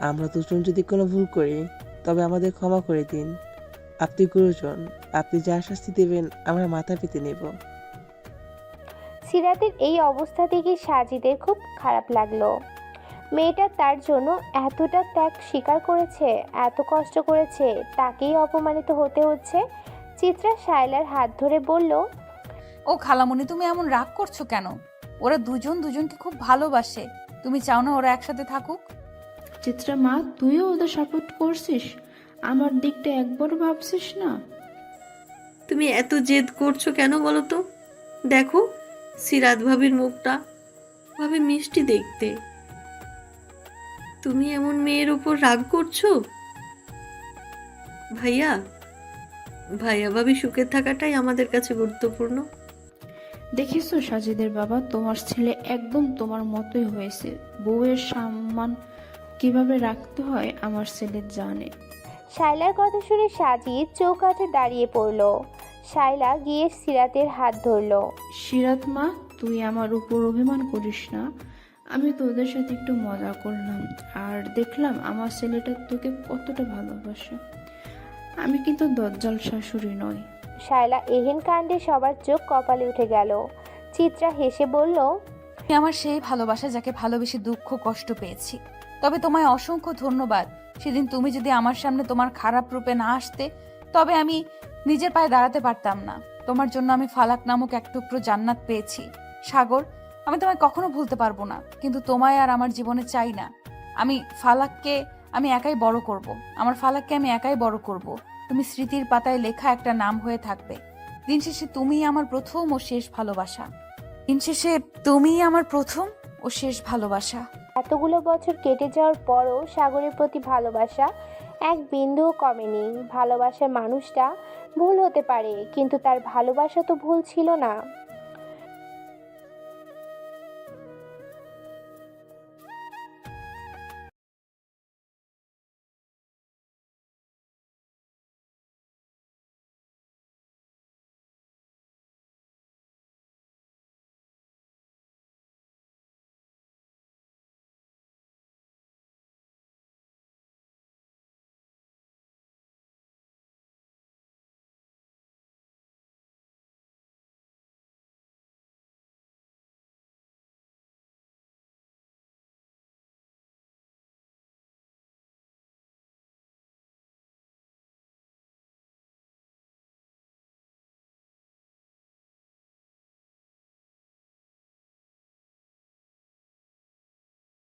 আমরা দুজন যদি কোনো ভুল করি তবে আমাদের ক্ষমা করে দিন। আপনি গুরুজন, আপনি যা শাস্তি দেবেন আমরা মাথা পেতে নেব। সিরাতের এই অবস্থা দেখে সাজিদের খুব খারাপ লাগলো। মেয়েটা তার জন্য এতটা ত্যাগ স্বীকার করেছে, এত কষ্ট করেছে, তাকেই অপমানিত হতে হচ্ছে। চিত্রা শায়লার হাত ধরে বলল, ও খালামণি, তুমি এমন রাগ করছো কেন? ওরা দুজনকে খুব ভালোবাসে। তুমি চাও না ওরা একসাথে থাকুক? চিত্রা মা, তুইও ওদের সাপোর্ট করছিস? আমার দিকটা একবার ভাবছিস না? তুমি এত জেদ করছো কেন বলো তো? দেখো সিরাত ভাবির মুখটা, ভাবে মিষ্টি দেখতে, তুমি এমন মেয়ের উপর রাগ করছো? ভাইয়া ভাইয়া ভাবি সুখে থাকাটাই আমাদের কাছে গুরুত্বপূর্ণ। দেখিস সাজিদের বাবা, তোমার ছেলে একদম তোমার মতোই হয়েছে। বউয়ের সম্মান কিভাবে রাখতে হয় আমার ছেলে জানে। শায়লার কথা শুনে সাজিদ চৌকাঠে দাঁড়িয়ে পড়ল। শায়লা গিয়ে সিরাতের হাত ধরল। সিরাত মা, তুই আমার উপর অভিমান করিস না। আমি তোদের সাথে একটু মজা করলাম, আর দেখলাম আমার ছেলেটা তোকে কতটা ভালোবাসে। আমি কিন্তু দজ্জাল শাশুড়ি নই। শায়লা এহেন কাণ্ডে সবার চোখ কপালে উঠে গেল। চিত্রা হেসে বলল, আমার সেই ভালোবাসা যাকে ভালোবেসে দুঃখ কষ্ট পেয়েছি। তবে তোমায় অসংখ্য ধন্যবাদ। সেদিন তুমি যদি আমার সামনে তোমার খারাপ রূপে না আসতে, তবে আমি নিজের পায়ে দাঁড়াতে পারতাম না। তোমার জন্য আমি ফালাক নামক এক টুকরো জান্নাত পেয়েছি। সাগর, আমি তোমায় কখনো ভুলতে পারবো না, কিন্তু তোমায় আর আমার জীবনে চাই না। আমি একাই বড় করব। আমার ফালাককে আমি একাই বড় করব। তুমি স্মৃতির পাতায় লেখা একটা নাম হয়ে থাকবে। দিন শেষে তুমিই আমার প্রথম ও শেষ ভালোবাসা। এতগুলো বছর কেটে যাওয়ার পরও সাগরের প্রতি ভালোবাসা এক বিন্দুও কমেনি। ভালোবাসার মানুষটা ভুল হতে পারে, কিন্তু তার ভালোবাসা তো ভুল ছিল না।